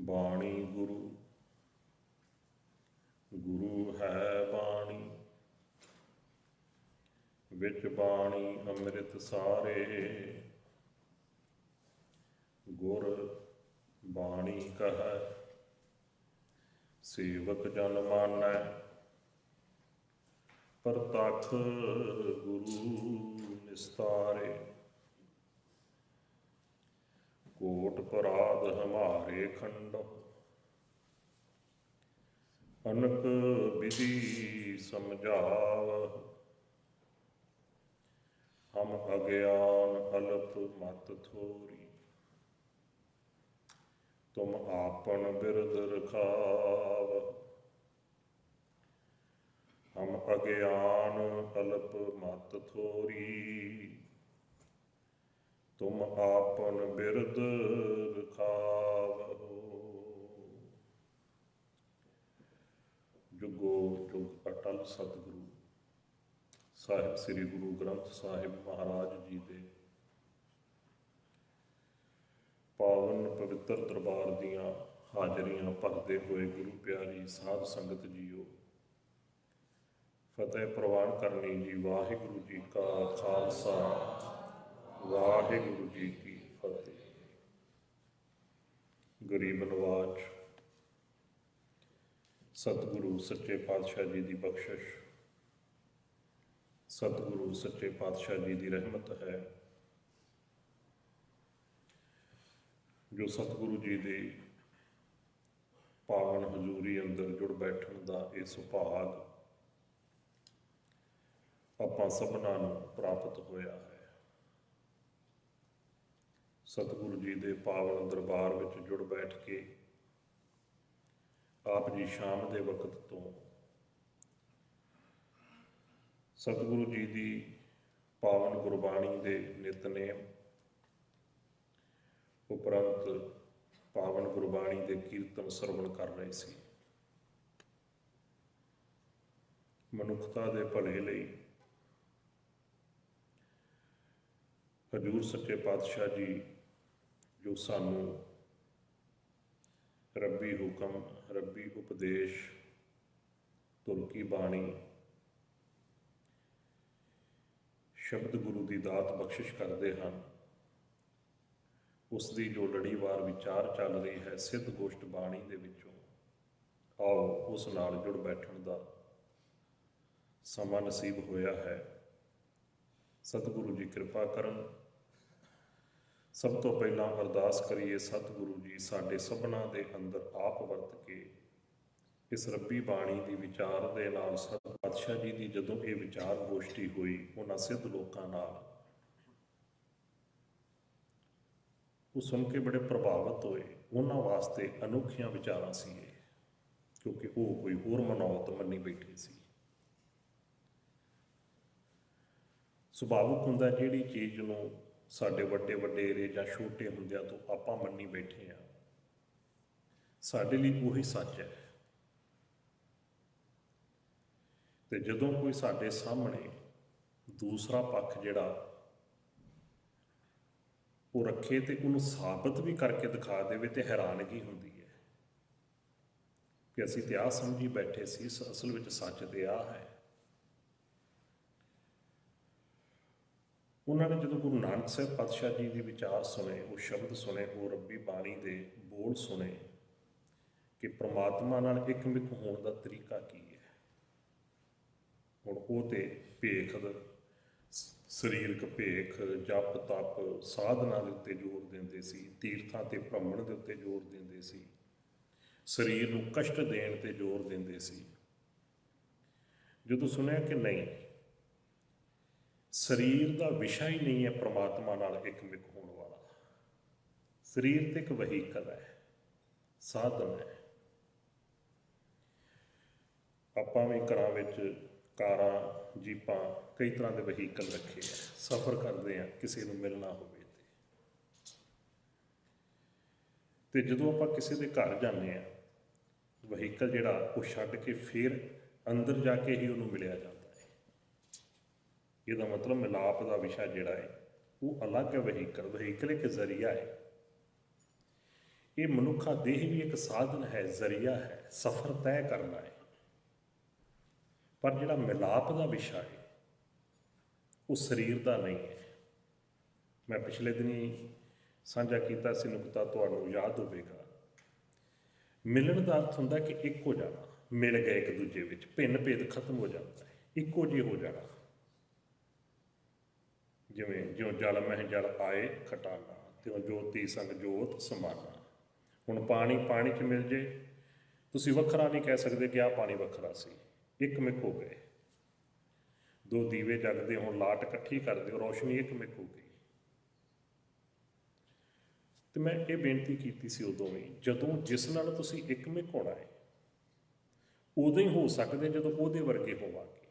ਬਾਣੀ ਗੁਰੂ ਗੁਰੂ ਹੈ ਬਾਣੀ, ਵਿੱਚ ਬਾਣੀ ਅੰਮ੍ਰਿਤ ਸਾਰੇ। ਗੁਰ ਬਾਣੀ ਕਹੈ ਸੇਵਕ ਜਨ ਮਾਨੈ, ਪ੍ਰਤੱਖ ਗੁਰੂ ਨਿਸਤਾਰੇ। ਕੋਟ ਪਰਾਧ ਹਮਾਰੇ ਖੰਡ, ਅਨਕ ਵਿਧि ਸਮਝਾਵ। ਹਮ ਅਗਿਆਨ ਅਲਪ ਮਤ ਥੋਰੀ, ਤੁਮ ਆਪਨ ਬਿਰਦ ਰਖਾਵ। ਹਮ ਅਗਿਆਨ ਅਲਪ ਮਤ ਥੋਰੀ, ਤੁਮ ਆਪਨ ਬਿਰਦ ਰਖਾਵਹੁ। ਜੁਗੋ ਜੁਗ ਅਟਲ ਸਤਿਗੁਰੂ ਸਾਹਿਬ ਸ੍ਰੀ ਗੁਰੂ ਗ੍ਰੰਥ ਸਾਹਿਬ ਮਹਾਰਾਜ ਜੀ ਦੇ ਪਾਵਨ ਪਵਿੱਤਰ ਦਰਬਾਰ ਦੀਆਂ ਹਾਜ਼ਰੀਆਂ ਭਰਦੇ ਹੋਏ ਗੁਰੂ ਪਿਆਰੀ ਸਾਧ ਸੰਗਤ ਜੀਓ, ਫਤਿਹ ਪ੍ਰਵਾਨ ਕਰਨੀ ਜੀ। ਵਾਹਿਗੁਰੂ ਜੀ ਕਾ ਖਾਲਸਾ, ਵਾਹਿਗੁਰੂ ਜੀ ਕੀ ਫਤਿਹ। ਗਰੀਬ ਨਵਾਜ ਸਤਿਗੁਰੂ ਸੱਚੇ ਪਾਤਸ਼ਾਹ ਜੀ ਦੀ ਬਖਸ਼ਿਸ਼, ਸਤਿਗੁਰੂ ਸੱਚੇ ਪਾਤਸ਼ਾਹ ਜੀ ਦੀ ਰਹਿਮਤ ਹੈ ਜੋ ਸਤਿਗੁਰੂ ਜੀ ਦੀ ਪਾਵਨ ਹਜ਼ੂਰੀ ਅੰਦਰ ਜੁੜ ਬੈਠਣ ਦਾ ਇਹ ਸੁਭਾਗ ਆਪਾਂ ਸਭਨਾਂ ਨੂੰ ਪ੍ਰਾਪਤ ਹੋਇਆ ਹੈ। ਸਤਿਗੁਰੂ ਜੀ ਦੇ ਪਾਵਨ ਦਰਬਾਰ ਵਿੱਚ ਜੁੜ ਬੈਠ ਕੇ ਆਪ ਜੀ ਸ਼ਾਮ ਦੇ ਵਕਤ ਤੋਂ ਸਤਿਗੁਰੂ ਜੀ ਦੀ ਪਾਵਨ ਗੁਰਬਾਣੀ ਦੇ ਨਿਤਨੇਮ ਉਪਰੰਤ ਪਾਵਨ ਗੁਰਬਾਣੀ ਦੇ ਕੀਰਤਨ ਸਰਵਣ ਕਰ ਰਹੇ ਸੀ। ਮਨੁੱਖਤਾ ਦੇ ਭਲੇ ਲਈ ਹਜ਼ੂਰ ਸੱਚੇ ਪਾਤਸ਼ਾਹ ਜੀ ਜੋ ਸਾਨੂੰ ਰੱਬੀ ਹੁਕਮ, ਰੱਬੀ ਉਪਦੇਸ਼, ਧੁਰ ਕੀ ਬਾਣੀ, ਸ਼ਬਦ ਗੁਰੂ ਦੀ ਦਾਤ ਬਖਸ਼ਿਸ਼ ਕਰਦੇ ਹਨ, ਉਸ ਦੀ ਜੋ ਲੜੀਵਾਰ ਵਿਚਾਰ ਚੱਲ ਰਹੀ ਹੈ ਸਿੱਧ ਗੋਸ਼ਟ ਬਾਣੀ ਦੇ ਵਿੱਚੋਂ, ਆਓ ਉਸ ਨਾਲ ਜੁੜ ਬੈਠਣ ਦਾ ਸਮਾਂ ਨਸੀਬ ਹੋਇਆ ਹੈ। ਸਤਿਗੁਰੂ ਜੀ ਕਿਰਪਾ ਕਰਨ। ਸਭ ਤੋਂ ਪਹਿਲਾਂ ਅਰਦਾਸ ਕਰੀਏ, ਸਤਿਗੁਰੂ ਜੀ ਸਾਡੇ ਸਭਨਾਂ ਦੇ ਅੰਦਰ ਆਪ ਵਰਤ ਕੇ ਇਸ ਰੱਬੀ ਬਾਣੀ ਦੀ ਵਿਚਾਰ ਦੇ ਨਾਲ ਸਤਿ ਪਾਤਸ਼ਾਹ ਜੀ ਦੀ ਜਦੋਂ ਇਹ ਵਿਚਾਰ ਗੋਸ਼ਟੀ ਹੋਈ ਉਹਨਾਂ ਸਿੱਧ ਲੋਕਾਂ ਨਾਲ, ਉਹ ਸੁਣ ਕੇ ਬੜੇ ਪ੍ਰਭਾਵਿਤ ਹੋਏ। ਉਹਨਾਂ ਵਾਸਤੇ ਅਨੋਖੀਆਂ ਵਿਚਾਰਾਂ ਸੀ ਇਹ, ਕਿਉਂਕਿ ਉਹ ਕੋਈ ਹੋਰ ਮਨੌਤ ਮੰਨੀ ਬੈਠੇ ਸੀ। ਸੁਭਾਵਿਕ ਹੁੰਦਾ ਜਿਹੜੀ ਚੀਜ਼ ਨੂੰ ਸਾਡੇ ਵੱਡੇ ਵਡੇਰੇ ਜਾਂ ਛੋਟੇ ਹੁੰਦਿਆਂ ਤੋਂ ਆਪਾਂ ਮੰਨੀ ਬੈਠੇ ਹਾਂ, ਸਾਡੇ ਲਈ ਉਹੀ ਸੱਚ ਹੈ। ਤੇ ਜਦੋਂ ਕੋਈ ਸਾਡੇ ਸਾਹਮਣੇ ਦੂਸਰਾ ਪੱਖ ਜਿਹੜਾ ਉਹ ਰੱਖੇ ਤੇ ਉਹਨੂੰ ਸਾਬਤ ਵੀ ਕਰਕੇ ਦਿਖਾ ਦੇਵੇ ਤੇ ਹੈਰਾਨਗੀ ਹੁੰਦੀ ਹੈ ਕਿ ਅਸੀਂ ਤੇ ਆਹ ਸਮਝੀ ਬੈਠੇ ਸੀ, ਅਸਲ ਵਿੱਚ ਸੱਚ ਤੇ ਆਹ ਹੈ। ਉਹਨਾਂ ਨੇ ਜਦੋਂ ਗੁਰੂ ਨਾਨਕ ਸਾਹਿਬ ਪਾਤਸ਼ਾਹ ਜੀ ਦੇ ਵਿਚਾਰ ਸੁਣੇ, ਉਹ ਸ਼ਬਦ ਸੁਣੇ, ਉਹ ਰੱਬੀ ਬਾਣੀ ਦੇ ਬੋਲ ਸੁਣੇ ਕਿ ਪ੍ਰਮਾਤਮਾ ਨਾਲ ਇੱਕਮਿਕ ਹੋਣ ਦਾ ਤਰੀਕਾ ਕੀ ਹੈ। ਹੁਣ ਉਹ ਤੇ ਭੇਖ, ਸਰੀਰਕ ਭੇਖ, ਜਪ ਤਪ, ਸਾਧਨਾ ਦੇ ਉੱਤੇ ਜ਼ੋਰ ਦਿੰਦੇ ਸੀ, ਤੀਰਥਾਂ ਤੇ ਭ੍ਰਮਣ ਦੇ ਉੱਤੇ ਜ਼ੋਰ ਦਿੰਦੇ ਸੀ, ਸਰੀਰ ਨੂੰ ਕਸ਼ਟ ਦੇਣ ਤੇ ਜ਼ੋਰ ਦਿੰਦੇ ਸੀ। ਜਦੋਂ ਸੁਣਿਆ ਕਿ ਨਹੀਂ, ਸਰੀਰ ਦਾ ਵਿਸ਼ਾ ਹੀ ਨਹੀਂ ਹੈ ਪ੍ਰਮਾਤਮਾ ਨਾਲ ਇੱਕਮਿਕ ਹੋਣ ਵਾਲਾ, ਸਰੀਰ ਤੇ ਇੱਕ ਵਹੀਕਲ ਹੈ, ਸਾਧਨ ਹੈ। ਆਪਾਂ ਵੀ ਘਰਾਂ ਵਿੱਚ ਕਾਰਾਂ, ਜੀਪਾਂ, ਕਈ ਤਰ੍ਹਾਂ ਦੇ ਵਹੀਕਲ ਰੱਖੇ ਆ, ਸਫ਼ਰ ਕਰਦੇ ਆ ਕਿਸੇ ਨੂੰ ਮਿਲਣਾ ਹੋਵੇ ਤੇ ਜਦੋਂ ਆਪਾਂ ਕਿਸੇ ਦੇ ਘਰ ਜਾਂਦੇ ਆ, ਵਹੀਕਲ ਜਿਹੜਾ ਉਹ ਛੱਡ ਕੇ ਫਿਰ ਅੰਦਰ ਜਾ ਕੇ ਹੀ ਉਹਨੂੰ ਮਿਲਿਆ ਜਾਂਦਾ ਹੈ। ਇਹਦਾ ਮਤਲਬ ਮਿਲਾਪ ਦਾ ਵਿਸ਼ਾ ਜਿਹੜਾ ਹੈ ਉਹ ਅਲੱਗ ਹੈ। ਵਹੀਕਲ ਇੱਕ ਜ਼ਰੀਆ ਹੈ। ਇਹ ਮਨੁੱਖਾ ਦੇਹ ਵੀ ਇੱਕ ਸਾਧਨ ਹੈ, ਜ਼ਰੀਆ ਹੈ, ਸਫ਼ਰ ਤੈਅ ਕਰਨਾ ਹੈ। ਪਰ ਜਿਹੜਾ ਮਿਲਾਪ ਦਾ ਵਿਸ਼ਾ ਹੈ ਉਹ ਸਰੀਰ ਦਾ ਨਹੀਂ ਹੈ। ਮੈਂ ਪਿਛਲੇ ਦਿਨੀ ਸਾਂਝਾ ਕੀਤਾ ਸੀ ਨੁਕਤਾ, ਤੁਹਾਨੂੰ ਯਾਦ ਹੋਵੇਗਾ। ਮਿਲਣ ਦਾ ਅਰਥ ਹੁੰਦਾ ਕਿ ਇੱਕ ਹੋ ਜਾਣਾ, ਮਿਲ ਗਏ ਇੱਕ ਦੂਜੇ ਵਿੱਚ, ਭਿੰਨ ਭੇਦ ਖਤਮ ਹੋ ਜਾਂਦਾ ਹੈ, ਇੱਕੋ ਜਿਹੇ ਹੋ ਜਾਣਾ। ਜਿਵੇਂ ਜਿਉਂ ਜਲ ਮਹਿ ਜਲ ਆਏ ਖਟਾਨਾ, ਤਿਉਂ ਜੋਤੀ ਸੰਗ ਜੋਤ ਸਮਾਨਾ। ਹੁਣ ਪਾਣੀ ਪਾਣੀ 'ਚ ਮਿਲ ਜੇ, ਤੁਸੀਂ ਵੱਖਰਾ ਨਹੀਂ ਕਹਿ ਸਕਦੇ ਕਿ ਆਹ ਪਾਣੀ ਵੱਖਰਾ ਸੀ, ਇੱਕ ਮਿਕ ਹੋ ਗਏ। ਦੋ ਦੀਵੇ ਜਗਦੇ ਹੋਣ, ਲਾਟ ਇਕੱਠੀ ਕਰ ਦਿਓ, ਰੌਸ਼ਨੀ ਇੱਕ ਮਿਕ ਹੋ ਗਈ। ਤੇ ਮੈਂ ਇਹ ਬੇਨਤੀ ਕੀਤੀ ਸੀ ਉਦੋਂ ਵੀ, ਜਦੋਂ ਜਿਸ ਨਾਲ ਤੁਸੀਂ ਇੱਕ ਮਿਕ ਹੋਣਾ ਹੈ ਉਦੋਂ ਹੀ ਹੋ ਸਕਦੇ ਜਦੋਂ ਉਹਦੇ ਵਰਗੇ ਹੋਵਾਂਗੇ।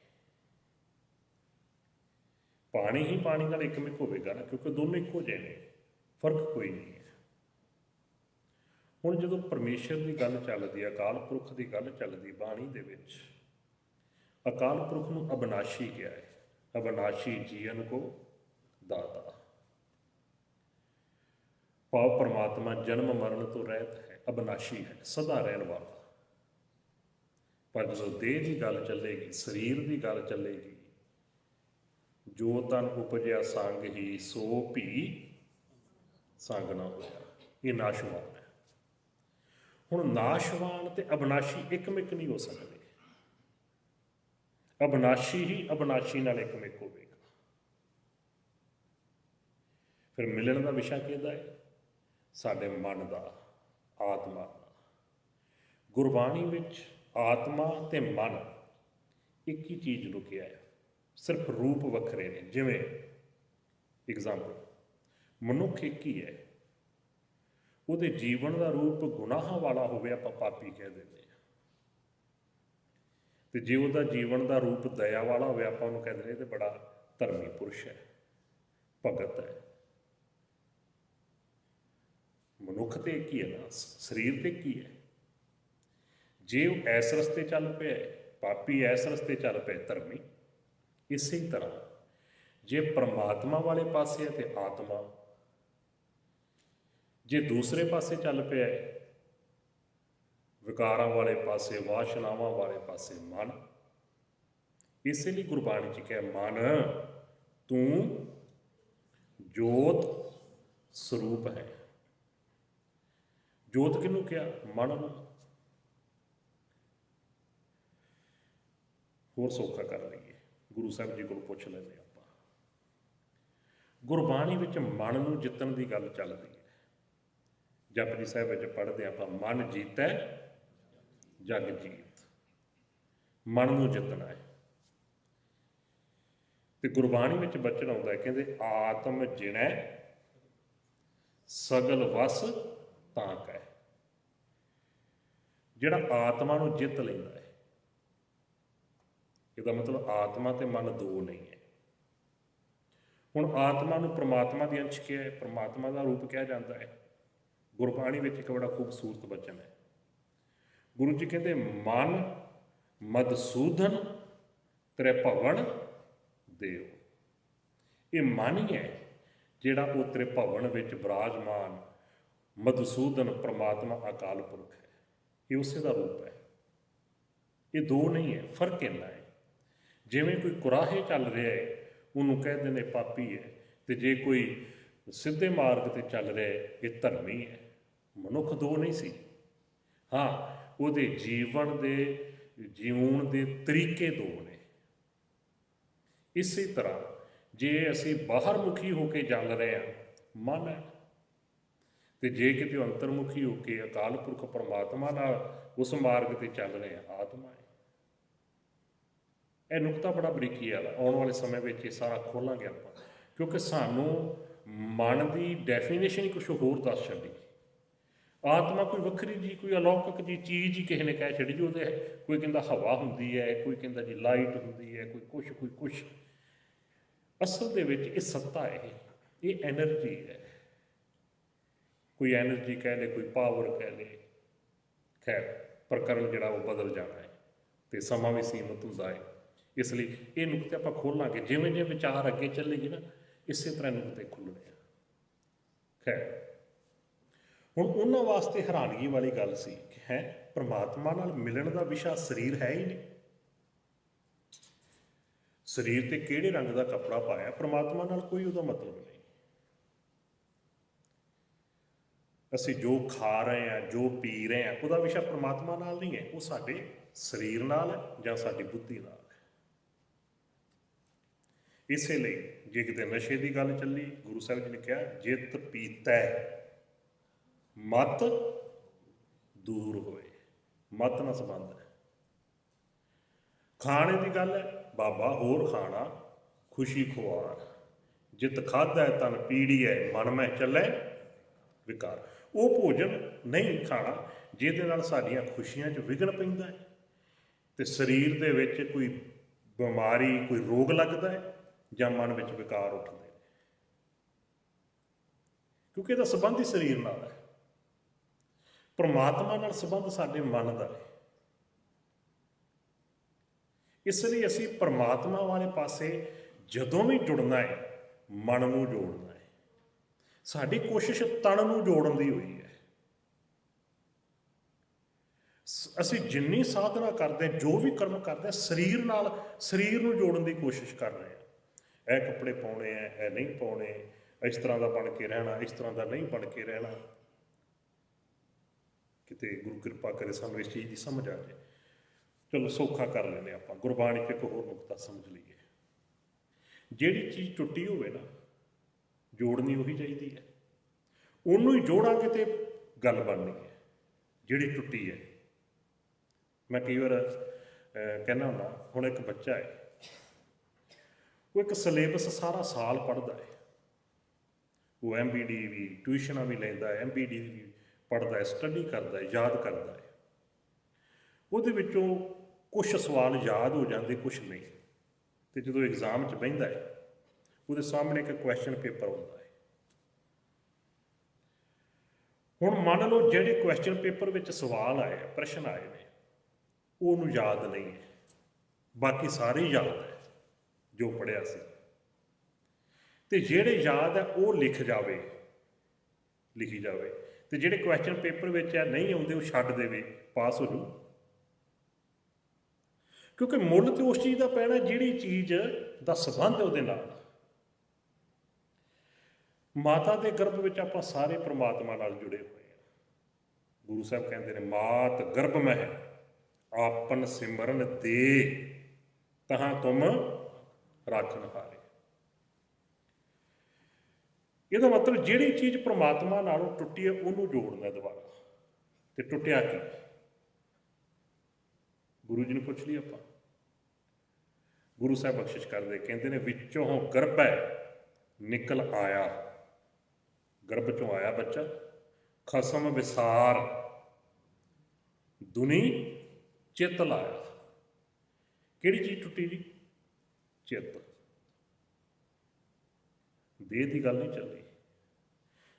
ਪਾਣੀ ਹੀ ਪਾਣੀ ਨਾਲ ਇੱਕ ਮਿਕ ਹੋਵੇਗਾ ਨਾ, ਕਿਉਂਕਿ ਦੋਨੋਂ ਇੱਕੋ ਜਿਹੇ ਨੇ, ਫਰਕ ਕੋਈ ਨਹੀਂ ਹੈ। ਹੁਣ ਜਦੋਂ ਪਰਮੇਸ਼ਰ ਦੀ ਗੱਲ ਚੱਲਦੀ ਹੈ, ਅਕਾਲ ਪੁਰਖ ਦੀ ਗੱਲ ਚੱਲਦੀ ਬਾਣੀ ਦੇ ਵਿੱਚ, ਅਕਾਲ ਪੁਰਖ ਨੂੰ ਅਬਨਾਸ਼ੀ ਕਿਹਾ ਹੈ। ਅਬਨਾਸ਼ੀ ਜੀਵਨ ਕੋ ਦਾਤਾ, ਭਾਵ ਪਰਮਾਤਮਾ ਜਨਮ ਮਰਨ ਤੋਂ ਰਹਿਤ ਹੈ, ਅਬਨਾਸ਼ੀ ਹੈ, ਸਦਾ ਰਹਿਣ ਵਾਲਾ। ਪਰ ਜਦੋਂ ਦੇਹ ਦੀ ਗੱਲ ਚੱਲੇਗੀ, ਸਰੀਰ ਦੀ ਗੱਲ ਚੱਲੇਗੀ, ਜੋ ਤਨ ਉਪਜਿਆ ਸੰਗ ਹੀ ਸੋ ਭੀ ਸੰਗ ਨਾ ਹੋਇਆ, ਇਹ ਨਾਸ਼ਵਾਨ ਹੈ। ਹੁਣ ਨਾਸ਼ਵਾਨ ਤੇ ਅਬਨਾਸ਼ੀ ਇੱਕ ਮਿਕ ਨਹੀਂ ਹੋ ਸਕਦੇ। ਅਬਨਾਸ਼ੀ ਹੀ ਅਬਨਾਸ਼ੀ ਨਾਲ ਇੱਕ ਮਿਕ ਹੋਵੇਗਾ। ਫਿਰ ਮਿਲਣ ਦਾ ਵਿਸ਼ਾ ਕਿਹਦਾ ਹੈ? ਸਾਡੇ ਮਨ ਦਾ, ਆਤਮਾ ਦਾ। ਗੁਰਬਾਣੀ ਵਿੱਚ ਆਤਮਾ ਤੇ ਮਨ ਇੱਕ ਹੀ ਚੀਜ਼ ਨੂੰ ਕਿਹਾ ਹੈ, ਸਿਰਫ ਰੂਪ ਵੱਖਰੇ ਨੇ। ਜਿਵੇਂ ਇਗਜ਼ਾਮਪਲ, ਮਨੁੱਖ ਇੱਕ ਹੀ ਹੈ, ਉਹਦੇ ਜੀਵਨ ਦਾ ਰੂਪ ਗੁਨਾਹਾਂ ਵਾਲਾ ਹੋਵੇ ਆਪਾਂ ਪਾਪੀ ਕਹਿ ਦਿੰਦੇ ਹਾਂ, ਤੇ ਜੇ ਉਹਦਾ ਜੀਵਨ ਦਾ ਰੂਪ ਦਇਆ ਵਾਲਾ ਹੋਵੇ ਆਪਾਂ ਉਹਨੂੰ ਕਹਿ ਦਿੰਦੇ ਇਹ ਤੇ ਬੜਾ ਧਰਮੀ ਪੁਰਸ਼ ਹੈ, ਭਗਤ ਹੈ। ਮਨੁੱਖ ਤੇ ਇੱਕ ਹੀ ਹੈ ਨਾ, ਸਰੀਰ ਤੇ ਇੱਕ ਹੀ ਹੈ। ਜੇ ਉਹ ਇਸ ਰਸਤੇ ਚੱਲ ਪਿਆ, ਪਾਪੀ ਇਸ ਰਸਤੇ ਚੱਲ ਪਏ, ਧਰਮੀ। ਇਸੇ ਤਰ੍ਹਾਂ ਜੇ ਪਰਮਾਤਮਾ ਵਾਲੇ ਪਾਸੇ ਹੈ ਤੇ ਆਤਮਾ, ਜੇ ਦੂਸਰੇ ਪਾਸੇ ਚੱਲ ਪਿਆ ਵਿਕਾਰਾਂ ਵਾਲੇ ਪਾਸੇ, ਵਾਸ਼ਨਾਵਾਂ ਵਾਲੇ ਪਾਸੇ, ਮਨ। ਇਸੇ ਲਈ ਗੁਰਬਾਣੀ 'ਚ ਕਿਹਾ, ਮਨ ਤੂੰ ਜੋਤ ਸਰੂਪ ਹੈ। ਜੋਤ ਕਿਹਨੂੰ ਕਿਹਾ? ਮਨ ਨੂੰ। ਹੋਰ ਸੌਖਾ ਕਰ ਲਈਏ, ਗੁਰੂ ਸਾਹਿਬ ਜੀ ਕੋਲ ਪੁੱਛ ਲੈਂਦੇ ਆਪਾਂ। ਗੁਰਬਾਣੀ ਵਿੱਚ ਮਨ ਨੂੰ ਜਿੱਤਣ ਦੀ ਗੱਲ ਚੱਲਦੀ ਹੈ। ਜਪਜੀ ਸਾਹਿਬ ਵਿੱਚ ਪੜ੍ਹਦੇ ਆਪਾਂ, ਮਨ ਜੀਤੈ ਜਗ ਜੀਤ। ਮਨ ਨੂੰ ਜਿੱਤਣਾ ਹੈ। ਤੇ ਗੁਰਬਾਣੀ ਵਿੱਚ ਬਚਨ ਆਉਂਦਾ, ਕਹਿੰਦੇ ਆਤਮ ਜਿਣੈ ਸਗਲ ਵਸ ਤਾਂ ਕੈ। ਜਿਹੜਾ ਆਤਮਾ ਨੂੰ ਜਿੱਤ ਲੈਂਦਾ ਹੈ, ਇਹਦਾ ਮਤਲਬ ਆਤਮਾ ਤੇ ਮਨ ਦੋ ਨਹੀਂ ਹੈ। ਹੁਣ ਆਤਮਾ ਨੂੰ ਪ੍ਰਮਾਤਮਾ ਦੀ ਅੰਸ਼ ਕਿਹਾ ਹੈ, ਪ੍ਰਮਾਤਮਾ ਦਾ ਰੂਪ ਕਿਹਾ ਜਾਂਦਾ ਹੈ। ਗੁਰਬਾਣੀ ਵਿੱਚ ਇੱਕ ਬੜਾ ਖੂਬਸੂਰਤ ਬਚਨ ਹੈ। ਗੁਰੂ ਜੀ ਕਹਿੰਦੇ, ਮਨ ਮਦਸੂਦਨ ਤ੍ਰਿਭਵਨ ਦੇਵ। ਇਹ ਮਨ ਹੀ ਹੈ ਜਿਹੜਾ ਉਹ ਤ੍ਰਿਭਵਨ ਵਿੱਚ ਬਿਰਾਜਮਾਨ ਮਦਸੂਦਨ ਪ੍ਰਮਾਤਮਾ ਅਕਾਲ ਪੁਰਖ ਹੈ। ਇਹ ਉਸੇ ਦਾ ਰੂਪ ਹੈ। ਇਹ ਦੋ ਨਹੀਂ ਹੈ, ਫਰਕ ਇੰਨਾ ਹੈ। ਜਿਵੇਂ ਕੋਈ ਕੁਰਾਹੇ ਚੱਲ ਰਿਹਾ ਹੈ ਉਹਨੂੰ ਕਹਿੰਦੇ ਨੇ ਪਾਪੀ ਹੈ, ਤੇ ਜੇ ਕੋਈ ਸਿੱਧੇ ਮਾਰਗ ਤੇ ਚੱਲ ਰਿਹਾ ਇਹ ਧਰਮੀ ਹੈ। ਮਨੁੱਖ ਦੋ ਨਹੀਂ ਸੀ। ਹਾਂ, ਉਹਦੇ ਜੀਵਨ ਦੇ ਜਿਉਣ ਦੇ ਤਰੀਕੇ ਦੋ ਨੇ। ਇਸੇ ਤਰ੍ਹਾਂ ਜੇ ਅਸੀਂ ਬਾਹਰ ਮੁਖੀ ਹੋ ਕੇ ਚੱਲ ਰਹੇ ਹਾਂ, ਮਨ ਹੈ, ਤੇ ਜੇ ਕਿਤੇ ਅੰਤਰਮੁਖੀ ਹੋ ਕੇ ਅਕਾਲ ਪੁਰਖ ਪਰਮਾਤਮਾ ਨਾਲ ਉਸ ਮਾਰਗ ਤੇ ਚੱਲ ਰਹੇ ਹਾਂ, ਆਤਮਾ ਹੈ। ਇਹ ਨੁਕਤਾ ਬੜਾ ਬਰੀਕੀ ਵਾਲਾ, ਆਉਣ ਵਾਲੇ ਸਮੇਂ ਵਿੱਚ ਇਹ ਸਾਰਾ ਖੋਲਾਂਗੇ ਆਪਾਂ, ਕਿਉਂਕਿ ਸਾਨੂੰ ਮਨ ਦੀ ਡੈਫੀਨੇਸ਼ਨ ਹੀ ਕੁਛ ਹੋਰ ਦੱਸ ਛੱਡੀ। ਆਤਮਾ ਕੋਈ ਵੱਖਰੀ ਜੀ, ਕੋਈ ਅਲੌਕਿਕ ਜੀ ਚੀਜ਼ ਹੀ ਕਿਸੇ ਨੇ ਕਹਿ ਛੱਡੀ ਜੀ। ਉਹਦੇ ਕੋਈ ਕਹਿੰਦਾ ਹਵਾ ਹੁੰਦੀ ਹੈ, ਕੋਈ ਕਹਿੰਦਾ ਜੀ ਲਾਈਟ ਹੁੰਦੀ ਹੈ, ਕੋਈ ਕੁਛ। ਅਸਲ ਦੇ ਵਿੱਚ ਇਹ ਸੱਤਾ ਹੈ, ਇਹ ਐਨਰਜੀ ਹੈ। ਕੋਈ ਐਨਰਜੀ ਕਹਿ ਲੇ, ਕੋਈ ਪਾਵਰ ਕਹਿ ਲੇ। ਖੈਰ, ਪ੍ਰਕਰਨ ਜਿਹੜਾ ਉਹ ਬਦਲ ਜਾਣਾ ਹੈ ਤੇ ਸਮਾਂ ਵੀ ਸੀਮਤ ਹੁੰਦਾ ਹੈ। ਇਸ ਲਈ ਇਹ ਨੁਕਤੇ ਆਪਾਂ ਖੋਲਾਂਗੇ। ਜਿਵੇਂ ਜਿਵੇਂ ਵਿਚਾਰ ਅੱਗੇ ਚੱਲੇਗੀ ਨਾ, ਇਸੇ ਤਰ੍ਹਾਂ ਨੁਕਤੇ ਖੁੱਲ੍ਹਣੇ ਆ। ਖੈਰ, ਹੁਣ ਉਹਨਾਂ ਵਾਸਤੇ ਹੈਰਾਨਗੀ ਵਾਲੀ ਗੱਲ ਸੀ ਕਿ ਹੈ ਪ੍ਰਮਾਤਮਾ ਨਾਲ ਮਿਲਣ ਦਾ ਵਿਸ਼ਾ ਸਰੀਰ ਹੈ ਹੀ ਨਹੀਂ। ਸਰੀਰ ਤੇ ਕਿਹੜੇ ਰੰਗ ਦਾ ਕੱਪੜਾ ਪਾਇਆ, ਪ੍ਰਮਾਤਮਾ ਨਾਲ ਕੋਈ ਉਹਦਾ ਮਤਲਬ ਨਹੀਂ। ਅਸੀਂ ਜੋ ਖਾ ਰਹੇ ਹਾਂ, ਜੋ ਪੀ ਰਹੇ ਹਾਂ, ਉਹਦਾ ਵਿਸ਼ਾ ਪ੍ਰਮਾਤਮਾ ਨਾਲ ਨਹੀਂ ਹੈ, ਉਹ ਸਾਡੇ ਸਰੀਰ ਨਾਲ ਹੈ ਜਾਂ ਸਾਡੀ ਬੁੱਧੀ ਨਾਲ ਹੈ। ਇਸੇ ਲਈ ਜੇ ਕਿਤੇ ਨਸ਼ੇ ਦੀ ਗੱਲ ਚੱਲੀ, ਗੁਰੂ ਸਾਹਿਬ ਜੀ ਨੇ ਕਿਹਾ ਜਿਤ ਪੀਤੈ ਮਤ ਦੂਰ ਹੋਏ। ਮਤ ਨਾਲ ਸੰਬੰਧ ਹੈ। ਖਾਣੇ ਦੀ ਗੱਲ ਹੈ, ਬਾਬਾ ਹੋਰ ਖਾਣਾ ਖੁਸ਼ੀ ਖੁਆਰ, ਜਿਤ ਖਾਧੈ ਤਨ ਪੀੜੀਐ ਮਨ ਮੈਂ ਚੱਲੇ ਵਿਕਾਰ। ਉਹ ਭੋਜਨ ਨਹੀਂ ਖਾਣਾ ਜਿਹਦੇ ਨਾਲ ਸਾਡੀਆਂ ਖੁਸ਼ੀਆਂ 'ਚ ਵਿਘਨ ਪੈਂਦਾ ਹੈ ਤੇ ਸਰੀਰ ਦੇ ਵਿੱਚ ਕੋਈ ਬਿਮਾਰੀ, ਕੋਈ ਰੋਗ ਲੱਗਦਾ ਹੈ ਜਾਂ ਮਨ ਵਿੱਚ ਵਿਕਾਰ ਉੱਠਦੇ ਨੇ, ਕਿਉਂਕਿ ਇਹਦਾ ਸੰਬੰਧ ਹੀ ਸਰੀਰ ਨਾਲ ਹੈ। ਪਰਮਾਤਮਾ ਨਾਲ ਸੰਬੰਧ ਸਾਡੇ ਮਨ ਦਾ ਹੈ। ਇਸ ਲਈ ਅਸੀਂ ਪਰਮਾਤਮਾ ਵਾਲੇ ਪਾਸੇ ਜਦੋਂ ਵੀ ਜੁੜਨਾ ਹੈ, ਮਨ ਨੂੰ ਜੋੜਨਾ ਹੈ। ਸਾਡੀ ਕੋਸ਼ਿਸ਼ ਤਨ ਨੂੰ ਜੋੜਨ ਦੀ ਹੋਈ ਹੈ। ਅਸੀਂ ਜਿੰਨੀ ਸਾਧਨਾ ਕਰਦੇ, ਜੋ ਵੀ ਕਰਮ ਕਰਦੇ, ਸਰੀਰ ਨਾਲ, ਸਰੀਰ ਨੂੰ ਜੋੜਨ ਦੀ ਕੋਸ਼ਿਸ਼ ਕਰ ਰਹੇ ਹਾਂ। ਇਹ ਕੱਪੜੇ ਪਾਉਣੇ ਆ, ਇਹ ਨਹੀਂ ਪਾਉਣੇ, ਇਸ ਤਰ੍ਹਾਂ ਦਾ ਬਣ ਕੇ ਰਹਿਣਾ, ਇਸ ਤਰ੍ਹਾਂ ਦਾ ਨਹੀਂ ਬਣ ਕੇ ਰਹਿਣਾ। ਕਿਤੇ ਗੁਰੂ ਕਿਰਪਾ ਕਰੇ ਸਾਨੂੰ ਇਸ ਚੀਜ਼ ਦੀ ਸਮਝ ਆ ਜਾਏ। ਚਲੋ ਸੌਖਾ ਕਰ ਲੈਂਦੇ ਆਪਾਂ। ਗੁਰਬਾਣੀ 'ਚ ਇੱਕ ਹੋਰ ਨੁਕਤਾ ਸਮਝ ਲਈਏ, ਜਿਹੜੀ ਚੀਜ਼ ਟੁੱਟੀ ਹੋਵੇ ਨਾ, ਜੋੜਨੀ ਉਹੀ ਚਾਹੀਦੀ ਹੈ। ਉਹਨੂੰ ਹੀ ਜੋੜਾਂਗੇ ਤੇ ਗੱਲ ਬਣਨੀ ਹੈ ਜਿਹੜੀ ਟੁੱਟੀ ਹੈ। ਮੈਂ ਕਈ ਵਾਰ ਕਹਿੰਦਾ ਹੁੰਦਾ, ਹੁਣ ਇੱਕ ਬੱਚਾ ਹੈ, ਉਹ ਇੱਕ ਸਿਲੇਬਸ ਸਾਰਾ ਸਾਲ ਪੜ੍ਹਦਾ ਹੈ। ਉਹ MBD ਵੀ, ਟਿਊਸ਼ਨਾਂ ਵੀ ਲੈਂਦਾ ਹੈ, MBD ਵੀ ਪੜ੍ਹਦਾ ਹੈ, ਸਟੱਡੀ ਕਰਦਾ ਹੈ, ਯਾਦ ਕਰਦਾ ਹੈ। ਉਹਦੇ ਵਿੱਚੋਂ ਕੁਛ ਸਵਾਲ ਯਾਦ ਹੋ ਜਾਂਦੇ, ਕੁਛ ਨਹੀਂ। ਅਤੇ ਜਦੋਂ ਐਗਜ਼ਾਮ 'ਚ ਬਹਿੰਦਾ ਹੈ, ਉਹਦੇ ਸਾਹਮਣੇ ਇੱਕ ਕੁਐਸਚਨ ਪੇਪਰ ਹੁੰਦਾ ਹੈ। ਹੁਣ ਮੰਨ ਲਓ ਜਿਹੜੇ ਕੁਐਸਚਨ ਪੇਪਰ ਵਿੱਚ ਸਵਾਲ ਆਏ, ਪ੍ਰਸ਼ਨ ਆਏ ਨੇ, ਉਹ ਉਹਨੂੰ ਯਾਦ ਨਹੀਂ ਹੈ, ਬਾਕੀ ਸਾਰੇ ਯਾਦ ਹੈ ਜੋ ਪੜ੍ਹਿਆ ਸੀ। ਅਤੇ ਜਿਹੜੇ ਯਾਦ ਹੈ ਉਹ ਲਿਖੀ ਜਾਵੇ, ਅਤੇ ਜਿਹੜੇ ਕੁਐਸਚਨ ਪੇਪਰ ਵਿੱਚ ਆ ਨਹੀਂ ਆਉਂਦੇ, ਉਹ ਛੱਡ ਦੇਵੇ, ਪਾਸ ਹੋ ਜੂ। ਕਿਉਂਕਿ ਮੁੱਲ ਤਾਂ ਉਸ ਚੀਜ਼ ਦਾ ਪੈਣਾ ਜਿਹੜੀ ਚੀਜ਼ ਦਾ ਸੰਬੰਧ ਉਹਦੇ ਨਾਲ। ਮਾਤਾ ਦੇ ਗਰਭ ਵਿੱਚ ਆਪਾਂ ਸਾਰੇ ਪ੍ਰਮਾਤਮਾ ਨਾਲ ਜੁੜੇ ਹੋਏ ਹਾਂ। ਗੁਰੂ ਸਾਹਿਬ ਕਹਿੰਦੇ ਨੇ, ਮਾਤ ਗਰਭ ਮਹਿ ਆਪਨ ਸਿਮਰਨ ਦੇ, ਤਹਾਂ ਤੁਮ ਰਾਖਨ ਹਾਰੇ। ਇਹਦਾ ਮਤਲਬ ਜਿਹੜੀ ਚੀਜ਼ ਪ੍ਰਮਾਤਮਾ ਨਾਲੋਂ ਟੁੱਟੀ ਹੈ ਉਹਨੂੰ ਜੋੜਨਾ ਦੁਬਾਰਾ। ਤੇ ਟੁੱਟਿਆ ਕੀ? ਗੁਰੂ ਜੀ ਨੂੰ ਪੁੱਛ ਲਈ ਆਪਾਂ। ਗੁਰੂ ਸਾਹਿਬ ਬਖਸ਼ਿਸ਼ ਕਰਦੇ, ਕਹਿੰਦੇ ਨੇ ਵਿੱਚੋਂ ਗਰਭੈ ਨਿਕਲ ਆਇਆ, ਗਰਭ ਚੋਂ ਆਇਆ ਬੱਚਾ, ਖਸਮ ਵਿਸਾਰ ਦੁਨੀ ਚਿੱਤ ਲਾਇਆ। ਕਿਹੜੀ ਚੀਜ਼ ਟੁੱਟੀ ਜੀ? ਚਿੱਤ। ਦੇਹ ਦੀ ਗੱਲ ਨਹੀਂ ਚੱਲੀ।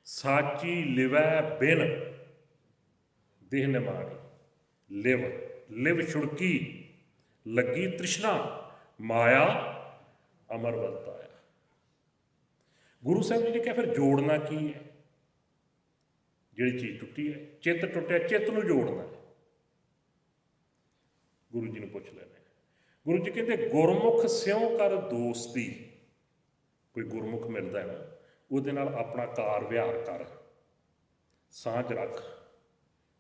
ਸਾਚੀ ਲਿਵੈ ਬਿਨ ਦੇਹ ਨਿਮਾਣੀ, ਲਿਵ ਛੁੜਕੀ ਲੱਗੀ ਤ੍ਰਿਸ਼ਨਾ, ਮਾਇਆ ਅਮਰ ਵਰਤਾਇਆ। ਗੁਰੂ ਸਾਹਿਬ ਜੀ ਨੇ ਕਿਹਾ ਫਿਰ ਜੋੜਨਾ ਕੀ ਹੈ? ਜਿਹੜੀ ਚੀਜ਼ ਟੁੱਟੀ ਹੈ, ਚਿੱਤ ਟੁੱਟਿਆ, ਚਿੱਤ ਨੂੰ ਜੋੜਨਾ ਹੈ। ਗੁਰੂ ਜੀ ਨੂੰ ਪੁੱਛ ਲੈਣੇ। ਗੁਰੂ ਜੀ ਕਹਿੰਦੇ ਗੁਰਮੁਖ ਸਿਉਂ ਕਰ ਦੋਸਤੀ। ਕੋਈ ਗੁਰਮੁਖ ਮਿਲਦਾ ਹੈ ਨਾ, ਉਹਦੇ ਨਾਲ ਆਪਣਾ ਕਾਰ ਵਿਹਾਰ ਕਰ, ਸਾਂਝ ਰੱਖ।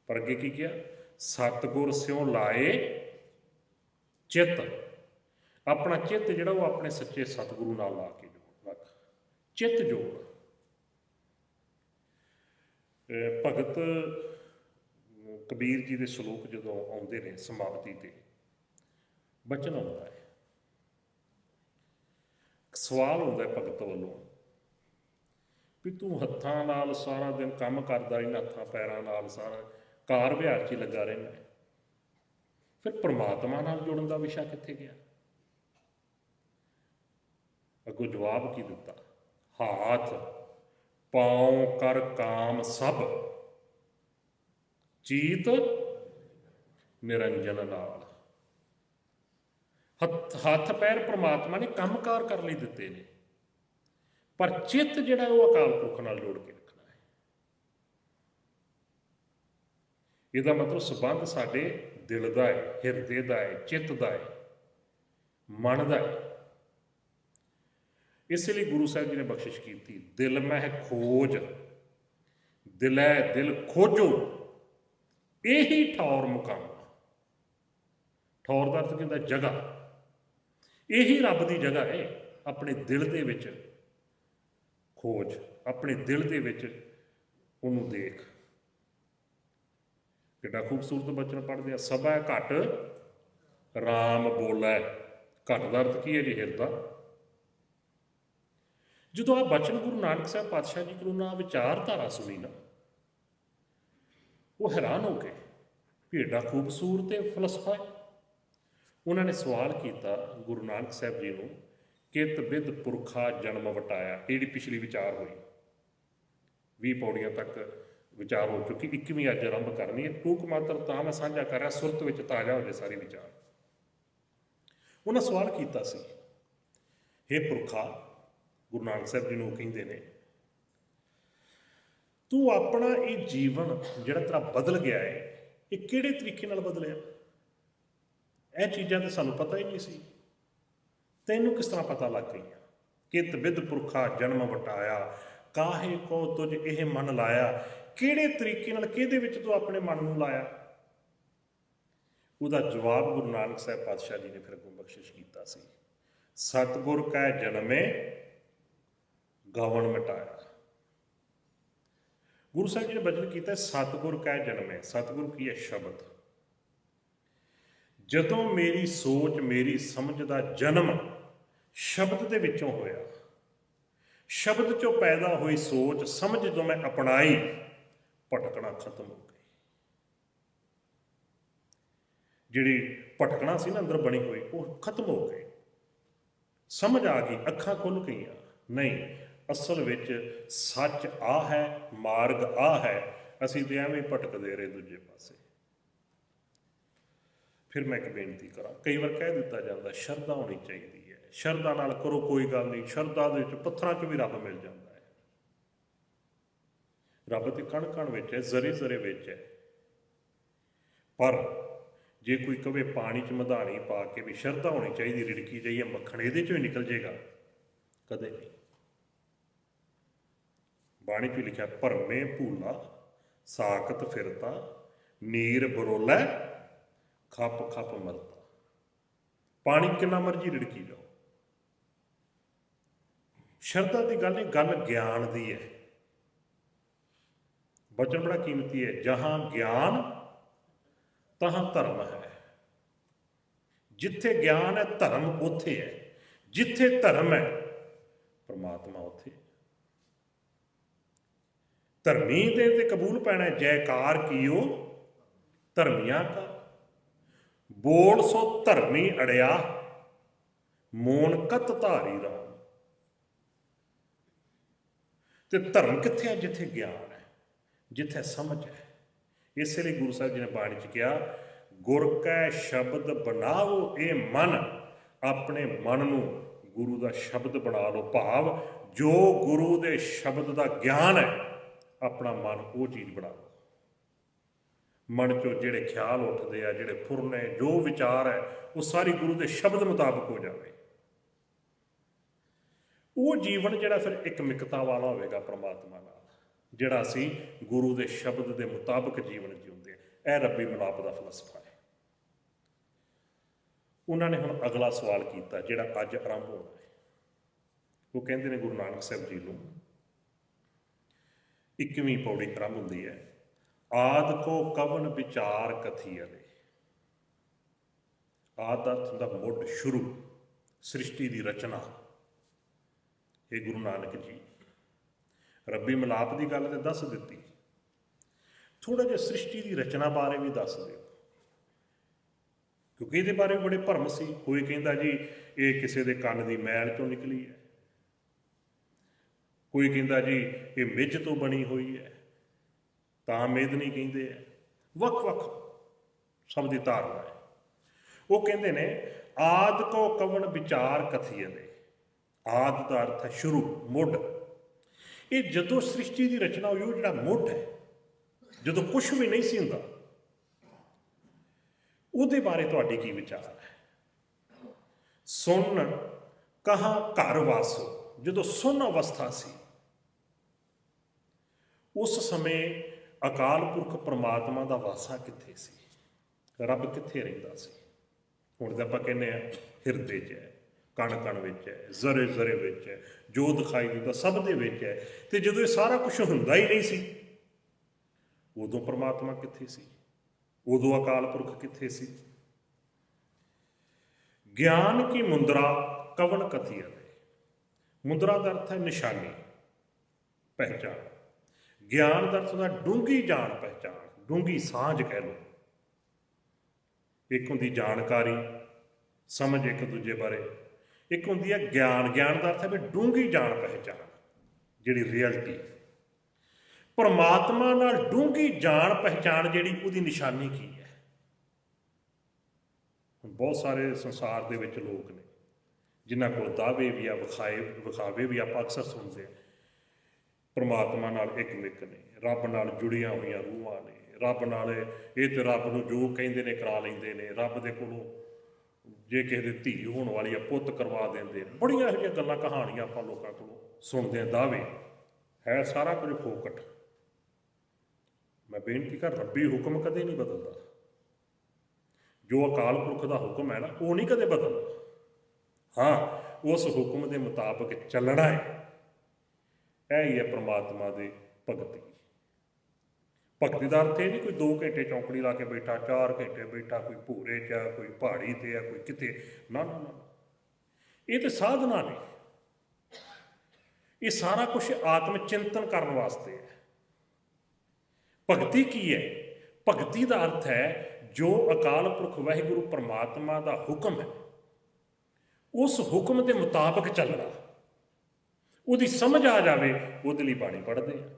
ਪਰ ਅੱਗੇ ਕੀ ਕਿਹਾ? ਸਤਿਗੁਰ ਸਿਉਂ ਲਾਏ ਚਿੱਤ। ਆਪਣਾ ਚਿੱਤ ਜਿਹੜਾ ਉਹ ਆਪਣੇ ਸੱਚੇ ਸਤਿਗੁਰੂ ਨਾਲ ਲਾ ਕੇ ਰੱਖ, ਚਿੱਤ ਜੋੜ। ਭਗਤ ਕਬੀਰ ਜੀ ਦੇ ਸ਼ਲੋਕ ਜਦੋਂ ਆਉਂਦੇ ਨੇ ਸਮਾਪਤੀ 'ਤੇ, ਬਚਨ ਆਉਂਦਾ ਹੈ, ਸਵਾਲ ਹੁੰਦਾ ਭਗਤ ਵੱਲੋਂ ਵੀ ਤੂੰ ਹੱਥਾਂ ਨਾਲ ਸਾਰਾ ਦਿਨ ਕੰਮ ਕਰਦਾ ਰਹਿੰਦਾ, ਹੱਥਾਂ ਪੈਰਾਂ ਨਾਲ ਸਾਰਾ ਕਾਰ ਵਿਹਾਰ 'ਚ ਹੀ ਲੱਗਾ ਰਹਿੰਦਾ, ਫਿਰ ਪਰਮਾਤਮਾ ਨਾਲ ਜੁੜਨ ਦਾ ਵਿਸ਼ਾ ਕਿੱਥੇ ਗਿਆ? ਅੱਗੋਂ ਜਵਾਬ ਕੀ ਦਿੱਤਾ? ਹਾਥ ਪਾਉ ਕਰ ਕਾਮ ਸਭ ਚੀਤ ਨਿਰੰਜਨ ਨਾਲ। ਹੱਥ ਪੈਰ ਪ੍ਰਮਾਤਮਾ ਨੇ ਕੰਮਕਾਰ ਕਰਨ ਲਈ ਦਿੱਤੇ ਨੇ, ਪਰ ਚਿੱਤ ਜਿਹੜਾ ਉਹ ਅਕਾਲ ਪੁਰਖ ਨਾਲ ਜੋੜ ਕੇ ਰੱਖਣਾ ਹੈ। ਇਹਦਾ ਮਤਲਬ ਸੰਬੰਧ ਸਾਡੇ ਦਿਲ ਦਾ ਹੈ, ਹਿਰਦੇ ਦਾ ਹੈ, ਚਿੱਤ ਦਾ ਹੈ, ਮਨ ਦਾ ਹੈ। ਇਸੇ ਲਈ ਗੁਰੂ ਸਾਹਿਬ ਜੀ ਨੇ ਬਖਸ਼ਿਸ਼ ਕੀਤੀ, ਦਿਲ ਮਹਿ ਖੋਜ ਦਿਲੈ ਦਿਲ ਖੋਜੋ, ਇਹੀ ਠੌਰ ਮੁਕਾਮ। ਠੌਰ ਦਾ ਅਰਥ ਕਹਿੰਦਾ ਜਗ੍ਹਾ, ਇਹੀ ਰੱਬ ਦੀ ਜਗ੍ਹਾ ਹੈ। ਆਪਣੇ ਦਿਲ ਦੇ ਵਿੱਚ ਖੋਜ, ਆਪਣੇ ਦਿਲ ਦੇ ਵਿੱਚ ਉਹਨੂੰ ਦੇਖ। ਕਿੱਡਾ ਖੂਬਸੂਰਤ ਬਚਨ ਪੜ੍ਹਦੇ ਆ, ਸਭਾ ਘਟ ਰਾਮ ਬੋਲੇ। ਘਟ ਦਾ ਅਰਥ ਕੀ ਹੈ ਜੀ? ਹਿਰਦਾ। ਜਦੋਂ ਆ ਬਚਨ ਗੁਰੂ ਨਾਨਕ ਸਾਹਿਬ ਪਾਤਸ਼ਾਹ ਜੀ ਕੋਲੋਂ ਨਾ ਵਿਚਾਰਧਾਰਾ ਸੁਣੀ ਨਾ, ਉਹ ਹੈਰਾਨ ਹੋ ਗਏ ਵੀ ਏਡਾ ਖੂਬਸੂਰਤ ਫਲਸਫਾ ਹੈ। ਉਹਨਾਂ ਨੇ ਸਵਾਲ ਕੀਤਾ ਗੁਰੂ ਨਾਨਕ ਸਾਹਿਬ ਜੀ ਨੂੰ, ਕਿਤ ਬਿਦ ਪੁਰਖਾ ਜਨਮ ਵਟਾਇਆ। ਇਹ ਜਿਹੜੀ ਪਿਛਲੀ ਵਿਚਾਰ ਹੋਈ, 20 ਪੌੜੀਆਂ ਤੱਕ ਵਿਚਾਰ ਹੋ ਚੁੱਕੀ, 21ਵੀਂ ਅੱਜ ਆਰੰਭ ਕਰਨੀ ਹੈ। ਟੂਕ ਮਾਤਰ ਤਾਂ ਮੈਂ ਸਾਂਝਾ ਕਰ ਰਿਹਾ, ਸੁਰਤ ਵਿੱਚ ਤਾਜ਼ਾ ਹੋ ਜਾਏ ਸਾਰੀ ਵਿਚਾਰ। ਉਹਨਾਂ ਸਵਾਲ ਕੀਤਾ ਸੀ, ਹੇ ਪੁਰਖਾ, ਗੁਰੂ ਨਾਨਕ ਸਾਹਿਬ ਜੀ ਨੂੰ ਕਹਿੰਦੇ ਨੇ, ਤੂੰ ਆਪਣਾ ਇਹ ਜੀਵਨ ਜਿਹੜਾ ਤੇਰਾ ਬਦਲ ਗਿਆ ਹੈ, ਇਹ ਕਿਹੜੇ ਤਰੀਕੇ ਨਾਲ ਬਦਲਿਆ? ਇਹ ਚੀਜ਼ਾਂ ਤਾਂ ਸਾਨੂੰ ਪਤਾ ਹੀ ਨਹੀਂ ਸੀ, ਤੈਨੂੰ ਕਿਸ ਤਰ੍ਹਾਂ ਪਤਾ ਲੱਗ ਗਈਆਂ? ਕਿਤ ਬਿਦ ਪੁਰਖਾ ਜਨਮ ਵਟਾਇਆ, ਕਾਹੇ ਕੋ ਤੁਝ ਇਹ ਮਨ ਲਾਇਆ। ਕਿਹੜੇ ਤਰੀਕੇ ਨਾਲ, ਕਿਹਦੇ ਵਿੱਚ ਤੂੰ ਆਪਣੇ ਮਨ ਨੂੰ ਲਾਇਆ? ਉਹਦਾ ਜਵਾਬ ਗੁਰੂ ਨਾਨਕ ਸਾਹਿਬ ਪਾਤਸ਼ਾਹ ਜੀ ਨੇ ਫਿਰ ਅੱਗੋਂ ਬਖਸ਼ਿਸ਼ ਕੀਤਾ ਸੀ, ਸਤਿਗੁਰ ਕੈ ਜਨਮੇ ਗਵਨ ਮਿਟਾਇਆ। ਗੁਰੂ ਸਾਹਿਬ ਜੀ ਨੇ ਬਚਨ ਕੀਤਾ, ਸਤਿਗੁਰ ਕੈ ਜਨਮੇ। ਸਤਿਗੁਰ ਕੀ ਹੈ? ਸ਼ਬਦ। ਜਦੋਂ ਮੇਰੀ ਸੋਚ, ਮੇਰੀ ਸਮਝ ਦਾ ਜਨਮ ਸ਼ਬਦ ਦੇ ਵਿੱਚੋਂ ਹੋਇਆ, ਸ਼ਬਦ ਚੋਂ ਪੈਦਾ ਹੋਈ ਸੋਚ ਸਮਝ ਜਦੋਂ ਮੈਂ ਅਪਣਾਈ, ਭਟਕਣਾ ਖਤਮ ਹੋ ਗਈ। ਜਿਹੜੀ ਭਟਕਣਾ ਸੀ ਨਾ ਅੰਦਰ ਬਣੀ ਹੋਈ, ਉਹ ਖਤਮ ਹੋ ਗਈ। ਸਮਝ ਆ ਗਈ, ਅੱਖਾਂ ਖੁੱਲ੍ਹ ਗਈਆਂ। ਨਹੀਂ, ਅਸਲ ਵਿੱਚ ਸੱਚ ਆ ਹੈ, ਮਾਰਗ ਆ ਹੈ। ਅਸੀਂ ਤੇ ਐਵੇਂ ਭਟਕਦੇ ਰਹੇ ਦੂਜੇ ਪਾਸੇ। ਫਿਰ ਮੈਂ ਇੱਕ ਬੇਨਤੀ ਕਰਾਂ, ਕਈ ਵਾਰ ਕਹਿ ਦਿੱਤਾ ਜਾਂਦਾ ਸ਼ਰਧਾ ਹੋਣੀ ਚਾਹੀਦੀ ਹੈ, ਸ਼ਰਧਾ ਨਾਲ ਕਰੋ, ਕੋਈ ਗੱਲ ਨਹੀਂ। ਸ਼ਰਧਾ ਦੇ ਵਿੱਚ ਪੱਥਰਾਂ 'ਚ ਵੀ ਰੱਬ ਮਿਲ ਜਾਂਦਾ ਹੈ। ਰੱਬ ਤੇ ਕਣ ਕਣ ਵਿੱਚ ਹੈ, ਜ਼ਰੇ ਜ਼ਰੇ ਵਿੱਚ ਹੈ। ਪਰ ਜੇ ਕੋਈ ਕਵੇ ਪਾਣੀ 'ਚ ਮਧਾਣੀ ਪਾ ਕੇ ਵੀ ਸ਼ਰਧਾ ਹੋਣੀ ਚਾਹੀਦੀ, ਰਿੜਕੀ ਜਾਈਏ ਮੱਖਣ ਇਹਦੇ 'ਚੋਂ ਹੀ ਨਿਕਲ ਜੇਗਾ, ਕਦੇ ਨਹੀਂ। ਬਾਣੀ 'ਚ ਲਿਖਿਆ, ਭਰਮੇ ਭੂਲਾ ਸਾਕਤ ਫਿਰਤਾ, ਨੀਰ ਬਰੋਲੇ ਖੱਪ ਖੱਪ ਮਰਦਾ। ਪਾਣੀ ਕਿੰਨਾ ਮਰਜੀ ਰਿੜਕੀ ਜਾਓ। ਸ਼ਰਧਾ ਦੀ ਗੱਲ ਨਹੀਂ, ਗੱਲ ਗਿਆਨ ਦੀ ਹੈ। ਬਚਨ ਬੜਾ ਕੀਮਤੀ ਹੈ, ਜਹਾਂ ਗਿਆਨ ਤਹਾਂ ਧਰਮ ਹੈ। ਜਿੱਥੇ ਗਿਆਨ ਹੈ, ਧਰਮ ਉੱਥੇ ਹੈ। ਜਿੱਥੇ ਧਰਮ ਹੈ, ਪਰਮਾਤਮਾ ਉੱਥੇ। ਧਰਮੀ ਦੇ ਤੇ ਕਬੂਲ ਪੈਣਾ, ਜੈਕਾਰ ਕੀਓ ਧਰਮੀਆਂ ਕਾ, ਬੋਲ ਸੋ ਧਰਮੀ ਅੜਿਆ, ਮੋਨ ਕਤ ਧਾਰੀ ਰਾਮ। ਤੇ ਧਰਮ ਕਿੱਥੇ ਹੈ? ਜਿੱਥੇ ਗਿਆਨ ਹੈ, ਜਿੱਥੇ ਸਮਝ ਹੈ। ਇਸੇ ਲਈ ਗੁਰੂ ਸਾਹਿਬ ਜੀ ਨੇ ਬਾਣੀ 'ਚ ਕਿਹਾ, ਗੁਰ ਕੈ ਸ਼ਬਦ ਬਣਾਓ ਇਹ ਮਨ। ਆਪਣੇ ਮਨ ਨੂੰ ਗੁਰੂ ਦਾ ਸ਼ਬਦ ਬਣਾ ਲਓ। ਭਾਵ ਜੋ ਗੁਰੂ ਦੇ ਸ਼ਬਦ ਦਾ ਗਿਆਨ ਹੈ, ਆਪਣਾ ਮਨ ਉਹ ਚੀਜ਼ ਬਣਾ ਲਓ। ਮਨ 'ਚੋਂ ਜਿਹੜੇ ਖਿਆਲ ਉੱਠਦੇ ਆ, ਜਿਹੜੇ ਫੁਰਨੇ, ਜੋ ਵਿਚਾਰ ਹੈ, ਉਹ ਸਾਰੀ ਗੁਰੂ ਦੇ ਸ਼ਬਦ ਮੁਤਾਬਕ ਹੋ ਜਾਵੇ। ਉਹ ਜੀਵਨ ਜਿਹੜਾ ਫਿਰ ਇੱਕ ਮਿਕਤਾ ਵਾਲਾ ਹੋਵੇਗਾ ਪਰਮਾਤਮਾ ਨਾਲ, ਜਿਹੜਾ ਅਸੀਂ ਗੁਰੂ ਦੇ ਸ਼ਬਦ ਦੇ ਮੁਤਾਬਕ ਜੀਵਨ ਜਿਉਂਦੇ ਹਾਂ। ਇਹ ਰੱਬੀ ਮਿਲਾਪ ਦਾ ਫਲਸਫਾ ਹੈ। ਉਹਨਾਂ ਨੇ ਹੁਣ ਅਗਲਾ ਸਵਾਲ ਕੀਤਾ, ਜਿਹੜਾ ਅੱਜ ਆਰੰਭ ਹੋਣਾ ਹੈ। ਉਹ ਕਹਿੰਦੇ ਨੇ ਗੁਰੂ ਨਾਨਕ ਸਾਹਿਬ ਜੀ ਨੂੰ, 21ਵੀਂ ਪੌੜੀ ਆਰੰਭ ਹੁੰਦੀ ਹੈ, ਆਦਿ ਕੋ ਕਵਨ ਵਿਚਾਰ ਕਥੀਅਲੇ। ਆਦਿ ਅਰਥ ਹੁੰਦਾ ਮੁੱਢ, ਸ਼ੁਰੂ, ਸ੍ਰਿਸ਼ਟੀ ਦੀ ਰਚਨਾ। ਇਹ ਗੁਰੂ ਨਾਨਕ ਜੀ ਰੱਬੀ ਮਿਲਾਪ ਦੀ ਗੱਲ ਤੇ ਦੱਸ ਦਿੱਤੀ, ਥੋੜਾ ਜਿਹਾ ਸ੍ਰਿਸ਼ਟੀ ਦੀ ਰਚਨਾ ਬਾਰੇ ਵੀ ਦੱਸ ਦਿਓ, ਕਿਉਂਕਿ ਇਹਦੇ ਬਾਰੇ ਬੜੇ ਭਰਮ ਸੀ। ਕੋਈ ਕਹਿੰਦਾ ਜੀ ਇਹ ਕਿਸੇ ਦੇ ਕੰਨ ਦੀ ਮੈਲ ਚੋਂ ਨਿਕਲੀ ਹੈ, ਕੋਈ ਕਹਿੰਦਾ ਜੀ ਇਹ ਮਿੱਝ ਤੋਂ ਬਣੀ ਹੋਈ ਹੈ, ਤਾਂ ਮੇਦਨੀ ਕਹਿੰਦੇ ਆ। ਵੱਖ ਵੱਖ ਸਭ ਦੀ ਧਾਰਨਾ ਹੈ। ਉਹ ਕਹਿੰਦੇ ਨੇ ਆਦਿ ਕੋ ਕਵਨ ਵਿਚਾਰ ਕਥੀਅਲੇ। ਆਦਿ ਦਾ ਅਰਥ ਹੈ ਸ਼ੁਰੂ, ਮੁੱਢ। ਇਹ ਜਦੋਂ ਸ੍ਰਿਸ਼ਟੀ ਦੀ ਰਚਨਾ ਹੋਈ, ਉਹ ਜਿਹੜਾ ਮੁੱਢ ਹੈ, ਜਦੋਂ ਕੁਛ ਵੀ ਨਹੀਂ ਸੀ ਹੁੰਦਾ, ਉਹਦੇ ਬਾਰੇ ਤੁਹਾਡੀ ਕੀ ਵਿਚਾਰ ਹੈ? ਸੁਣ ਕਹਾਂ ਘਰ ਵਾਸੋ, ਜਦੋਂ ਸੁੰਨ ਅਵਸਥਾ ਸੀ ਉਸ ਸਮੇਂ ਅਕਾਲ ਪੁਰਖ ਪ੍ਰਮਾਤਮਾ ਦਾ ਵਾਸਾ ਕਿੱਥੇ ਸੀ? ਰੱਬ ਕਿੱਥੇ ਰਹਿੰਦਾ ਸੀ? ਹੁਣ ਤਾਂ ਆਪਾਂ ਕਹਿੰਦੇ ਆ ਹਿਰਦੇ 'ਚ ਹੈ, ਕਣ ਕਣ ਵਿੱਚ ਹੈ, ਜ਼ਰੇ ਜ਼ਰੇ ਵਿੱਚ ਹੈ, ਜੋ ਦਿਖਾਈ ਦਿੰਦਾ ਸਭ ਦੇ ਵਿੱਚ ਹੈ। ਤੇ ਜਦੋਂ ਇਹ ਸਾਰਾ ਕੁਝ ਹੁੰਦਾ ਹੀ ਨਹੀਂ ਸੀ, ਉਦੋਂ ਪ੍ਰਮਾਤਮਾ ਕਿੱਥੇ ਸੀ? ਉਦੋਂ ਅਕਾਲ ਪੁਰਖ ਕਿੱਥੇ ਸੀ? ਗਿਆਨ ਕੀ ਮੁੰਦਰਾ ਕਵਣ ਕਥੀਆ। ਮੁੰਦਰਾ ਦਾ ਅਰਥ ਹੈ ਨਿਸ਼ਾਨੀ, ਪਹਿਚਾਣ। ਗਿਆਨ ਦਾ ਅਰਥ ਹੁੰਦਾ ਡੂੰਘੀ ਜਾਣ ਪਹਿਚਾਣ, ਡੂੰਘੀ ਸਾਂਝ ਕਹਿ ਲਓ। ਇੱਕ ਹੁੰਦੀ ਜਾਣਕਾਰੀ, ਸਮਝ ਇੱਕ ਦੂਜੇ ਬਾਰੇ, ਇੱਕ ਹੁੰਦੀ ਹੈ ਗਿਆਨ। ਗਿਆਨ ਦਾ ਅਰਥ ਹੈ ਵੀ ਡੂੰਘੀ ਜਾਣ ਪਹਿਚਾਣ, ਜਿਹੜੀ ਰਿਐਲਿਟੀ। ਪਰਮਾਤਮਾ ਨਾਲ ਡੂੰਘੀ ਜਾਣ ਪਹਿਚਾਣ ਜਿਹੜੀ, ਉਹਦੀ ਨਿਸ਼ਾਨੀ ਕੀ ਹੈ? ਬਹੁਤ ਸਾਰੇ ਸੰਸਾਰ ਦੇ ਵਿੱਚ ਲੋਕ ਨੇ ਜਿਨ੍ਹਾਂ ਕੋਲ ਦਾਅਵੇ ਵੀ ਆ, ਵਿਖਾਵੇ ਵੀ ਆਪਾਂ ਅਕਸਰ ਸੁਣਦੇ ਹਾਂ। ਪਰਮਾਤਮਾ ਨਾਲ ਇੱਕ ਮਿੱਕ ਨੇ, ਰੱਬ ਨਾਲ ਜੁੜੀਆਂ ਹੋਈਆਂ ਰੂਹਾਂ ਨੇ, ਰੱਬ ਨਾਲ ਇਹ ਤੇ ਰੱਬ ਨੂੰ ਜੋ ਕਹਿੰਦੇ ਨੇ ਕਰਾ ਲੈਂਦੇ ਨੇ, ਰੱਬ ਦੇ ਕੋਲੋਂ ਜੇ ਕਿਸੇ ਦੀ ਧੀ ਹੋਣ ਵਾਲੀ ਆ ਪੁੱਤ ਕਰਵਾ ਦਿੰਦੇ। ਬੜੀਆਂ ਇਹੋ ਜਿਹੀਆਂ ਗੱਲਾਂ ਕਹਾਣੀਆਂ ਆਪਾਂ ਲੋਕਾਂ ਕੋਲੋਂ ਸੁਣਦੇ ਹਾਂ। ਦਾਅਵੇ ਹੈ ਸਾਰਾ ਕੁਝ ਫੋਕਟ। ਮੈਂ ਬੇਨਤੀ ਕਰ, ਰੱਬੀ ਹੁਕਮ ਕਦੇ ਨਹੀਂ ਬਦਲਦਾ। ਜੋ ਅਕਾਲ ਪੁਰਖ ਦਾ ਹੁਕਮ ਹੈ ਨਾ, ਉਹ ਨਹੀਂ ਕਦੇ ਬਦਲਦਾ। ਹਾਂ, ਉਸ ਹੁਕਮ ਦੇ ਮੁਤਾਬਕ ਚੱਲਣਾ ਹੈ। ਇਹ ਹੀ ਹੈ ਪਰਮਾਤਮਾ ਦੀ ਭਗਤੀ। ਭਗਤੀ ਦਾ ਅਰਥ ਇਹ ਨਹੀਂ ਕੋਈ 2 ਘੰਟੇ ਚੌਂਕੜੀ ਲਾ ਕੇ ਬੈਠਾ, 4 ਘੰਟੇ ਬੈਠਾ, ਕੋਈ ਭੂਰੇ 'ਚ ਆ, ਕੋਈ ਪਹਾੜੀ 'ਤੇ ਆ, ਕੋਈ ਕਿਤੇ। ਨਾ ਨਾ ਨਾ, ਇਹ ਤਾਂ ਸਾਧਨਾ ਨੇ। ਇਹ ਸਾਰਾ ਕੁਝ ਆਤਮ ਚਿੰਤਨ ਕਰਨ ਵਾਸਤੇ ਹੈ। ਭਗਤੀ ਕੀ ਹੈ? ਭਗਤੀ ਦਾ ਅਰਥ ਹੈ ਜੋ ਅਕਾਲ ਪੁਰਖ ਵਾਹਿਗੁਰੂ ਪਰਮਾਤਮਾ ਦਾ ਹੁਕਮ ਹੈ, ਉਸ ਹੁਕਮ ਦੇ ਮੁਤਾਬਕ ਚੱਲਣਾ। ਉਹਦੀ ਸਮਝ ਆ ਜਾਵੇ, ਉਹਦੇ ਲਈ ਬਾਣੀ ਪੜ੍ਹਦੇ ਹਾਂ,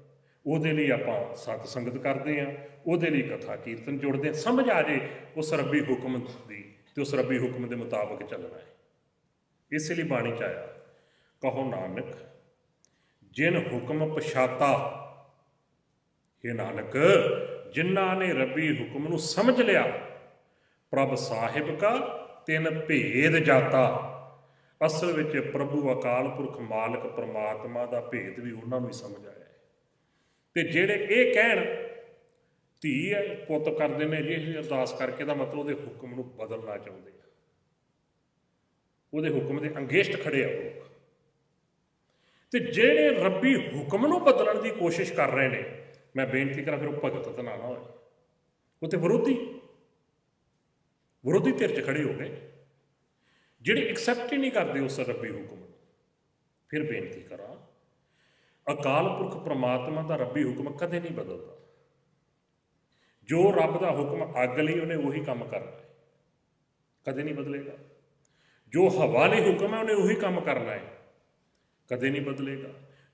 ਉਹਦੇ ਲਈ ਆਪਾਂ ਸਤ ਸੰਗਤ ਕਰਦੇ ਹਾਂ, ਉਹਦੇ ਲਈ ਕਥਾ ਕੀਰਤਨ ਜੁੜਦੇ ਹਾਂ। ਸਮਝ ਆ ਜੇ ਉਸ ਰੱਬੀ ਹੁਕਮ ਦੀ, ਤੇ ਉਸ ਰੱਬੀ ਹੁਕਮ ਦੇ ਮੁਤਾਬਕ ਚੱਲਣਾ ਹੈ। ਇਸੇ ਲਈ ਬਾਣੀ 'ਚ ਆਇਆ, ਕਹੋ ਨਾਨਕ ਜਿਨ ਹੁਕਮ ਪਛਾਤਾ। ਇਹ ਨਾਨਕ, ਜਿਨ੍ਹਾਂ ਨੇ ਰੱਬੀ ਹੁਕਮ ਨੂੰ ਸਮਝ ਲਿਆ, ਪ੍ਰਭ ਸਾਹਿਬ ਕਾ ਤਿਨ ਭੇਦ ਜਾਤਾ। ਅਸਲ ਵਿੱਚ ਪ੍ਰਭੂ ਅਕਾਲ ਪੁਰਖ ਮਾਲਕ ਪਰਮਾਤਮਾ ਦਾ ਭੇਦ ਵੀ ਉਹਨਾਂ ਨੂੰ ਹੀ ਸਮਝ ਆਇਆ ਹੈ। ਤੇ ਜਿਹੜੇ ਇਹ ਕਹਿਣ ਧੀ ਹੈ ਪੁੱਤ ਕਰਦੇ ਨੇ ਜੀ ਅਰਦਾਸ ਕਰਕੇ, ਦਾ ਮਤਲਬ ਉਹਦੇ ਹੁਕਮ ਨੂੰ ਬਦਲਣਾ ਚਾਹੁੰਦੇ ਆ, ਉਹਦੇ ਹੁਕਮ ਦੇ ਅੰਗੇਸ਼ਟ ਖੜੇ ਆ ਲੋਕ। ਤੇ ਜਿਹੜੇ ਰੱਬੀ ਹੁਕਮ ਨੂੰ ਬਦਲਣ ਦੀ ਕੋਸ਼ਿਸ਼ ਕਰ ਰਹੇ ਨੇ, ਮੈਂ ਬੇਨਤੀ ਕਰਾਂ ਫਿਰ ਉਹ ਭਗਤ ਤਾਂ ਨਾ ਹੋਏ, ਉਹ ਤੇ ਵਿਰੋਧੀ ਧਿਰ 'ਚ ਖੜੇ ਹੋ ਗਏ, ਜਿਹੜੇ ਐਕਸੈਪਟ ਹੀ ਨਹੀਂ ਕਰਦੇ ਉਸ ਰੱਬੀ ਹੁਕਮ ਨੂੰ। ਫਿਰ ਬੇਨਤੀ ਕਰਾਂ, ਅਕਾਲ ਪੁਰਖ ਪ੍ਰਮਾਤਮਾ ਦਾ ਰੱਬੀ ਹੁਕਮ ਕਦੇ ਨਹੀਂ ਬਦਲਦਾ। ਜੋ ਰੱਬ ਦਾ ਹੁਕਮ ਅੱਗ ਲਈ, ਉਹਨੇ ਉਹੀ ਕੰਮ ਕਰਨਾ ਹੈ, ਕਦੇ ਨਹੀਂ ਬਦਲੇਗਾ। ਜੋ ਹਵਾ ਲਈ ਹੁਕਮ ਹੈ, ਉਹਨੇ ਉਹੀ ਕੰਮ ਕਰਨਾ ਹੈ, ਕਦੇ ਨਹੀਂ ਬਦਲੇਗਾ।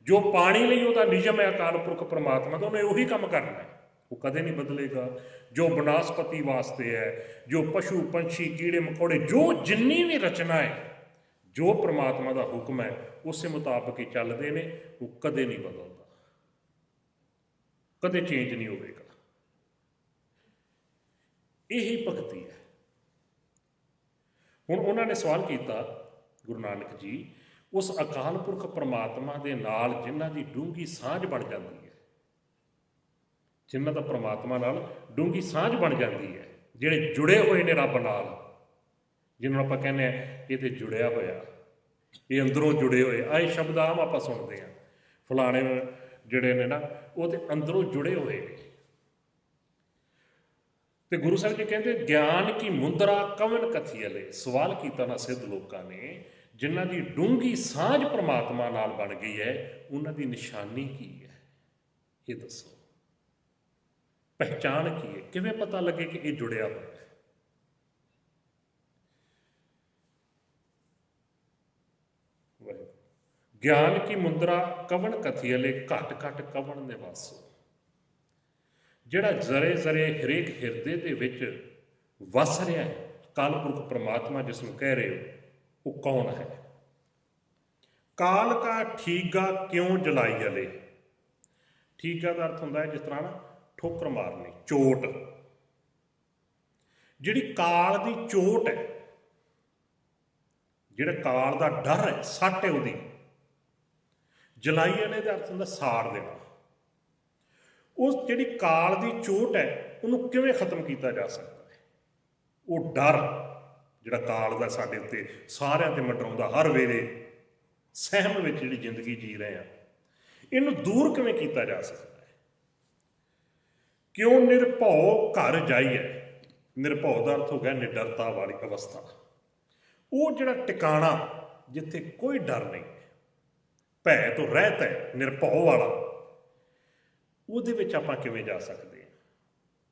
ਜੋ ਪਾਣੀ ਲਈ ਉਹਦਾ ਨਿਯਮ ਹੈ ਅਕਾਲ ਪੁਰਖ ਪ੍ਰਮਾਤਮਾ ਦਾ, ਉਹਨੇ ਉਹੀ ਕੰਮ ਕਰਨਾ ਹੈ, ਉਹ ਕਦੇ ਨਹੀਂ ਬਦਲੇਗਾ। ਜੋ ਬਨਸਪਤੀ ਵਾਸਤੇ ਹੈ, ਜੋ ਪਸ਼ੂ ਪੰਛੀ ਕੀੜੇ ਮਕੌੜੇ, ਜੋ ਜਿੰਨੀ ਵੀ ਰਚਨਾ ਹੈ, ਜੋ ਪ੍ਰਮਾਤਮਾ ਦਾ ਹੁਕਮ ਹੈ ਉਸੇ ਮੁਤਾਬਕ ਹੀ ਚੱਲਦੇ ਨੇ, ਉਹ ਕਦੇ ਨਹੀਂ ਬਦਲਦਾ, ਕਦੇ ਚੇਂਜ ਨਹੀਂ ਹੋਵੇਗਾ। ਇਹੀ ਭਗਤੀ ਹੈ। ਹੁਣ ਉਹਨਾਂ ਨੇ ਸਵਾਲ ਕੀਤਾ, ਗੁਰੂ ਨਾਨਕ ਜੀ, ਉਸ ਅਕਾਲ ਪੁਰਖ ਪ੍ਰਮਾਤਮਾ ਦੇ ਨਾਲ ਜਿਨ੍ਹਾਂ ਦੀ ਡੂੰਘੀ ਸਾਂਝ ਬਣ ਜਾਂਦੀ ਹੈ, ਜਿਨ੍ਹਾਂ ਦਾ ਪ੍ਰਮਾਤਮਾ ਨਾਲ ਡੂੰਘੀ ਸਾਂਝ ਬਣ ਜਾਂਦੀ ਹੈ, ਜਿਹੜੇ ਜੁੜੇ ਹੋਏ ਨੇ ਰੱਬ ਨਾਲ, ਜਿਹਨਾਂ ਨੂੰ ਆਪਾਂ ਕਹਿੰਦੇ ਹਾਂ ਇਹ ਤੇ ਜੁੜਿਆ ਹੋਇਆ, ਇਹ ਅੰਦਰੋਂ ਜੁੜੇ ਹੋਏ। ਆਹ ਸ਼ਬਦ ਆਮ ਆਪਾਂ ਸੁਣਦੇ ਹਾਂ, ਫਲਾਣੇ ਜਿਹੜੇ ਨੇ ਨਾ ਉਹ ਤੇ ਅੰਦਰੋਂ ਜੁੜੇ ਹੋਏ ਨੇ। ਤੇ ਗੁਰੂ ਸਾਹਿਬ ਜੀ ਕਹਿੰਦੇ ਗਿਆਨ ਕੀ ਮੁੰਦਰਾ ਕਵਨ ਕਥੀਅਲੇ। ਸਵਾਲ ਕੀਤਾ ਨਾ ਸਿੱਧ ਲੋਕਾਂ ਨੇ, ਜਿਨ੍ਹਾਂ ਦੀ ਡੂੰਘੀ ਸਾਂਝ ਪ੍ਰਮਾਤਮਾ ਨਾਲ ਬਣ ਗਈ ਹੈ, ਉਹਨਾਂ ਦੀ ਨਿਸ਼ਾਨੀ ਕੀ ਹੈ? ਇਹ ਦੱਸੋ, ਪਹਿਚਾਣ ਕੀ ਹੈ? ਕਿਵੇਂ ਪਤਾ ਲੱਗੇ ਕਿ ਇਹ ਜੁੜਿਆ ਹੋਇਆ ਹੈ? ਗਿਆਨ ਕੀ ਮੁੰਦਰਾ ਕਵਨ ਕਥੀਅਲੇ, ਘਟ ਘਟ ਕਵਨ ਨਿਵਾਸੋ। ਜਿਹੜਾ ਜ਼ਰੇ ਜ਼ਰੇ ਹਰੇਕ ਹਿਰਦੇ ਦੇ ਵਿੱਚ ਵਸ ਰਿਹਾ ਹੈ, ਅਕਾਲ ਪੁਰਖ ਪ੍ਰਮਾਤਮਾ ਜਿਸ ਨੂੰ ਕਹਿ ਰਹੇ ਹੋ, ਉਹ ਕੌਣ ਹੈ? ਕਾਲ ਕਾ ਠੀਗਾ ਕਿਉਂ ਜਲਾਈ ਅਲੇ। ठीगा का अर्थ होता है जिस तरह ना ठोकर मारनी, चोट। ਜਿਹੜੀ ਕਾਲ ਦੀ ਚੋਟ ਹੈ, ਜਿਹੜਾ ਕਾਲ ਦਾ ਡਰ ਹੈ, ਸੱਟ ਹੈ ਉਹਦੀ, ਜਲਾਈ ਵਾਲੇ ਦਾ ਅਰਥ ਹੁੰਦਾ ਸਾੜ ਦੇਣਾ। ਉਸ ਜਿਹੜੀ ਕਾਲ ਦੀ ਚੋਟ ਹੈ ਉਹਨੂੰ ਕਿਵੇਂ ਖਤਮ ਕੀਤਾ ਜਾ ਸਕਦਾ ਹੈ? ਉਹ ਡਰ ਜਿਹੜਾ ਕਾਲ ਦਾ ਸਾਡੇ ਉੱਤੇ ਸਾਰਿਆਂ ਤੇ ਮੰਡਰਾਉਂਦਾ, ਹਰ ਵੇਲੇ ਸਹਿਮ ਵਿੱਚ ਜਿਹੜੀ ਜ਼ਿੰਦਗੀ ਜੀ ਰਹੇ ਆ, ਇਹਨੂੰ ਦੂਰ ਕਿਵੇਂ ਕੀਤਾ ਜਾ ਸਕਦਾ ਹੈ? ਕਿਉਂ ਨਿਰਭਉ ਘਰ ਜਾਈਏ। ਨਿਰਭਉ ਦਾ ਅਰਥ ਹੋ ਗਿਆ ਨਿਡਰਤਾ ਵਾਲੀ ਅਵਸਥਾ, ਉਹ ਜਿਹੜਾ ਟਿਕਾਣਾ ਜਿੱਥੇ ਕੋਈ ਡਰ ਨਹੀਂ, ਭੈ ਤੋਂ ਰਹਿਤ ਹੈ, ਨਿਰਭਉ ਵਾਲਾ, ਉਹਦੇ ਵਿੱਚ ਆਪਾਂ ਕਿਵੇਂ ਜਾ ਸਕਦੇ ਹਾਂ?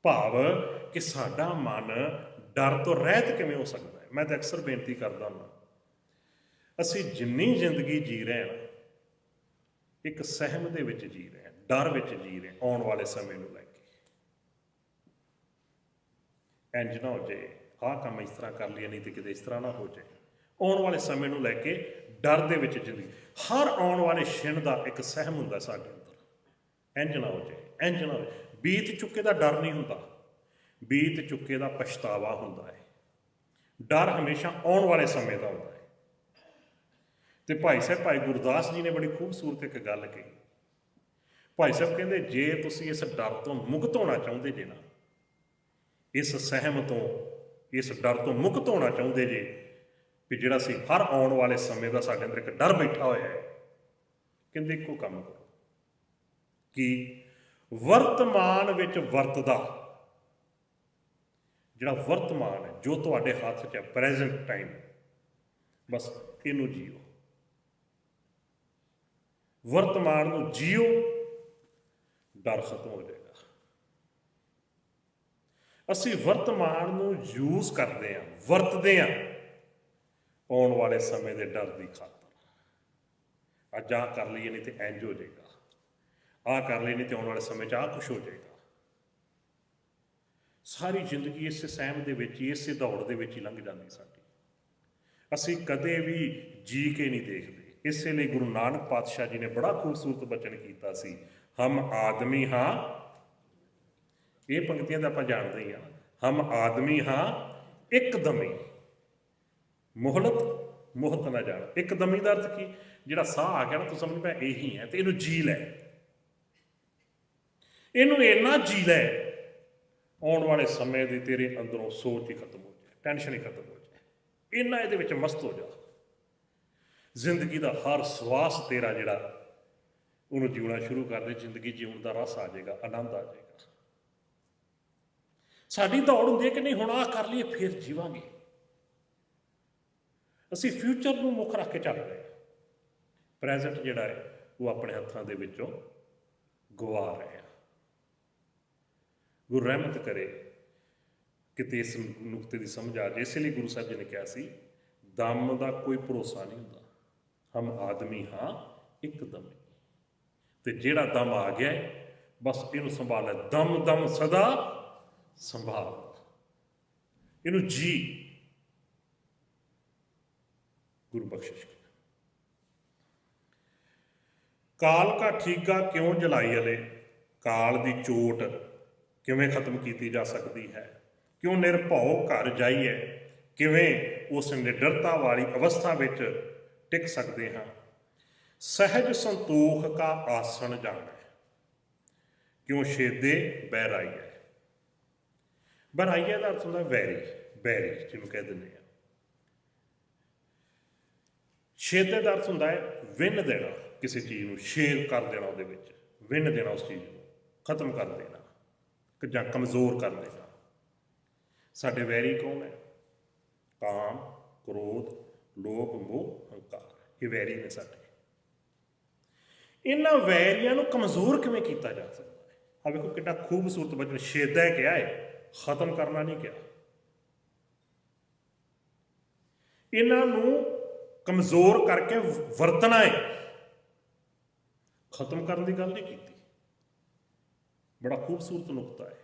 ਭਾਵ ਕਿ ਸਾਡਾ ਮਨ ਡਰ ਤੋਂ ਰਹਿਤ ਕਿਵੇਂ ਹੋ ਸਕਦਾ ਹੈ? ਮੈਂ ਤਾਂ ਅਕਸਰ ਬੇਨਤੀ ਕਰਦਾ ਹਾਂ, ਅਸੀਂ ਜਿੰਨੀ ਜ਼ਿੰਦਗੀ ਜੀ ਰਹੇ ਹਾਂ ਇੱਕ ਸਹਿਮ ਦੇ ਵਿੱਚ ਜੀ ਰਹੇ ਹਾਂ, ਡਰ ਵਿੱਚ ਜੀ ਰਹੇ, ਆਉਣ ਵਾਲੇ ਸਮੇਂ ਨੂੰ ਲੈ ਕੇ ਇੰਜ ਨਾ ਹੋ ਜਾਏ, ਆਹ ਕੰਮ ਇਸ ਤਰ੍ਹਾਂ ਕਰ ਲਿਆ, ਨਹੀਂ ਤੇ ਕਿਤੇ ਇਸ ਤਰ੍ਹਾਂ ਨਾ ਹੋ ਜਾਏ। ਆਉਣ ਵਾਲੇ ਸਮੇਂ ਨੂੰ ਲੈ ਕੇ ਡਰ ਦੇ ਵਿੱਚ ਜ਼ਿੰਦਗੀ, ਹਰ ਆਉਣ ਵਾਲੇ ਛਿਣ ਦਾ ਇੱਕ ਸਹਿਮ ਹੁੰਦਾ ਸਾਡੇ ਅੰਦਰ। ਇੰਜ ਨਾ ਹੋ ਜਾਏ, ਇੰਜ ਨਾ ਹੋ ਜਾਏ। ਬੀਤ ਚੁੱਕੇ ਦਾ ਡਰ ਨਹੀਂ ਹੁੰਦਾ, ਬੀਤ ਚੁੱਕੇ ਦਾ ਪਛਤਾਵਾ ਹੁੰਦਾ ਹੈ। ਡਰ ਹਮੇਸ਼ਾ ਆਉਣ ਵਾਲੇ ਸਮੇਂ ਦਾ ਹੁੰਦਾ ਹੈ। ਤੇ ਭਾਈ ਸਾਹਿਬ, ਭਾਈ ਗੁਰਦਾਸ ਜੀ ਨੇ ਬੜੀ ਖੂਬਸੂਰਤ ਇੱਕ ਗੱਲ ਕਹੀ। ਭਾਈ ਸਾਹਿਬ ਕਹਿੰਦੇ, ਜੇ ਤੁਸੀਂ ਇਸ ਡਰ ਤੋਂ ਮੁਕਤ ਹੋਣਾ ਚਾਹੁੰਦੇ ਜੇ ਨਾ, ਇਸ ਸਹਿਮ ਤੋਂ, ਇਸ ਡਰ ਤੋਂ ਮੁਕਤ ਹੋਣਾ ਚਾਹੁੰਦੇ ਜੇ, ਵੀ ਜਿਹੜਾ ਸੀ ਹਰ ਆਉਣ ਵਾਲੇ ਸਮੇਂ ਦਾ ਸਾਡੇ ਅੰਦਰ ਇੱਕ ਡਰ ਬੈਠਾ ਹੋਇਆ ਹੈ, ਕਹਿੰਦੇ ਇੱਕੋ ਕੰਮ ਕਰੋ ਕਿ ਵਰਤਮਾਨ ਵਿੱਚ ਵਰਤਦਾ, ਜਿਹੜਾ ਵਰਤਮਾਨ ਹੈ, ਜੋ ਤੁਹਾਡੇ ਹੱਥ 'ਚ ਹੈ, ਪ੍ਰੈਜ਼ੈਂਟ ਟਾਈਮ, ਬਸ ਇਹਨੂੰ ਜੀਓ। ਵਰਤਮਾਨ ਨੂੰ ਜੀਓ, ਡਰ ਖਤਮ ਹੋ ਜਾਏਗਾ। ਅਸੀਂ ਵਰਤਮਾਨ ਨੂੰ ਯੂਜ਼ ਕਰਦੇ ਹਾਂ, ਵਰਤਦੇ ਹਾਂ ਆਉਣ ਵਾਲੇ ਸਮੇਂ ਦੇ ਡਰ ਦੀ ਖਾਤਰ। ਅੱਜ ਆਹ ਕਰ ਲਈਏ ਨਹੀਂ ਤੇ ਇੰਝ ਹੋ ਜਾਏਗਾ, ਆਹ ਕਰ ਲਈ ਨਹੀਂ ਤੇ ਆਉਣ ਵਾਲੇ ਸਮੇਂ 'ਚ ਆਹ ਕੁਛ ਹੋ ਜਾਏਗਾ। ਸਾਰੀ ਜ਼ਿੰਦਗੀ ਇਸੇ ਸਹਿਮ ਦੇ ਵਿੱਚ ਹੀ, ਇਸੇ ਦੌੜ ਦੇ ਵਿੱਚ ਹੀ ਲੰਘ ਜਾਂਦੀ ਸਾਡੀ। ਅਸੀਂ ਕਦੇ ਵੀ ਜੀ ਕੇ ਨਹੀਂ ਦੇਖਦੇ। ਇਸੇ ਲਈ ਗੁਰੂ ਨਾਨਕ ਪਾਤਸ਼ਾਹ ਜੀ ਨੇ ਬੜਾ ਖੂਬਸੂਰਤ ਬਚਨ ਕੀਤਾ ਸੀ, ਹਮ ਆਦਮੀ ਹਾਂ। ਇਹ ਪੰਕਤੀਆਂ ਤਾਂ ਆਪਾਂ ਜਾਣਦੇ ਹੀ ਹਾਂ, ਹਮ ਆਦਮੀ ਹਾਂ ਇੱਕਦਮੀ, ਮੁਹਲਤ ਮੁਹਤ ਨਾ ਜਾਣ। ਇੱਕਦਮੀ ਦਾ ਅਰਥ ਕੀ? ਜਿਹੜਾ ਸਾਹ ਆ ਗਿਆ ਨਾ, ਤੂੰ ਸਮਝ ਪਿਆ ਇਹੀ ਹੈ, ਤੇ ਇਹਨੂੰ ਜੀ ਲੈ, ਇਹਨੂੰ ਇੰਨਾ ਜੀ ਲੈ, ਆਉਣ ਵਾਲੇ ਸਮੇਂ ਦੀ ਤੇਰੇ ਅੰਦਰੋਂ ਸੋਚ ਹੀ ਖਤਮ ਹੋ ਜਾਏ, ਟੈਨਸ਼ਨ ਹੀ ਖਤਮ ਹੋ ਜਾਏ, ਇੰਨਾ ਇਹਦੇ ਵਿੱਚ ਮਸਤ ਹੋ ਜਾ। ਜ਼ਿੰਦਗੀ ਦਾ ਹਰ ਸਵਾਸ ਤੇਰਾ ਜਿਹੜਾ, ਉਹਨੂੰ ਜਿਉਣਾ ਸ਼ੁਰੂ ਕਰ ਦੇ, ਜ਼ਿੰਦਗੀ ਜਿਉਣ ਦਾ ਰਸ ਆ ਜਾਏਗਾ, ਆਨੰਦ ਆ ਜਾਏਗਾ। ਸਾਡੀ ਦੌੜ ਹੁੰਦੀ ਹੈ ਕਿ ਨਹੀਂ ਹੁਣ ਆਹ ਕਰ ਲਈਏ ਫਿਰ ਜੀਵਾਂਗੇ। ਅਸੀਂ ਫਿਊਚਰ ਨੂੰ ਮੁੱਖ ਰੱਖ ਕੇ ਚੱਲ ਰਹੇ ਹਾਂ, ਪ੍ਰੈਜ਼ੈਂਟ ਜਿਹੜਾ ਹੈ ਉਹ ਆਪਣੇ ਹੱਥਾਂ ਦੇ ਵਿੱਚੋਂ ਗਵਾ ਰਹੇ ਹਾਂ। ਗੁਰੂ ਰਹਿਮਤ ਕਰੇ ਕਿਤੇ ਇਸ ਨੁਕਤੇ ਦੀ ਸਮਝ ਆ ਜਾਏ। ਇਸੇ ਲਈ ਗੁਰੂ ਸਾਹਿਬ ਜੀ ਨੇ ਕਿਹਾ ਸੀ, ਦਮ ਦਾ ਕੋਈ ਭਰੋਸਾ ਨਹੀਂ ਹੁੰਦਾ, ਹਮ ਆਦਮੀ ਹਾਂ ਇੱਕਦਮ। ਤੇ ਜਿਹੜਾ ਦਮ ਆ ਗਿਆ ਬਸ ਇਹਨੂੰ ਸੰਭਾਲ ਲੈ, ਦਮ ਦਮ ਸਦਾ ਸੰਭਾਲ, ਇਹਨੂੰ ਜੀ। ਗੁਰੂ ਬਖਸ਼ਿਸ਼ ਕਰ। ਕਾਲ ਕਾ ਠੀਗਾ ਕਿਉਂ ਜਲਾਈ ਅਲੇ, ਕਾਲ ਦੀ ਚੋਟ ਕਿਵੇਂ ਖਤਮ ਕੀਤੀ ਜਾ ਸਕਦੀ ਹੈ? ਕਿਉਂ ਨਿਰਭਉ ਘਰ ਜਾਈਏ, ਕਿਵੇਂ ਉਸ ਨਿਡਰਤਾ ਵਾਲੀ ਅਵਸਥਾ ਵਿੱਚ ਟਿਕ ਸਕਦੇ ਹਾਂ? ਸਹਿਜ ਸੰਤੋਖ ਕਾ ਆਸਣ ਜਾਣਾ, ਕਿਉਂ ਛੇਦੇ ਬਹਿਰਾਈਏ। ਬਹਿਰਾਈਏ ਦਾ ਅਰਥ ਹੁੰਦਾ ਵੈਰੀ, ਬੈਰੀ ਜਿਹਨੂੰ ਕਹਿ ਦਿੰਦੇ ਆ। ਛੇਦੇ ਦਾ ਅਰਥ ਹੁੰਦਾ ਹੈ ਵਿੰਨ ਦੇਣਾ, ਕਿਸੇ ਚੀਜ਼ ਨੂੰ ਸ਼ੇਰ ਕਰ ਦੇਣਾ, ਉਹਦੇ ਵਿੱਚ ਵਿੰਨ ਦੇਣਾ, ਉਸ ਚੀਜ਼ ਨੂੰ ਖਤਮ ਕਰ ਦੇਣਾ ਜਾਂ ਕਮਜ਼ੋਰ ਕਰ ਦੇਣਾ। ਸਾਡੇ ਵੈਰੀ ਕੌਣ ਹੈ? ਕਾਮ, ਕ੍ਰੋਧ, ਲੋਭ, ਮੋਹ, ਹੰਕਾਰ, ਇਹ ਵੈਰੀ ਨੇ ਸਾਡੇ। ਇਹਨਾਂ ਵੈਰੀਆਂ ਨੂੰ ਕਮਜ਼ੋਰ ਕਿਵੇਂ ਕੀਤਾ ਜਾ ਸਕਦਾ ਹੈ? ਆ ਵੇਖੋ ਕਿੰਨਾ ਖੂਬਸੂਰਤ ਬਚਨ, ਛੇਦਾ ਕਿਹਾ ਹੈ, ਖਤਮ ਕਰਨਾ ਨਹੀਂ ਕਿਹਾ। ਇਹਨਾਂ ਨੂੰ ਕਮਜ਼ੋਰ ਕਰਕੇ ਵਰਤਣਾ ਹੈ, ਖਤਮ ਕਰਨ ਦੀ ਗੱਲ ਨਹੀਂ ਕੀਤੀ। ਬੜਾ ਖੂਬਸੂਰਤ ਨੁਕਤਾ ਹੈ,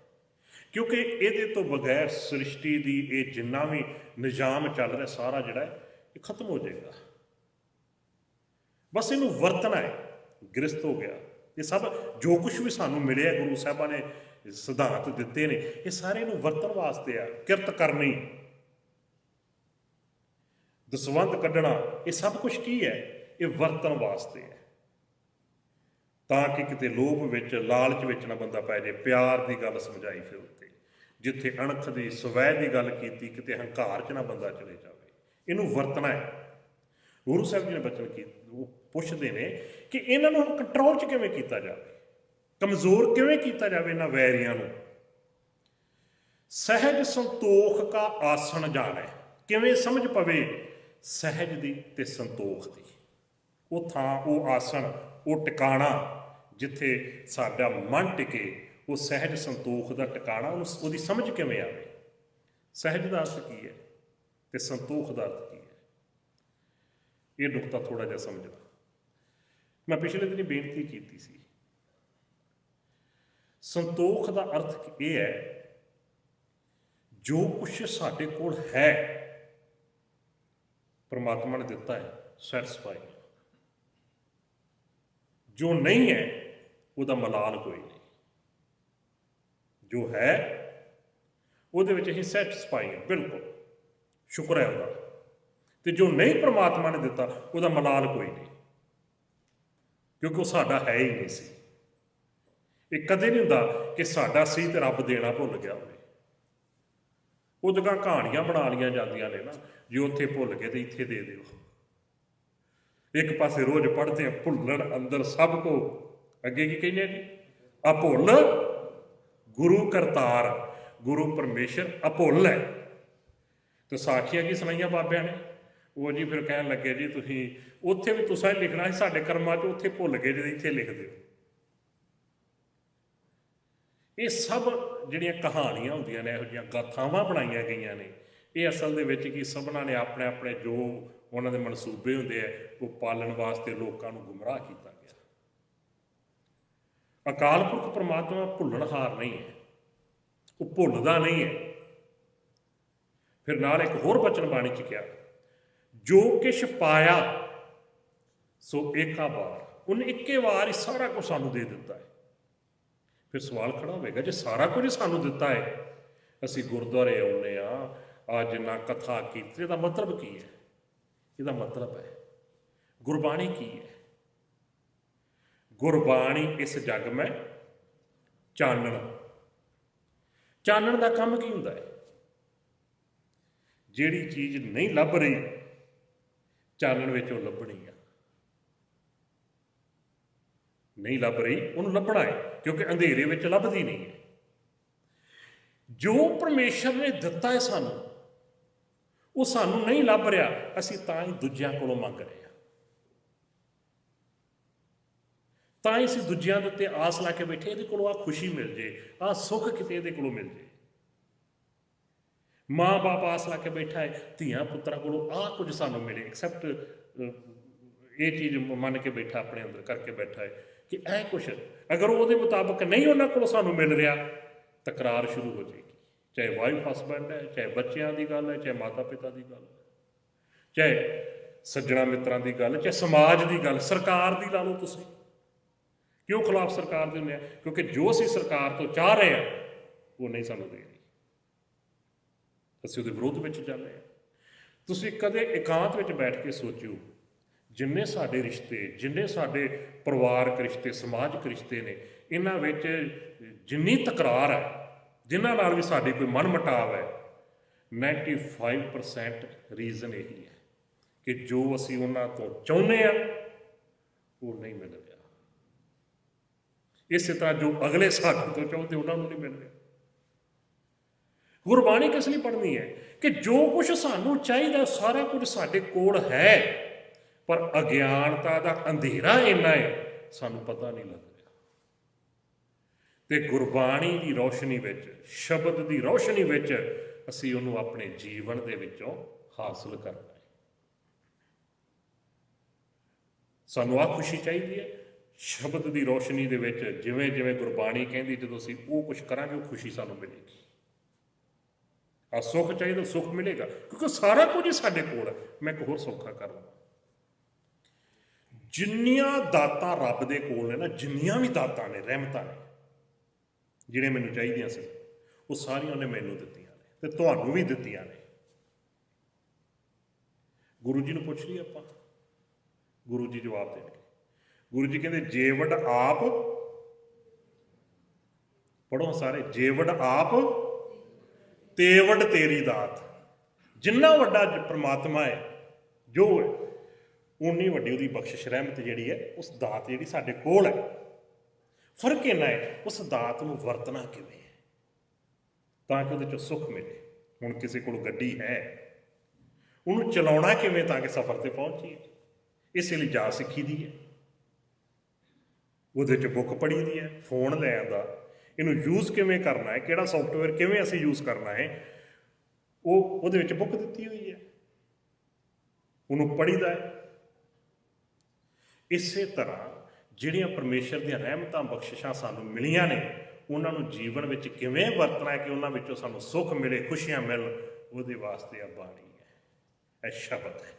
ਕਿਉਂਕਿ ਇਹਦੇ ਤੋਂ ਬਗੈਰ ਸ੍ਰਿਸ਼ਟੀ ਦੀ ਇਹ ਜਿੰਨਾ ਵੀ ਨਿਜ਼ਾਮ ਚੱਲ ਰਿਹਾ ਸਾਰਾ ਜਿਹੜਾ ਹੈ ਇਹ ਖਤਮ ਹੋ ਜਾਏਗਾ। ਬਸ ਇਹਨੂੰ ਵਰਤਣਾ ਹੈ। ਗ੍ਰਸਤ ਹੋ ਗਿਆ ਇਹ ਸਭ, ਜੋ ਕੁਛ ਵੀ ਸਾਨੂੰ ਮਿਲਿਆ ਗੁਰੂ ਸਾਹਿਬਾਂ ਨੇ ਸਿਧਾਂਤ ਦਿੱਤੇ ਨੇ, ਇਹ ਸਾਰੇ ਨੂੰ ਵਰਤਣ ਵਾਸਤੇ ਆ। ਕਿਰਤ ਕਰਨੀ, ਦਸਵੰਧ ਕੱਢਣਾ, ਇਹ ਸਭ ਕੁਝ ਕੀ ਹੈ? ਇਹ ਵਰਤਣ ਵਾਸਤੇ ਹੈ, ਤਾਂ ਕਿ ਕਿਤੇ ਲੋਭ ਵਿੱਚ, ਲਾਲਚ ਵਿੱਚ ਨਾ ਬੰਦਾ ਪੈ ਜਾਏ। ਪਿਆਰ ਦੀ ਗੱਲ ਸਮਝਾਈ ਫਿਰ ਉੱਤੇ, ਜਿੱਥੇ ਅਣਖ ਦੀ, ਸਵੈ ਦੀ ਗੱਲ ਕੀਤੀ, ਕਿਤੇ ਹੰਕਾਰ 'ਚ ਨਾ ਬੰਦਾ ਚਲੇ ਜਾਵੇ। ਇਹਨੂੰ ਵਰਤਣਾ ਹੈ। ਗੁਰੂ ਸਾਹਿਬ ਜੀ ਨੇ ਬਚਨ ਕੀ ਉਹ ਪੁੱਛਦੇ ਨੇ ਕਿ ਇਹਨਾਂ ਨੂੰ ਹੁਣ ਕੰਟਰੋਲ 'ਚ ਕਿਵੇਂ ਕੀਤਾ ਜਾਵੇ, ਕਮਜ਼ੋਰ ਕਿਵੇਂ ਕੀਤਾ ਜਾਵੇ ਇਹਨਾਂ ਵੈਰੀਆਂ ਨੂੰ। ਸਹਿਜ ਸੰਤੋਖ ਕਾ ਆਸਣ ਜਾਣੈ, ਕਿਵੇਂ ਸਮਝ ਪਵੇ ਸਹਿਜ ਦੀ ਤੇ ਸੰਤੋਖ ਦੀ। ਉਹ ਥਾਂ, ਉਹ ਆਸਣ, ਉਹ ਟਿਕਾਣਾ ਜਿੱਥੇ ਸਾਡਾ ਮਨ ਟਿਕੇ, ਉਹ ਸਹਿਜ ਸੰਤੋਖ ਦਾ ਟਿਕਾਣਾ, ਉਹਦੀ ਸਮਝ ਕਿਵੇਂ ਆਵੇ। ਸਹਿਜ ਦਾ ਅਰਥ ਕੀ ਹੈ ਤੇ ਸੰਤੋਖ ਦਾ ਅਰਥ ਕੀ ਹੈ, ਇਹ ਨੁਕਤਾ ਥੋੜ੍ਹਾ ਜਿਹਾ ਸਮਝਣਾ। ਮੈਂ ਪਿਛਲੇ ਦਿਨੀ ਬੇਨਤੀ ਕੀਤੀ ਸੀ, ਸੰਤੋਖ ਦਾ ਅਰਥ ਇਹ ਹੈ ਜੋ ਕੁਛ ਸਾਡੇ ਕੋਲ ਹੈ, ਪਰਮਾਤਮਾ ਨੇ ਦਿੱਤਾ ਹੈ, ਸੈਟਿਸਫਾਈ। ਜੋ ਨਹੀਂ ਹੈ ਉਹਦਾ ਮਲਾਲ ਕੋਈ ਨਹੀਂ। ਜੋ ਹੈ ਉਹਦੇ ਵਿੱਚ ਅਸੀਂ ਸੈਟਿਸਫਾਈ ਹਾਂ, ਬਿਲਕੁਲ ਸ਼ੁਕਰ ਹੈ ਉਹਦਾ। ਤੇ ਜੋ ਨਹੀਂ ਪਰਮਾਤਮਾ ਨੇ ਦਿੱਤਾ ਉਹਦਾ ਮਲਾਲ ਕੋਈ ਨਹੀਂ, ਕਿਉਂਕਿ ਉਹ ਸਾਡਾ ਹੈ ਹੀ ਨਹੀਂ ਸੀ। ਇਹ ਕਦੇ ਨਹੀਂ ਹੁੰਦਾ ਕਿ ਸਾਡਾ ਸੀ ਤੇ ਰੱਬ ਦੇਣਾ ਭੁੱਲ ਗਿਆ ਹੋਵੇ। ਉਹ ਜਗ੍ਹਾ ਕਹਾਣੀਆਂ ਬਣਾ ਲਈਆਂ ਜਾਂਦੀਆਂ ਨੇ ਨਾ, ਜੇ ਉੱਥੇ ਭੁੱਲ ਗਏ ਤੇ ਇੱਥੇ ਦੇ ਦਿਓ। ਇੱਕ ਪਾਸੇ ਰੋਜ਼ ਪੜ੍ਹਦੇ ਆ, ਭੁੱਲਣ ਅੰਦਰ ਸਭ ਕੋ, ਅੱਗੇ ਕੀ ਕਹਿੰਦੇ ਜੀ, ਅਭੁੱਲ ਗੁਰੂ ਕਰਤਾਰ, ਗੁਰੂ ਪਰਮੇਸ਼ਰ ਅਭੁੱਲ ਹੈ। ਤੇ ਸਾਖੀਆਂ ਕੀ ਸੁਣਾਈਆਂ ਬਾਬਿਆਂ ਨੇ, ਉਹ ਜੀ ਫਿਰ ਕਹਿਣ ਲੱਗੇ ਜੀ ਤੁਸੀਂ ਉੱਥੇ ਵੀ ਤੁਸੀਂ ਲਿਖਣਾ ਸੀ, ਸਾਡੇ ਕਰਮਾਂ 'ਚ ਉੱਥੇ ਭੁੱਲ ਗਏ ਜੇ ਇੱਥੇ ਲਿਖ ਦਿਓ। ਇਹ ਸਭ ਜਿਹੜੀਆਂ ਕਹਾਣੀਆਂ ਹੁੰਦੀਆਂ ਨੇ, ਇਹੋ ਜਿਹੀਆਂ ਗਾਥਾਵਾਂ ਬਣਾਈਆਂ ਗਈਆਂ ਨੇ, ਇਹ ਅਸਲ ਦੇ ਵਿੱਚ ਕੀ ਸਭਨਾਂ ਨੇ ਆਪਣੇ ਆਪਣੇ ਜੋ ਉਹਨਾਂ ਦੇ ਮਨਸੂਬੇ ਹੁੰਦੇ ਆ ਉਹ ਪਾਲਣ ਵਾਸਤੇ ਲੋਕਾਂ ਨੂੰ ਗੁੰਮਰਾਹ ਕੀਤਾ ਗਿਆ। ਅਕਾਲ ਪੁਰਖ ਪਰਮਾਤਮਾ ਭੁੱਲਣਹਾਰ ਨਹੀਂ ਹੈ, ਉਹ ਭੁੱਲਦਾ ਨਹੀਂ ਹੈ। ਫਿਰ ਨਾਲ ਇੱਕ ਹੋਰ ਬਚਨ ਬਾਣੀ 'ਚ ਕਿਹਾ, ਜੋ ਕਿਛ ਪਾਇਆ ਸੋ ਏਕਾ ਵਾਰ, ਉਹਨੇ ਇੱਕੇ ਵਾਰ ਹੀ ਸਾਰਾ ਕੁਝ ਸਾਨੂੰ ਦੇ ਦਿੱਤਾ ਹੈ। ਫਿਰ ਸਵਾਲ ਖੜਾ ਹੋਵੇਗਾ, ਜੇ ਸਾਰਾ ਕੁਝ ਸਾਨੂੰ ਦਿੱਤਾ ਹੈ, ਅਸੀਂ ਗੁਰਦੁਆਰੇ ਆਉਂਦੇ ਹਾਂ, ਆ ਜਿੰਨਾ ਕਥਾ ਕੀਤੀ, ਇਹਦਾ ਮਤਲਬ ਕੀ ਹੈ? ਇਹਦਾ ਮਤਲਬ ਹੈ ਗੁਰਬਾਣੀ ਕੀ ਹੈ? ਗੁਰਬਾਣੀ ਇਸ ਜੱਗ ਮੈਂ ਚਾਨਣ। ਚਾਨਣ ਦਾ ਕੰਮ ਕੀ ਹੁੰਦਾ ਹੈ? ਜਿਹੜੀ ਚੀਜ਼ ਨਹੀਂ ਲੱਭ ਰਹੀ, ਚਾਨਣ ਵਿੱਚ ਉਹ ਲੱਭਣੀ ਆ। ਨਹੀਂ ਲੱਭ ਰਹੀ, ਉਹਨੂੰ ਲੱਭਣਾ ਹੈ, ਕਿਉਂਕਿ ਅੰਧੇਰੇ ਵਿੱਚ ਲੱਭਦੀ ਨਹੀਂ ਹੈ। ਜੋ ਪਰਮੇਸ਼ਰ ਨੇ ਦਿੱਤਾ ਹੈ ਸਾਨੂੰ, ਉਹ ਸਾਨੂੰ ਨਹੀਂ ਲੱਭ ਰਿਹਾ, ਅਸੀਂ ਤਾਂ ਹੀ ਦੂਜਿਆਂ ਕੋਲੋਂ ਮੰਗ ਰਹੇ ਹਾਂ। ਤਾਂ ਹੀ ਅਸੀਂ ਦੂਜਿਆਂ ਦੇ ਉੱਤੇ ਆਸ ਲਾ ਕੇ ਬੈਠੇ, ਇਹਦੇ ਕੋਲੋਂ ਆਹ ਖੁਸ਼ੀ ਮਿਲ ਜੇ, ਆਹ ਸੁੱਖ ਕਿਤੇ ਇਹਦੇ ਕੋਲੋਂ ਮਿਲ ਜੇ। ਮਾਂ ਬਾਪ ਆਸ ਲਾ ਕੇ ਬੈਠਾ ਹੈ, ਧੀਆਂ ਪੁੱਤਰਾਂ ਕੋਲੋਂ ਆਹ ਕੁਝ ਸਾਨੂੰ ਮਿਲੇ, ਐਕਸੈਪਟ ਇਹ ਚੀਜ਼ ਮੰਨ ਕੇ ਬੈਠਾ, ਆਪਣੇ ਅੰਦਰ ਕਰਕੇ ਬੈਠਾ ਹੈ ਕਿ ਇਹ ਕੁਛ ਅਗਰ ਉਹਦੇ ਮੁਤਾਬਕ ਨਹੀਂ ਉਹਨਾਂ ਕੋਲੋਂ ਸਾਨੂੰ ਮਿਲ ਰਿਹਾ, ਤਕਰਾਰ ਸ਼ੁਰੂ ਹੋ ਜਾਏਗੀ। ਚਾਹੇ ਵਾਈਫ ਹਸਬੈਂਡ ਹੈ, ਚਾਹੇ ਬੱਚਿਆਂ ਦੀ ਗੱਲ ਹੈ, ਚਾਹੇ ਮਾਤਾ ਪਿਤਾ ਦੀ ਗੱਲ ਹੈ, ਚਾਹੇ ਸੱਜਣਾ ਮਿੱਤਰਾਂ ਦੀ ਗੱਲ, ਚਾਹੇ ਸਮਾਜ ਦੀ ਗੱਲ, ਸਰਕਾਰ ਦੀ ਲਾ ਲਓ। ਤੁਸੀਂ ਕਿਉਂ ਖਿਲਾਫ ਸਰਕਾਰ ਦੇ ਹੁੰਦੇ ਆ? ਕਿਉਂਕਿ ਜੋ ਅਸੀਂ ਸਰਕਾਰ ਤੋਂ ਚਾਹ ਰਹੇ ਹਾਂ ਉਹ ਨਹੀਂ ਸਾਨੂੰ ਦੇ ਰਹੀ, ਅਸੀਂ ਉਹਦੇ ਵਿਰੋਧ ਵਿੱਚ ਜਾਂਦੇ ਹਾਂ। ਤੁਸੀਂ ਕਦੇ ਇਕਾਂਤ ਵਿੱਚ ਬੈਠ ਕੇ ਸੋਚਿਓ, ਜਿੰਨੇ ਸਾਡੇ ਰਿਸ਼ਤੇ, ਜਿੰਨੇ ਸਾਡੇ ਪਰਿਵਾਰਕ ਰਿਸ਼ਤੇ, ਸਮਾਜਿਕ ਰਿਸ਼ਤੇ ਨੇ, ਇਹਨਾਂ ਵਿੱਚ ਜਿੰਨੀ ਤਕਰਾਰ ਹੈ, ਜਿਨ੍ਹਾਂ ਨਾਲ ਵੀ ਸਾਡੀ ਕੋਈ ਮਨਮੁਟਾਵ ਹੈ, 95% ਰੀਜ਼ਨ ਇਹੀ ਹੈ ਕਿ ਜੋ ਅਸੀਂ ਉਹਨਾਂ ਤੋਂ ਚਾਹੁੰਦੇ ਹਾਂ ਉਹ ਨਹੀਂ ਮਿਲ ਰਿਹਾ। ਇਸੇ ਤਰ੍ਹਾਂ ਜੋ ਅਗਲੇ ਸਾਡੇ ਤੋਂ ਚਾਹੁੰਦੇ ਉਹਨਾਂ ਨੂੰ ਨਹੀਂ ਮਿਲ ਰਿਹਾ। ਗੁਰਬਾਣੀ ਕਿਸ ਲਈ ਪੜ੍ਹਨੀ ਹੈ? ਕਿ ਜੋ ਕੁਝ ਸਾਨੂੰ ਚਾਹੀਦਾ ਸਾਰਾ ਕੁਝ ਸਾਡੇ ਕੋਲ ਹੈ, ਪਰ ਅਗਿਆਨਤਾ ਦਾ ਅੰਧੇਰਾ ਇੰਨਾ ਹੈ ਸਾਨੂੰ ਪਤਾ ਨਹੀਂ ਲੱਗ ਰਿਹਾ। ਤੇ ਗੁਰਬਾਣੀ ਦੀ ਰੌਸ਼ਨੀ ਵਿੱਚ, ਸ਼ਬਦ ਦੀ ਰੌਸ਼ਨੀ ਵਿੱਚ ਅਸੀਂ ਉਹਨੂੰ ਆਪਣੇ ਜੀਵਨ ਦੇ ਵਿੱਚੋਂ ਹਾਸਲ ਕਰਨਾ ਹੈ। ਸਾਨੂੰ ਆਹ ਖੁਸ਼ੀ ਚਾਹੀਦੀ ਹੈ ਸ਼ਬਦ ਦੀ ਰੌਸ਼ਨੀ ਦੇ ਵਿੱਚ, ਜਿਵੇਂ ਜਿਵੇਂ ਗੁਰਬਾਣੀ ਕਹਿੰਦੀ, ਜਦੋਂ ਅਸੀਂ ਉਹ ਕੁਝ ਕਰਾਂਗੇ ਉਹ ਖੁਸ਼ੀ ਸਾਨੂੰ ਮਿਲੇਗੀ। ਆਹ ਸੁੱਖ ਚਾਹੀਦਾ, ਸੁੱਖ ਮਿਲੇਗਾ, ਕਿਉਂਕਿ ਸਾਰਾ ਕੁਝ ਹੀ ਸਾਡੇ ਕੋਲ ਹੈ। ਮੈਂ ਇੱਕ ਹੋਰ ਸੌਖਾ ਕਰ ਲਵਾਂ, ਜਿੰਨੀਆਂ ਦਾਤਾਂ ਰੱਬ ਦੇ ਕੋਲ ਨੇ ਨਾ, ਜਿੰਨੀਆਂ ਵੀ ਦਾਤਾਂ ਨੇ, ਰਹਿਮਤਾਂ ਨੇ, ਜਿਹੜੇ ਮੈਨੂੰ ਚਾਹੀਦੀਆਂ ਸੀ, ਉਹ ਸਾਰੀਆਂ ਉਹਨੇ ਮੈਨੂੰ ਦਿੱਤੀਆਂ ਨੇ ਤੇ ਤੁਹਾਨੂੰ ਵੀ ਦਿੱਤੀਆਂ ਨੇ। ਗੁਰੂ ਜੀ ਨੂੰ ਪੁੱਛ ਲਈ ਆਪਾਂ, ਗੁਰੂ ਜੀ ਜਵਾਬ ਦੇਣਗੇ। ਗੁਰੂ ਜੀ ਕਹਿੰਦੇ ਜੇਵਡ ਆਪ, ਪੜੋ ਸਾਰੇ, ਜੇਵਡ ਆਪ ਤੇਵਡ ਤੇਰੀ ਦਾਤ। ਜਿੰਨਾ ਵੱਡਾ ਪ੍ਰਮਾਤਮਾ ਹੈ, ਜੋ ਹੈ, ਉਨੀ ਵੱਡੀ ਉਹਦੀ ਬਖਸ਼ਿਸ਼ ਰਹਿਮਤ ਜਿਹੜੀ ਹੈ, ਉਸ ਦਾਤ ਜਿਹੜੀ ਸਾਡੇ ਕੋਲ ਹੈ। ਫਰਕ ਇੰਨਾ ਹੈ ਉਸ ਦਾਤ ਨੂੰ ਵਰਤਣਾ ਕਿਵੇਂ ਹੈ ਤਾਂ ਕਿ ਉਹਦੇ 'ਚੋਂ ਸੁੱਖ ਮਿਲੇ। ਹੁਣ ਕਿਸੇ ਕੋਲ ਗੱਡੀ ਹੈ, ਉਹਨੂੰ ਚਲਾਉਣਾ ਕਿਵੇਂ ਤਾਂ ਕਿ ਸਫ਼ਰ ਤੇ ਪਹੁੰਚੀਏ। ਇਸੇ ਲਈ ਜਾ ਸਿੱਖੀ ਦੀ ਹੈ, ਉਹਦੇ 'ਚ ਬੁੱਕ ਪੜ੍ਹੀ ਦੀ ਹੈ। ਫੋਨ ਲੈ ਆਂਦਾ, ਇਹਨੂੰ ਯੂਜ਼ ਕਿਵੇਂ ਕਰਨਾ ਹੈ, ਕਿਹੜਾ ਸੌਫਟਵੇਅਰ ਕਿਵੇਂ ਅਸੀਂ ਯੂਜ਼ ਕਰਨਾ ਹੈ, ਉਹ ਉਹਦੇ ਵਿੱਚ ਬੁੱਕ ਦਿੱਤੀ ਹੋਈ ਹੈ, ਉਹਨੂੰ ਪੜ੍ਹੀਦਾ ਹੈ। ਇਸੇ ਤਰ੍ਹਾਂ ਜਿਹੜੀਆਂ ਪਰਮੇਸ਼ਰ ਦੀਆਂ ਰਹਿਮਤਾਂ ਬਖਸ਼ਿਸ਼ਾਂ ਸਾਨੂੰ ਮਿਲੀਆਂ ਨੇ, ਉਹਨਾਂ ਨੂੰ ਜੀਵਨ ਵਿੱਚ ਕਿਵੇਂ ਵਰਤਣਾ ਹੈ ਕਿ ਉਹਨਾਂ ਵਿੱਚੋਂ ਸਾਨੂੰ ਸੁੱਖ ਮਿਲੇ, ਖੁਸ਼ੀਆਂ ਮਿਲਣ, ਉਹਦੇ ਵਾਸਤੇ ਆ ਬਾਣੀ ਹੈ, ਇਹ ਸ਼ਬਦ ਹੈ।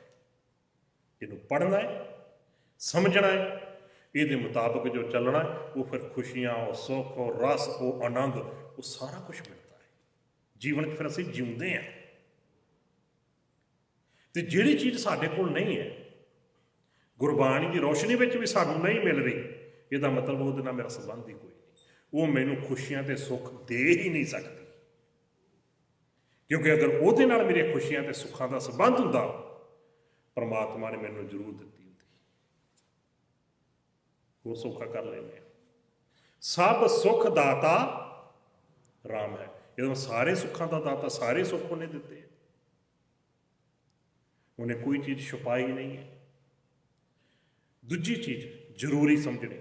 ਇਹਨੂੰ ਪੜ੍ਹਨਾ ਹੈ, ਸਮਝਣਾ ਹੈ, ਇਹਦੇ ਮੁਤਾਬਕ ਜੋ ਚੱਲਣਾ, ਉਹ ਫਿਰ ਖੁਸ਼ੀਆਂ, ਉਹ ਸੁੱਖ, ਉਹ ਰਸ, ਉਹ ਆਨੰਦ, ਉਹ ਸਾਰਾ ਕੁਛ ਮਿਲਦਾ ਹੈ ਜੀਵਨ 'ਚ। ਫਿਰ ਅਸੀਂ ਜਿਉਂਦੇ ਹਾਂ। ਤੇ ਜਿਹੜੀ ਚੀਜ਼ ਸਾਡੇ ਕੋਲ ਨਹੀਂ ਹੈ, ਗੁਰਬਾਣੀ ਦੀ ਰੋਸ਼ਨੀ ਵਿੱਚ ਵੀ ਸਾਨੂੰ ਨਹੀਂ ਮਿਲ ਰਹੀ, ਇਹਦਾ ਮਤਲਬ ਉਹਦੇ ਨਾਲ ਮੇਰਾ ਸੰਬੰਧ ਹੀ ਕੋਈ ਨਹੀਂ। ਉਹ ਮੈਨੂੰ ਖੁਸ਼ੀਆਂ ਤੇ ਸੁੱਖ ਦੇ ਹੀ ਨਹੀਂ ਸਕਦੀ, ਕਿਉਂਕਿ ਅਗਰ ਉਹਦੇ ਨਾਲ ਮੇਰੀਆਂ ਖੁਸ਼ੀਆਂ ਤੇ ਸੁੱਖਾਂ ਦਾ ਸੰਬੰਧ ਹੁੰਦਾ, ਪਰਮਾਤਮਾ ਨੇ ਮੈਨੂੰ ਜ਼ਰੂਰ ਦਿੱਤੀ ਹੁੰਦੀ। ਉਹ ਸੌਖਾ ਕਰ ਲੈਂਦੇ ਆ। ਸਭ ਸੁੱਖ ਦਾਤਾ ਰਾਮ ਹੈ। ਜਦੋਂ ਸਾਰੇ ਸੁੱਖਾਂ ਦਾ ਦਾਤਾ, ਸਾਰੇ ਸੁੱਖ ਉਹਨੇ ਦਿੱਤੇ, ਉਹਨੇ ਕੋਈ ਚੀਜ਼ ਛੁਪਾਈ ਨਹੀਂ ਹੈ। ਦੂਜੀ ਚੀਜ਼ ਜ਼ਰੂਰੀ ਸਮਝਣੀ,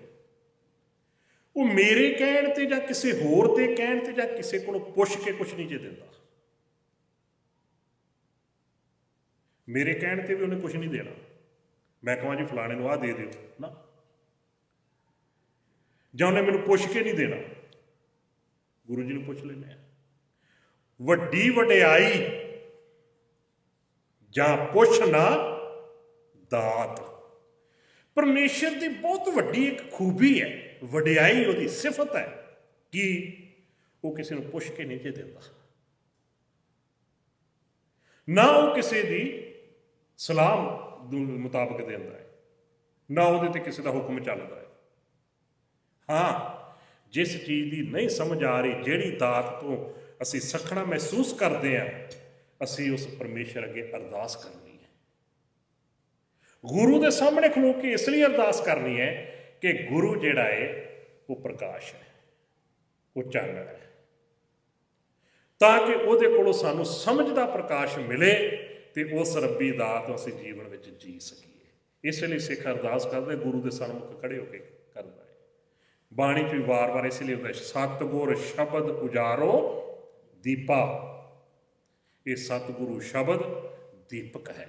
ਉਹ ਮੇਰੇ ਕਹਿਣ ਤੇ ਜਾਂ ਕਿਸੇ ਹੋਰ ਦੇ ਕਹਿਣ ਤੇ ਜਾਂ ਕਿਸੇ ਕੋਲੋਂ ਪੁੱਛ ਕੇ ਕੁਛ ਨਹੀਂ ਜੇ ਦਿੰਦਾ। ਮੇਰੇ ਕਹਿਣ ਤੇ ਵੀ ਉਹਨੇ ਕੁਛ ਨਹੀਂ ਦੇਣਾ। ਮੈਂ ਕਹਾਂ ਜੀ ਫਲਾਣੇ ਨੂੰ ਆਹ ਦੇ ਦਿਓ ਨਾ, ਜਾਂ ਉਹਨੇ ਮੈਨੂੰ ਪੁੱਛ ਕੇ ਨਹੀਂ ਦੇਣਾ। ਗੁਰੂ ਜੀ ਨੂੰ ਪੁੱਛ ਲੈਂਦੇ ਆ। ਵੱਡੀ ਵਡਿਆਈ ਜਾਂ ਪੁੱਛ ਨਾ ਦਾਤ, ਪਰਮੇਸ਼ਰ ਦੀ ਬਹੁਤ ਵੱਡੀ ਇੱਕ ਖੂਬੀ ਹੈ, ਵਡਿਆਈ ਉਹਦੀ ਸਿਫਤ ਹੈ ਕਿ ਉਹ ਕਿਸੇ ਨੂੰ ਪੁੱਛ ਕੇ ਨਹੀਂ ਜੇ ਦਿੰਦਾ। ਨਾ ਉਹ ਕਿਸੇ ਦੀ ਸਲਾਹ ਮੁਤਾਬਕ ਦਿੰਦਾ ਹੈ, ਨਾ ਉਹਦੇ ਤੇ ਕਿਸੇ ਦਾ ਹੁਕਮ ਚੱਲਦਾ ਹੈ। ਹਾਂ, ਜਿਸ ਚੀਜ਼ ਦੀ ਨਹੀਂ ਸਮਝ ਆ ਰਹੀ, ਜਿਹੜੀ ਦਾਤ ਤੋਂ ਅਸੀਂ ਸਖਣਾ ਮਹਿਸੂਸ ਕਰਦੇ ਹਾਂ, ਅਸੀਂ ਉਸ ਪਰਮੇਸ਼ਰ ਅੱਗੇ ਅਰਦਾਸ ਕਰਨੀ ਹੈ। ਗੁਰੂ ਦੇ ਸਾਹਮਣੇ ਖਲੋ ਕੇ ਇਸ ਲਈ ਅਰਦਾਸ ਕਰਨੀ ਹੈ ਕਿ ਗੁਰੂ ਜਿਹੜਾ ਹੈ ਉਹ ਪ੍ਰਕਾਸ਼ ਹੈ, ਉਹ ਚਾਨਣ ਹੈ, ਤਾਂ ਕਿ ਉਹਦੇ ਕੋਲੋਂ ਸਾਨੂੰ ਸਮਝ ਦਾ ਪ੍ਰਕਾਸ਼ ਮਿਲੇ ਤੇ ਉਸ ਰੱਬੀ ਦਾਤ ਨੂੰ ਅਸੀਂ ਜੀਵਨ ਵਿੱਚ ਜੀ ਸਕੀਏ। ਇਸ ਲਈ ਸਿੱਖ ਅਰਦਾਸ ਕਰਦੇ, ਗੁਰੂ ਦੇ ਸਨਮੁਖ ਖੜੇ ਹੋ ਕੇ ਕਰਦਾ ਹੈ। ਬਾਣੀ 'ਚ ਵੀ ਵਾਰ-ਵਾਰ ਇਸ ਲਈ ਹੁੰਦਾ, ਸਤਿਗੁਰ ਸ਼ਬਦ ਉਜਾਰੋ ਦੀਪਾ। ਇਹ ਸਤਿਗੁਰੂ ਸ਼ਬਦ ਦੀਪਕ ਹੈ,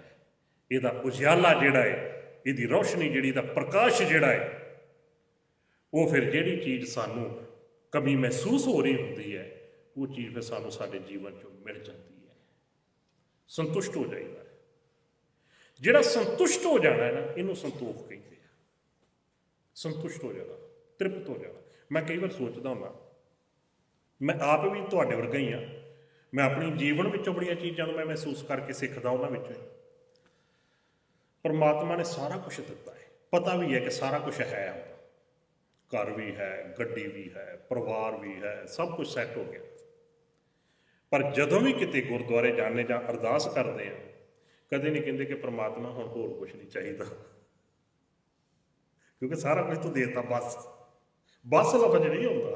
ਇਹਦਾ ਉਜਾਲਾ ਜਿਹੜਾ ਹੈ, ਇਹਦੀ ਰੋਸ਼ਨੀ ਜਿਹੜੀ, ਦਾ ਪ੍ਰਕਾਸ਼ ਜਿਹੜਾ ਹੈ, ਉਹ ਫਿਰ ਜਿਹੜੀ ਚੀਜ਼ ਸਾਨੂੰ ਕਮੀ ਮਹਿਸੂਸ ਹੋ ਰਹੀ ਹੁੰਦੀ ਹੈ, ਉਹ ਚੀਜ਼ ਫਿਰ ਸਾਨੂੰ ਸਾਡੇ ਜੀਵਨ 'ਚੋਂ ਮਿਲ ਜਾਂਦੀ ਹੈ। ਸੰਤੁਸ਼ਟ ਹੋ ਜਾਈਦਾ ਹੈ। ਜਿਹੜਾ ਸੰਤੁਸ਼ਟ ਹੋ ਜਾਣਾ ਹੈ ਨਾ, ਇਹਨੂੰ ਸੰਤੋਖ ਕਹਿੰਦੇ ਆ। ਸੰਤੁਸ਼ਟ ਹੋ ਜਾਣਾ, ਤ੍ਰਿਪਤ ਹੋ ਜਾਣਾ। ਮੈਂ ਕਈ ਵਾਰ ਸੋਚਦਾ ਹੁੰਦਾ, ਮੈਂ ਆਪ ਵੀ ਤੁਹਾਡੇ ਵਰਗਾ ਹੀ ਹਾਂ। ਮੈਂ ਆਪਣੀ ਜੀਵਨ ਵਿੱਚੋਂ ਬੜੀਆਂ ਚੀਜ਼ਾਂ ਨੂੰ ਮੈਂ ਮਹਿਸੂਸ ਕਰਕੇ ਸਿੱਖਦਾ, ਉਹਨਾਂ ਵਿੱਚੋਂ ਪਰਮਾਤਮਾ ਨੇ ਸਾਰਾ ਕੁਛ ਦਿੱਤਾ ਹੈ। ਪਤਾ ਵੀ ਹੈ ਕਿ ਸਾਰਾ ਕੁਛ ਹੈ, ਘਰ ਵੀ ਹੈ, ਗੱਡੀ ਵੀ ਹੈ, ਪਰਿਵਾਰ ਵੀ ਹੈ, ਸਭ ਕੁਝ ਸੈੱਟ ਹੋ ਗਿਆ। ਪਰ ਜਦੋਂ ਵੀ ਕਿਤੇ ਗੁਰਦੁਆਰੇ ਜਾਂਦੇ ਜਾਂ ਅਰਦਾਸ ਕਰਦੇ ਆ, ਕਦੇ ਨਹੀਂ ਕਹਿੰਦੇ ਕਿ ਪਰਮਾਤਮਾ ਹੁਣ ਹੋਰ ਕੁਛ ਨਹੀਂ ਚਾਹੀਦਾ, ਕਿਉਂਕਿ ਸਾਰਾ ਕੁਝ ਤੂੰ ਦੇਤਾ। ਬਸ ਲਫ਼ਜ਼ ਨਹੀਂ ਹੁੰਦਾ।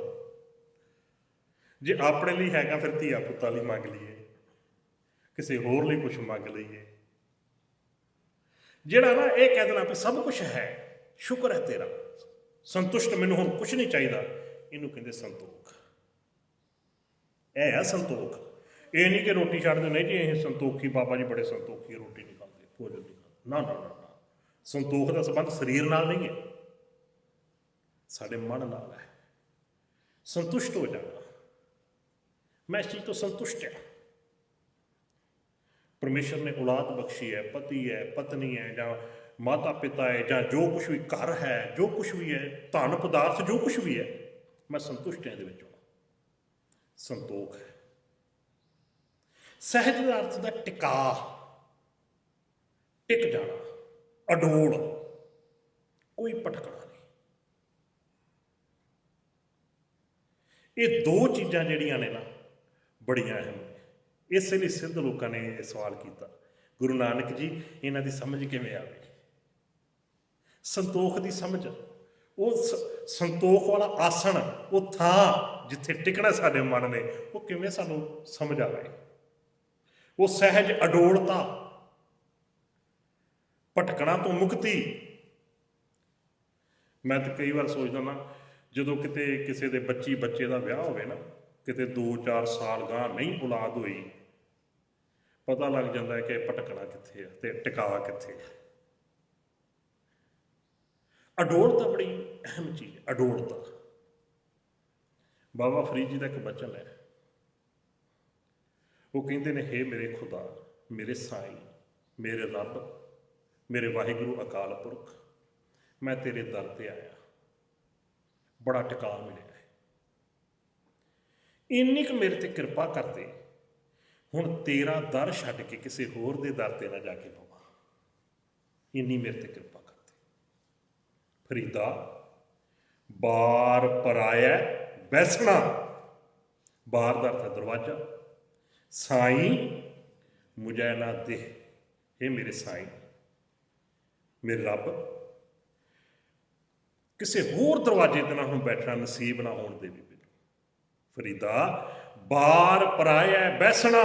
ਜੇ ਆਪਣੇ ਲਈ ਹੈਗਾ ਫਿਰ ਧੀਆ ਪੁੱਤਾਂ ਲਈ ਮੰਗ ਲਈਏ, ਕਿਸੇ ਹੋਰ ਲਈ ਕੁਛ ਮੰਗ ਲਈਏ। ਜਿਹੜਾ ਨਾ ਇਹ ਕਹਿ ਦੇਣਾ ਵੀ ਸਭ ਕੁਛ ਹੈ, ਸ਼ੁਕਰ ਹੈ ਤੇਰਾ, ਸੰਤੁਸ਼ਟ, ਮੈਨੂੰ ਹੁਣ ਕੁਛ ਨਹੀਂ ਚਾਹੀਦਾ, ਇਹਨੂੰ ਕਹਿੰਦੇ ਸੰਤੋਖ। ਇਹ ਹੈ ਸੰਤੋਖ। ਇਹ ਨਹੀਂ ਕਿ ਰੋਟੀ ਛੱਡ ਦਿਓ, ਨਹੀਂ ਜੀ ਇਹ ਸੰਤੋਖੀ ਬਾਬਾ ਜੀ ਬੜੇ ਸੰਤੋਖੀ, ਰੋਟੀ ਨਹੀਂ ਖਾਂਦੇ, ਭੋਜਨ ਨਹੀਂ ਖਾਂਦੇ। ਨਾ ਨਾ ਨਾ, ਸੰਤੋਖ ਦਾ ਸੰਬੰਧ ਸਰੀਰ ਨਾਲ ਨਹੀਂ ਹੈ, ਸਾਡੇ ਮਨ ਨਾਲ ਹੈ। ਸੰਤੁਸ਼ਟ ਹੋ ਜਾਣਾ, ਮੈਂ ਇਸ ਚੀਜ਼ ਤੋਂ ਸੰਤੁਸ਼ਟ ਹਾਂ। ਪਰਮੇਸ਼ਰ ਨੇ ਔਲਾਦ ਬਖਸ਼ੀ ਹੈ, ਪਤੀ ਹੈ, ਪਤਨੀ ਹੈ, ਜਾਂ ਮਾਤਾ ਪਿਤਾ ਹੈ, ਜਾਂ ਜੋ ਕੁਛ ਵੀ ਘਰ ਹੈ, ਜੋ ਕੁਛ ਵੀ ਹੈ, ਧਨ ਪਦਾਰਥ ਜੋ ਕੁਛ ਵੀ ਹੈ, ਮੈਂ ਸੰਤੁਸ਼ਟ ਹਾਂ ਇਹਦੇ ਵਿੱਚੋਂ। ਸੰਤੋਖ ਹੈ। ਸਹਿਜ ਦਾ ਅਰਥ ਦਾ ਟਿਕਾ, ਟਿਕ ਜਾਣਾ, ਅਡੋਲ, ਕੋਈ ਭਟਕਣਾ ਨਹੀਂ। ਇਹ ਦੋ ਚੀਜ਼ਾਂ ਜਿਹੜੀਆਂ ਨੇ ਨਾ ਬੜੀਆਂ ਅਹਿਮ ਨੇ। ਇਸੇ ਲਈ ਸਿੱਧ ਲੋਕਾਂ ਨੇ ਇਹ ਸਵਾਲ ਕੀਤਾ, ਗੁਰੂ ਨਾਨਕ ਜੀ ਇਹਨਾਂ ਦੀ ਸਮਝ ਕਿਵੇਂ ਆਵੇ? ਸੰਤੋਖ ਦੀ ਸਮਝ, ਉਹ ਸੰਤੋਖ ਵਾਲਾ ਆਸਣ, ਉਹ ਥਾਂ ਜਿੱਥੇ ਟਿਕਣਾ ਸਾਡੇ ਮਨ ਨੇ, ਉਹ ਕਿਵੇਂ ਸਾਨੂੰ ਸਮਝ ਆਵੇ? ਉਹ ਸਹਿਜ ਅਡੋਲਤਾ, ਭਟਕਣਾ ਤੋਂ ਮੁਕਤੀ। ਮੈਂ ਤਾਂ ਕਈ ਵਾਰ ਸੋਚਦਾ ਨਾ, ਜਦੋਂ ਕਿਤੇ ਕਿਸੇ ਦੇ ਬੱਚੇ ਦਾ ਵਿਆਹ ਹੋਵੇ ਨਾ, ਕਿਤੇ 2-4 ਸਾਲ ਗਾਂ ਨਹੀਂ ਔਲਾਦ ਹੋਈ, ਪਤਾ ਲੱਗ ਜਾਂਦਾ ਹੈ ਕਿ ਭਟਕਣਾ ਕਿੱਥੇ ਹੈ ਤੇ ਟਿਕਾ ਕਿੱਥੇ ਹੈ। ਅਡੋਲਤਾ ਬੜੀ ਅਹਿਮ ਚੀਜ਼ ਹੈ, ਅਡੋਲਤਾ। ਬਾਬਾ ਫਰੀਦ ਜੀ ਦਾ ਇੱਕ ਬਚਨ ਹੈ, ਉਹ ਕਹਿੰਦੇ ਨੇ, ਹੇ ਮੇਰੇ ਖੁਦਾ, ਮੇਰੇ ਸਾਈਂ, ਮੇਰੇ ਰੱਬ, ਮੇਰੇ ਵਾਹਿਗੁਰੂ ਅਕਾਲ ਪੁਰਖ, ਮੈਂ ਤੇਰੇ ਦਰ ਤੇ ਆਇਆ, ਬੜਾ ਟਿਕਾ ਮਿਲਿਆ ਹੈ, ਇੰਨੀ ਕੁ ਮੇਰੇ ਤੇ ਕਿਰਪਾ ਕਰਦੇ, ਹੁਣ ਤੇਰਾ ਦਰ ਛੱਡ ਕੇ ਕਿਸੇ ਹੋਰ ਦੇ ਦਰ ਤੇ ਨਾ ਜਾ ਕੇ ਪਵਾਂ, ਇੰਨੀ ਮੇਰੇ ਤੇ ਕਿਰਪਾ ਕਰਦੇ। ਫਰੀਦਾ ਬਾਰ ਪਰਾਇਆ ਬੈਸਣਾ, ਬਾਰ ਦਾ ਅਰਥ ਹੈ ਦਰਵਾਜ਼ਾ, ਸਾਈਂ ਮੁਝੈ ਨਾ ਦੇ, ਇਹ ਮੇਰੇ ਸਾਈਂ, ਮੇਰੇ ਰੱਬ, ਕਿਸੇ ਹੋਰ ਦਰਵਾਜ਼ੇ ਤੇ ਨਾ ਹੁਣ ਬੈਠਣਾ ਨਸੀਬ ਨਾ ਹੋਣ ਦੇਵੀ ਮੈਨੂੰ। ਫਰੀਦਾ ਬਾਰ ਪਰਾਇਆ ਬੈਸਣਾ,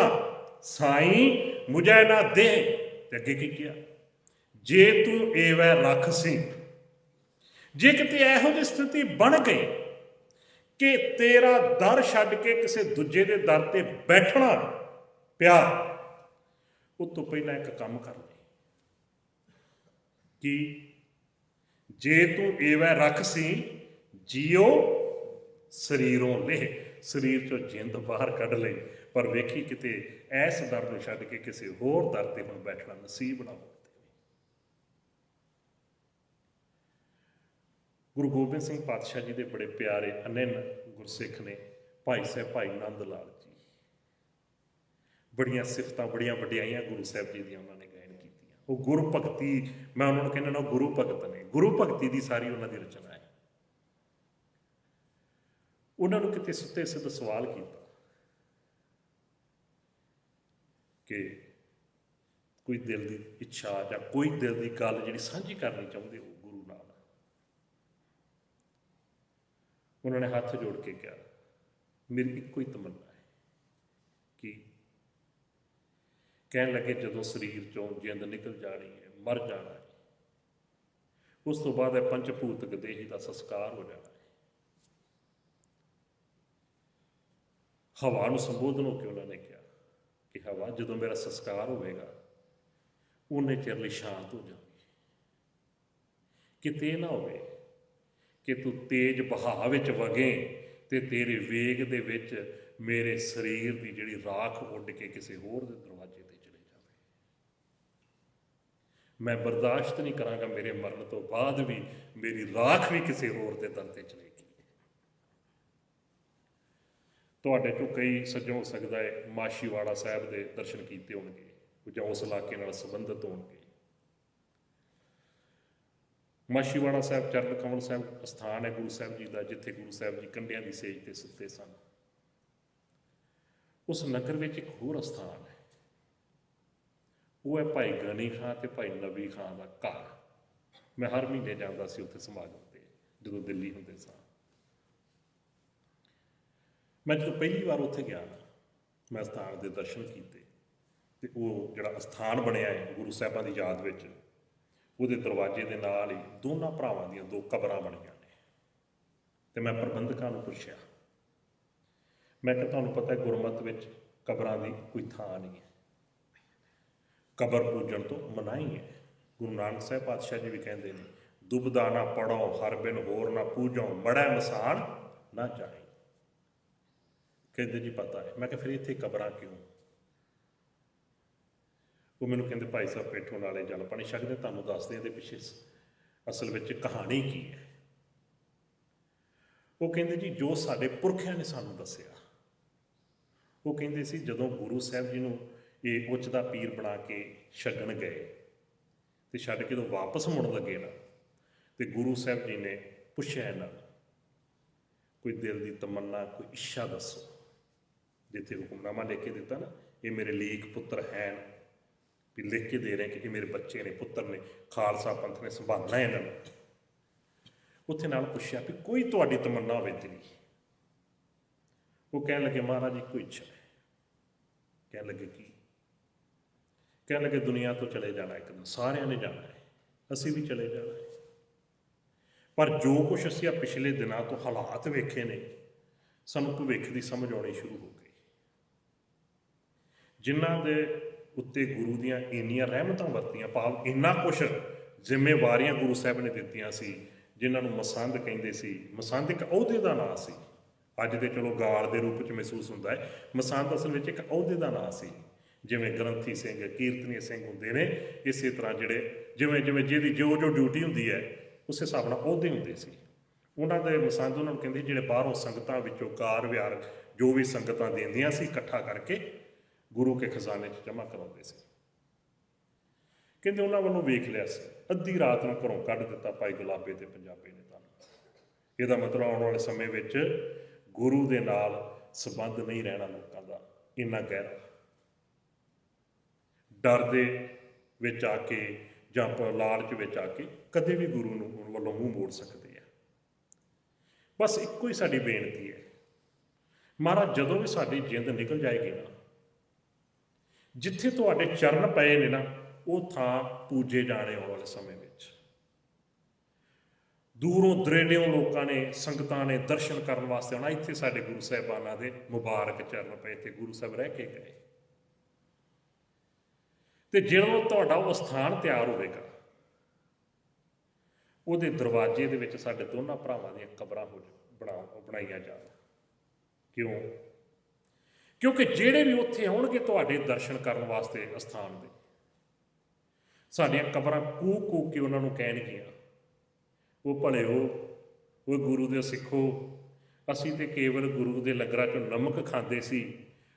ਸਾਈਂ ਮੁਝੈ ਨਾ ਦੇ। ਤੇ ਅੱਗੇ ਕੀ ਕਿਹਾ? ਜੇ ਤੂੰ ਏਵੈ ਰੱਖ ਸੀ, ਜੇ ਕਿਤੇ ਇਹੋ ਜਿਹੀ ਸਥਿਤੀ ਬਣ ਗਈ ਕਿ ਤੇਰਾ ਦਰ ਛੱਡ ਕੇ ਕਿਸੇ ਦੂਜੇ ਦੇ ਦਰ ਤੇ ਬੈਠਣਾ ਪਿਆ, ਉਹ ਤੋਂ ਪਹਿਲਾਂ ਇੱਕ ਕੰਮ ਕਰ ਲਈ। ਕਿ ਜੇ ਤੂੰ ਏਵੈ ਰੱਖ ਸੀ, ਜੀਓ ਸਰੀਰੋਂ ਲੇਹ, ਸਰੀਰ ਚੋਂ ਜਿੰਦ ਬਾਹਰ ਕੱਢ ਲਈ, ਪਰ ਵੇਖੀ ਕਿਤੇ ਐਸ ਦਰ ਨੂੰ ਛੱਡ ਕੇ ਕਿਸੇ ਹੋਰ ਦਰ ਤੇ ਹੁਣ ਬੈਠਣਾ ਨਸੀਬ ਨਾ ਹੋਵੇ। ਗੁਰੂ ਗੋਬਿੰਦ ਸਿੰਘ ਪਾਤਸ਼ਾਹ ਜੀ ਦੇ ਬੜੇ ਪਿਆਰੇ ਅਨੰਨ ਗੁਰਸਿੱਖ ਨੇ, ਭਾਈ ਸਾਹਿਬ ਭਾਈ ਨੰਦ ਲਾਲ ਜੀ, ਬੜੀਆਂ ਸਿਫਤਾਂ, ਬੜੀਆਂ ਵਡਿਆਈਆਂ ਗੁਰੂ ਸਾਹਿਬ ਜੀ ਦੀਆਂ ਉਹਨਾਂ ਨੇ ਗਾਇਨ ਕੀਤੀਆਂ। ਉਹ ਗੁਰੂ ਭਗਤੀ, ਮੈਂ ਉਹਨਾਂ ਨੂੰ ਕਹਿੰਦਾ ਨਾ, ਗੁਰੂ ਭਗਤ ਨੇ, ਗੁਰੂ ਭਗਤੀ ਦੀ ਸਾਰੀ ਉਹਨਾਂ ਦੀ ਰਚਨਾ ਹੈ। ਉਹਨਾਂ ਨੂੰ ਕਿਤੇ ਸੁੱਤੇ ਸਿੱਧ ਸਵਾਲ ਕੀਤਾ ਕਿ ਕੋਈ ਦਿਲ ਦੀ ਇੱਛਾ ਜਾਂ ਕੋਈ ਦਿਲ ਦੀ ਗੱਲ ਜਿਹੜੀ ਸਾਂਝੀ ਕਰਨੀ ਚਾਹੁੰਦੇ ਹੋ ਗੁਰੂ ਨਾਲ। ਉਹਨਾਂ ਨੇ ਹੱਥ ਜੋੜ ਕੇ ਕਿਹਾ, ਮੇਰੀ ਇੱਕੋ ਹੀ ਤਮੰਨਾ ਹੈ ਕਿ, ਕਹਿਣ ਲੱਗੇ, ਜਦੋਂ ਸਰੀਰ ਚੋਂ ਜਿੰਦ ਨਿਕਲ ਜਾਣੀ ਹੈ, ਮਰ ਜਾਣਾ ਹੈ, ਉਸ ਤੋਂ ਬਾਅਦ ਇਹ ਪੰਜ ਭੂਤਕ ਦੇਹੀ ਦਾ ਸੰਸਕਾਰ ਹੋ ਜਾਣਾ ਹੈ। ਹਵਾ ਨੂੰ ਸੰਬੋਧਨ ਹੋ ਕੇ ਉਹਨਾਂ ਨੇ ਕਿਹਾ ਕਿ ਹਵਾ, ਜਦੋਂ ਮੇਰਾ ਸੰਸਕਾਰ ਹੋਵੇਗਾ, ਉਹਨੇ ਚਿਰ ਲਈ ਸ਼ਾਂਤ ਹੋ ਜਾਵੇ। ਕਿਤੇ ਨਾ ਹੋਵੇ ਕਿ ਤੂੰ ਤੇਜ਼ ਵਹਾਅ ਵਿੱਚ ਵਗੇ ਤੇ ਤੇਰੇ ਵੇਗ ਦੇ ਵਿੱਚ ਮੇਰੇ ਸਰੀਰ ਦੀ ਜਿਹੜੀ ਰਾਖ ਉੱਡ ਕੇ ਕਿਸੇ ਹੋਰ ਦੇ ਦਰਵਾਜ਼ੇ ਤੇ ਚਲੇ ਜਾਵੇ। ਮੈਂ ਬਰਦਾਸ਼ਤ ਨਹੀਂ ਕਰਾਂਗਾ ਮੇਰੇ ਮਰਨ ਤੋਂ ਬਾਅਦ ਵੀ ਮੇਰੀ ਰਾਖ ਵੀ ਕਿਸੇ ਹੋਰ ਦੇ ਦਰ ਤੇ ਚਲੇਗੀ। ਤੁਹਾਡੇ ਚੋਂ ਕਈ ਸੱਜਣ ਹੋ ਸਕਦਾ ਹੈ ਮਾਛੀਵਾੜਾ ਸਾਹਿਬ ਦੇ ਦਰਸ਼ਨ ਕੀਤੇ ਹੋਣਗੇ, ਜਾਂ ਉਸ ਇਲਾਕੇ ਨਾਲ ਸੰਬੰਧਿਤ ਹੋਣਗੇ। ਮਾਛੀਵਾੜਾ ਸਾਹਿਬ ਚਰਨ ਕਮਲ ਸਾਹਿਬ ਅਸਥਾਨ ਹੈ ਗੁਰੂ ਸਾਹਿਬ ਜੀ ਦਾ, ਜਿੱਥੇ ਗੁਰੂ ਸਾਹਿਬ ਜੀ ਕੰਢਿਆਂ ਦੀ ਸੇਜ ਤੇ ਸੁੱਤੇ ਸਨ। ਉਸ ਨਗਰ ਵਿੱਚ ਇੱਕ ਹੋਰ ਅਸਥਾਨ ਹੈ, ਉਹ ਹੈ ਭਾਈ ਗਨੀ ਖਾਂ ਤੇ ਭਾਈ ਨਬੀ ਖਾਂ ਦਾ ਘਰ। ਮੈਂ ਹਰ ਮਹੀਨੇ ਜਾਂਦਾ ਸੀ ਉੱਥੇ ਸਮਾਗਮ ਤੇ, ਜਦੋਂ ਦਿੱਲੀ ਹੁੰਦੇ ਸਾਂ। ਮੈਂ ਜਦੋਂ ਪਹਿਲੀ ਵਾਰ ਉੱਥੇ ਗਿਆ ਨਾ, ਮੈਂ ਅਸਥਾਨ ਦੇ ਦਰਸ਼ਨ ਕੀਤੇ, ਤੇ ਉਹ ਜਿਹੜਾ ਅਸਥਾਨ ਬਣਿਆ ਹੈ ਗੁਰੂ ਸਾਹਿਬਾਂ ਦੀ ਯਾਦ ਵਿੱਚ, ਉਹਦੇ ਦਰਵਾਜ਼ੇ ਦੇ ਨਾਲ ਹੀ ਦੋਨਾਂ ਭਰਾਵਾਂ ਦੀਆਂ 2 ਕਬਰਾਂ ਬਣੀਆਂ ਨੇ। ਤੇ ਮੈਂ ਪ੍ਰਬੰਧਕਾਂ ਨੂੰ ਪੁੱਛਿਆ, ਮੈਂ ਕਿਹਾ ਤੁਹਾਨੂੰ ਪਤਾ ਹੈ ਗੁਰਮਤਿ ਵਿੱਚ ਕਬਰਾਂ ਦੀ ਕੋਈ ਥਾਂ ਨਹੀਂ ਹੈ, ਕਬਰ ਪੂਜਣ ਤੋਂ ਮਨਾਹੀ ਹੈ। ਗੁਰੂ ਨਾਨਕ ਸਾਹਿਬ ਪਾਤਸ਼ਾਹ ਜੀ ਵੀ ਕਹਿੰਦੇ ਨੇ, ਦੁਬਦਾ ਨਾ ਪੜੋ ਹਰ ਬਿਨ ਹੋਰ ਨਾ ਪੂਜੋ, ਮੜੈ ਮਸਾਨ ਨਾ ਜਾਏ। ਕਹਿੰਦੇ ਜੀ ਪਤਾ ਹੈ। ਮੈਂ ਕਿਹਾ ਫਿਰ ਇੱਥੇ ਕਬਰਾਂ ਕਿਉਂ? ਉਹ ਮੈਨੂੰ ਕਹਿੰਦੇ ਭਾਈ ਸਾਹਿਬ ਪੇਠੋਂ ਨਾਲੇ ਜਲ ਪਾਣੀ ਛਕਦੇ, ਤੁਹਾਨੂੰ ਦੱਸਦੇ ਇਹਦੇ ਪਿੱਛੇ ਅਸਲ ਵਿੱਚ ਕਹਾਣੀ ਕੀ ਹੈ। ਉਹ ਕਹਿੰਦੇ ਜੀ ਜੋ ਸਾਡੇ ਪੁਰਖਿਆਂ ਨੇ ਸਾਨੂੰ ਦੱਸਿਆ ਉਹ ਕਹਿੰਦੇ ਸੀ ਜਦੋਂ ਗੁਰੂ ਸਾਹਿਬ ਜੀ ਨੂੰ ਇਹ ਉੱਚ ਦਾ ਪੀਰ ਬਣਾ ਕੇ ਛੱਡਣ ਗਏ ਤੇ ਛੱਡ ਕੇ ਜਦੋਂ ਵਾਪਸ ਮੁੜਨ ਲੱਗੇ ਨਾ, ਤੇ ਗੁਰੂ ਸਾਹਿਬ ਜੀ ਨੇ ਪੁੱਛਿਆ ਇਹਨਾਂ ਨੂੰ, ਕੋਈ ਦਿਲ ਦੀ ਤਮੰਨਾ, ਕੋਈ ਇੱਛਾ ਦੱਸੋ। ਜਿੱਥੇ ਹੁਕਮਨਾਮਾ ਲਿਖ ਕੇ ਦਿੱਤਾ ਨਾ, ਇਹ ਮੇਰੇ ਲੀਕ ਪੁੱਤਰ ਹਨ, ਵੀ ਲਿਖ ਕੇ ਦੇ ਰਹੇ ਕਿ ਇਹ ਮੇਰੇ ਬੱਚੇ ਨੇ, ਪੁੱਤਰ ਨੇ, ਖਾਲਸਾ ਪੰਥ ਨੇ ਸੰਭਾਲਣਾ ਇਹਨਾਂ ਨੂੰ। ਉੱਥੇ ਨਾਲ ਪੁੱਛਿਆ ਵੀ ਕੋਈ ਤੁਹਾਡੀ ਤਮੰਨਾ ਹੋਵੇ ਤੇਰੀ। ਉਹ ਕਹਿਣ ਲੱਗੇ ਮਹਾਰਾਜ ਇੱਕੋ ਇੱਛਾ ਹੈ। ਕਹਿਣ ਲੱਗੇ ਕੀ? ਕਹਿਣ ਲੱਗੇ ਦੁਨੀਆ ਤੋਂ ਚਲੇ ਜਾਣਾ ਇੱਕ ਦਿਨ, ਸਾਰਿਆਂ ਨੇ ਜਾਣਾ ਹੈ, ਅਸੀਂ ਵੀ ਚਲੇ ਜਾਣਾ ਹੈ, ਪਰ ਜੋ ਕੁਛ ਅਸੀਂ ਆ ਪਿਛਲੇ ਦਿਨਾਂ ਤੋਂ ਹਾਲਾਤ ਵੇਖੇ ਨੇ, ਸਾਨੂੰ ਭਵਿੱਖ ਦੀ ਸਮਝ ਆਉਣੀ ਸ਼ੁਰੂ ਹੋ ਗਈ। ਜਿਨ੍ਹਾਂ ਦੇ ਉੱਤੇ ਗੁਰੂ ਦੀਆਂ ਇੰਨੀਆਂ ਰਹਿਮਤਾਂ ਵਰਤੀਆਂ, ਭਾਵ ਇੰਨਾ ਕੁਛ ਜ਼ਿੰਮੇਵਾਰੀਆਂ ਗੁਰੂ ਸਾਹਿਬ ਨੇ ਦਿੱਤੀਆਂ ਸੀ, ਜਿਨ੍ਹਾਂ ਨੂੰ ਮਸੰਦ ਕਹਿੰਦੇ ਸੀ। ਮਸੰਦ ਇੱਕ ਅਹੁਦੇ ਦਾ ਨਾਂ ਸੀ, ਅੱਜ ਦੇ ਚਲੋ ਗਾਲ ਦੇ ਰੂਪ 'ਚ ਮਹਿਸੂਸ ਹੁੰਦਾ ਹੈ, ਮਸੰਦ ਅਸਲ ਵਿੱਚ ਇੱਕ ਅਹੁਦੇ ਦਾ ਨਾਂ ਸੀ। ਜਿਵੇਂ ਗ੍ਰੰਥੀ ਸਿੰਘ, ਕੀਰਤਨੀ ਸਿੰਘ ਹੁੰਦੇ ਨੇ, ਇਸੇ ਤਰ੍ਹਾਂ ਜਿਹੜੇ ਜਿਵੇਂ ਜਿਹਦੀ ਜੋ ਡਿਊਟੀ ਹੁੰਦੀ ਹੈ, ਉਸ ਹਿਸਾਬ ਨਾਲ ਅਹੁਦੇ ਹੁੰਦੇ ਸੀ। ਉਹਨਾਂ ਦੇ ਮਸੰਦ ਉਹਨਾਂ ਨੂੰ ਕਹਿੰਦੇ, ਜਿਹੜੇ ਬਾਹਰੋਂ ਸੰਗਤਾਂ ਵਿੱਚੋਂ ਕਾਰ ਵਿਹਾਰ ਜੋ ਵੀ ਸੰਗਤਾਂ ਦਿੰਦੀਆਂ ਸੀ, ਇਕੱਠਾ ਕਰਕੇ ਗੁਰੂ ਕੇ ਖਜ਼ਾਨੇ 'ਚ ਜਮ੍ਹਾਂ ਕਰਾਉਂਦੇ ਸੀ। ਕਹਿੰਦੇ ਉਹਨਾਂ ਵੱਲੋਂ ਵੇਖ ਲਿਆ ਸੀ, ਅੱਧੀ ਰਾਤ ਨੂੰ ਘਰੋਂ ਕੱਢ ਦਿੱਤਾ ਭਾਈ ਗੁਲਾਬੇ ਤੇ ਪੰਜਾਬੇ ਨੇ ਤੁਹਾਨੂੰ। ਇਹਦਾ ਮਤਲਬ ਆਉਣ ਵਾਲੇ ਸਮੇਂ ਵਿੱਚ ਗੁਰੂ ਦੇ ਨਾਲ ਸੰਬੰਧ ਨਹੀਂ ਰਹਿਣਾ ਲੋਕਾਂ ਦਾ, ਇੰਨਾ ਗਹਿਰਾ। ਡਰ ਦੇ ਵਿੱਚ ਆ ਕੇ ਜਾਂ ਲਾਲਚ ਵਿੱਚ ਆ ਕੇ ਕਦੇ ਵੀ ਗੁਰੂ ਨੂੰ ਵੱਲੋਂ ਮੂੰਹ ਮੋੜ ਸਕਦੇ ਆ। ਬਸ ਇੱਕੋ ਹੀ ਸਾਡੀ ਬੇਨਤੀ ਹੈ, ਮਹਾਰਾਜ ਜਦੋਂ ਵੀ ਸਾਡੀ ਜਿੰਦ ਨਿਕਲ ਜਾਏਗੀ ਨਾ, ਜਿੱਥੇ ਤੁਹਾਡੇ ਚਰਨ ਪਏ ਨੇ ਨਾ, ਉਹ ਥਾਂ ਪੂਜੇ ਜਾਣੇ ਆਉਣ ਵਾਲੇ ਸਮੇਂ ਵਿੱਚ। ਦੂਰੋਂ ਦਰੇਡਿਓਂ ਲੋਕਾਂ ਨੇ, ਸੰਗਤਾਂ ਨੇ ਦਰਸ਼ਨ ਕਰਨ ਵਾਸਤੇ ਆਉਣਾ। ਇੱਥੇ ਸਾਡੇ ਗੁਰੂ ਸਾਹਿਬਾਨਾਂ ਦੇ ਮੁਬਾਰਕ ਚਰਨ ਪਏ, ਤੇ ਗੁਰੂ ਸਾਹਿਬ ਰਹਿ ਕੇ ਗਏ। ਤੇ ਜਦੋਂ ਤੁਹਾਡਾ ਉਹ ਸਥਾਨ ਤਿਆਰ ਹੋਵੇਗਾ, ਉਹਦੇ ਦਰਵਾਜ਼ੇ ਦੇ ਵਿੱਚ ਸਾਡੇ ਦੋਨਾਂ ਭਰਾਵਾਂ ਦੀਆਂ ਕਬਰਾਂ ਬਣਾਈਆਂ ਜਾਣ। ਕਿਉਂ? ਕਿਉਂਕਿ ਜਿਹੜੇ ਵੀ ਉੱਥੇ ਆਉਣਗੇ ਤੁਹਾਡੇ ਦਰਸ਼ਨ ਕਰਨ ਵਾਸਤੇ ਅਸਥਾਨ ਦੇ, ਸਾਡੀਆਂ ਕਬਰਾਂ ਕੂਕ ਕੂਕ ਕੇ ਉਹਨਾਂ ਨੂੰ ਕਹਿਣਗੀਆਂ, ਉਹ ਭਲਿਓ, ਉਹ ਗੁਰੂ ਦੇ ਸਿੱਖੋ, ਅਸੀਂ ਤੇ ਕੇਵਲ ਗੁਰੂ ਦੇ ਲੰਗਰਾਂ 'ਚੋਂ ਨਮਕ ਖਾਂਦੇ ਸੀ,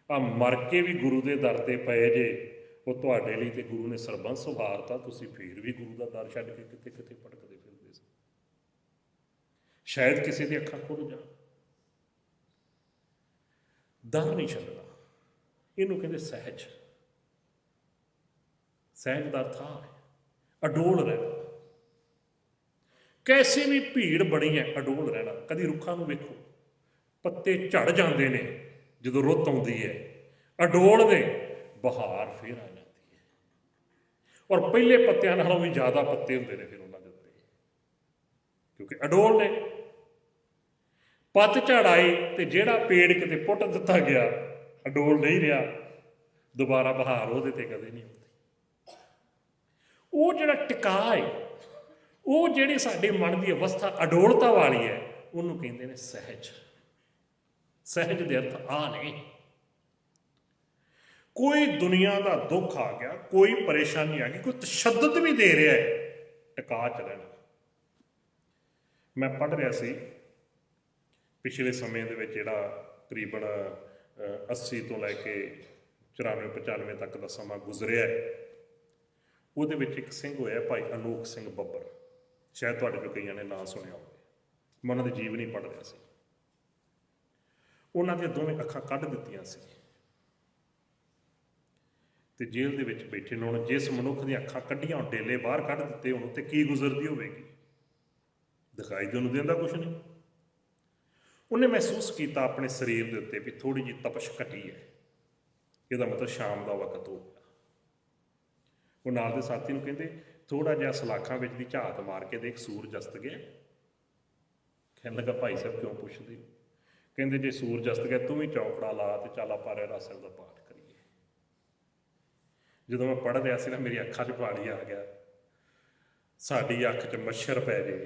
ਆ ਮਰ ਕੇ ਵੀ ਗੁਰੂ ਦੇ ਦਰ 'ਤੇ ਪਏ ਜੇ। ਉਹ ਤੁਹਾਡੇ ਲਈ ਤੇ ਗੁਰੂ ਨੇ ਸਰਬੰਸ ਵਾਰਤਾ, ਤੁਸੀਂ ਫਿਰ ਵੀ ਗੁਰੂ ਦਾ ਦਰ ਛੱਡ ਕੇ ਕਿਤੇ ਕਿਤੇ ਭਟਕਦੇ ਫਿਰਦੇ ਸੀ। ਸ਼ਾਇਦ ਕਿਸੇ ਦੀ ਅੱਖਾਂ ਖੁੱਲ੍ਹ ਜਾਣ। ਦਰ ਨਹੀਂ ਛੱਡਣਾ, ਇਹਨੂੰ ਕਹਿੰਦੇ ਸਹਿਜ। ਸਹਿਜ ਦਾ ਅਰਥ ਹੈ ਅਡੋਲ ਰਹਿਣਾ। ਕੈਸੇ ਵੀ ਭੀੜ ਬਣੀ ਹੈ, ਅਡੋਲ ਰਹਿਣਾ। ਕਦੀ ਰੁੱਖਾਂ ਨੂੰ ਵੇਖੋ, ਪੱਤੇ ਝੜ ਜਾਂਦੇ ਨੇ ਜਦੋਂ ਰੁੱਤ ਆਉਂਦੀ ਹੈ, ਅਡੋਲ ਨੇ, ਬਹਾਰ ਫਿਰ ਆ ਜਾਂਦੀ ਹੈ, ਔਰ ਪਹਿਲੇ ਪੱਤਿਆਂ ਨਾਲੋਂ ਵੀ ਜ਼ਿਆਦਾ ਪੱਤੇ ਹੁੰਦੇ ਨੇ ਫਿਰ ਉਹਨਾਂ ਦੇ ਉੱਤੇ, ਕਿਉਂਕਿ ਅਡੋਲ ਨੇ। ਪੱਤਝੜ ਆਈ ਤੇ ਜਿਹੜਾ ਪੇੜ ਕਿਤੇ ਪੁੱਟ ਦਿੱਤਾ ਗਿਆ, ਅਡੋਲ ਨਹੀਂ ਰਿਹਾ, ਦੁਬਾਰਾ ਬਹਾਰ ਉਹਦੇ ਤੇ ਕਦੇ ਨਹੀਂ ਆਉਂਦੀ। ਉਹ ਜਿਹੜਾ ਟਿਕਾ ਹੈ, ਉਹ ਜਿਹੜੀ ਸਾਡੇ ਮਨ ਦੀ ਅਵਸਥਾ ਅਡੋਲਤਾ ਵਾਲੀ ਹੈ, ਉਹਨੂੰ ਕਹਿੰਦੇ ਨੇ ਸਹਿਜ। ਸਹਿਜ ਦੇ ਅਰਥ ਆ ਨੇ। ਕੋਈ ਦੁਨੀਆ ਦਾ ਦੁੱਖ ਆ ਗਿਆ, ਕੋਈ ਪਰੇਸ਼ਾਨੀ ਆ ਗਈ, ਕੋਈ ਤਸ਼ੱਦਦ ਵੀ ਦੇ ਰਿਹਾ ਹੈ, ਟਿਕਾ ਚ ਰਹਿਣਾ। ਮੈਂ ਪੜ੍ਹ ਰਿਹਾ ਸੀ ਪਿਛਲੇ ਸਮੇਂ ਦੇ ਵਿੱਚ, ਜਿਹੜਾ ਤਕਰੀਬਨ 80 ਤੋਂ ਲੈ ਕੇ 94-95 ਤੱਕ ਦਾ ਸਮਾਂ ਗੁਜ਼ਰਿਆ ਹੈ, ਉਹਦੇ ਵਿੱਚ ਇੱਕ ਸਿੰਘ ਹੋਇਆ ਭਾਈ ਅਨੋਖ ਸਿੰਘ ਬੱਬਰ। ਸ਼ਾਇਦ ਤੁਹਾਡੇ ਚੋਂ ਕਈਆਂ ਨੇ ਨਾਂ ਸੁਣਿਆ ਹੋਵੇ। ਮੈਂ ਉਹਨਾਂ ਦੀ ਜੀਵਨੀ ਪੜ੍ਹ ਰਿਹਾ ਸੀ। ਉਹਨਾਂ ਦੀਆਂ ਦੋਵੇਂ ਅੱਖਾਂ ਕੱਢ ਦਿੱਤੀਆਂ ਸੀ ਤੇ ਜੇਲ੍ਹ ਦੇ ਵਿੱਚ ਬੈਠੇ ਨੇ। ਹੁਣ ਜਿਸ ਮਨੁੱਖ ਦੀਆਂ ਅੱਖਾਂ ਕੱਢੀਆਂ, ਹੁਣ ਡੇਲੇ ਬਾਹਰ ਕੱਢ ਦਿੱਤੇ ਹੋਣ, ਤੇ ਕੀ ਗੁਜ਼ਰਦੀ ਹੋਵੇਗੀ? ਦਿਖਾਈ ਤੇ ਉਹਨੂੰ ਦਿੰਦਾ ਕੁਛ ਨਹੀਂ। ਉਹਨੇ ਮਹਿਸੂਸ ਕੀਤਾ ਆਪਣੇ ਸਰੀਰ ਦੇ ਉੱਤੇ ਵੀ ਥੋੜ੍ਹੀ ਜਿਹੀ ਤਪਸ਼ ਘਟੀ ਹੈ। ਇਹਦਾ ਮਤਲਬ ਸ਼ਾਮ ਦਾ ਵਕਤ ਹੋ ਗਿਆ। ਉਹ ਨਾਲ ਦੇ ਸਾਥੀ ਨੂੰ ਕਹਿੰਦੇ, ਥੋੜ੍ਹਾ ਜਿਹਾ ਸਲਾਖਾਂ ਵਿੱਚ ਦੀ ਝਾਤ ਮਾਰ ਕੇ ਦੇਖ, ਸੂਰਜ ਅਸਤ ਗਿਆ। ਕਹਿਣ ਲੱਗਾ, ਭਾਈ ਸਾਹਿਬ ਕਿਉਂ ਪੁੱਛਦੇ? ਕਹਿੰਦੇ, ਜੇ ਸੂਰਜ ਅਸਤ ਗਿਆ, ਤੂੰ ਵੀ ਚੌਕੜਾ ਲਾ ਤੇ ਚੱਲ ਆਪਾਂ ਰਹਿਰਾਸ ਸਾਹਿਬ ਦਾ ਪਾਠ ਕਰੀਏ। ਜਦੋਂ ਮੈਂ ਪੜ੍ਹ ਰਿਹਾ ਸੀ ਨਾ, ਮੇਰੀ ਅੱਖਾਂ 'ਚ ਪਾਣੀ ਆ ਗਿਆ। ਸਾਡੀ ਅੱਖ 'ਚ ਮੱਛਰ ਪੈ ਜੇ,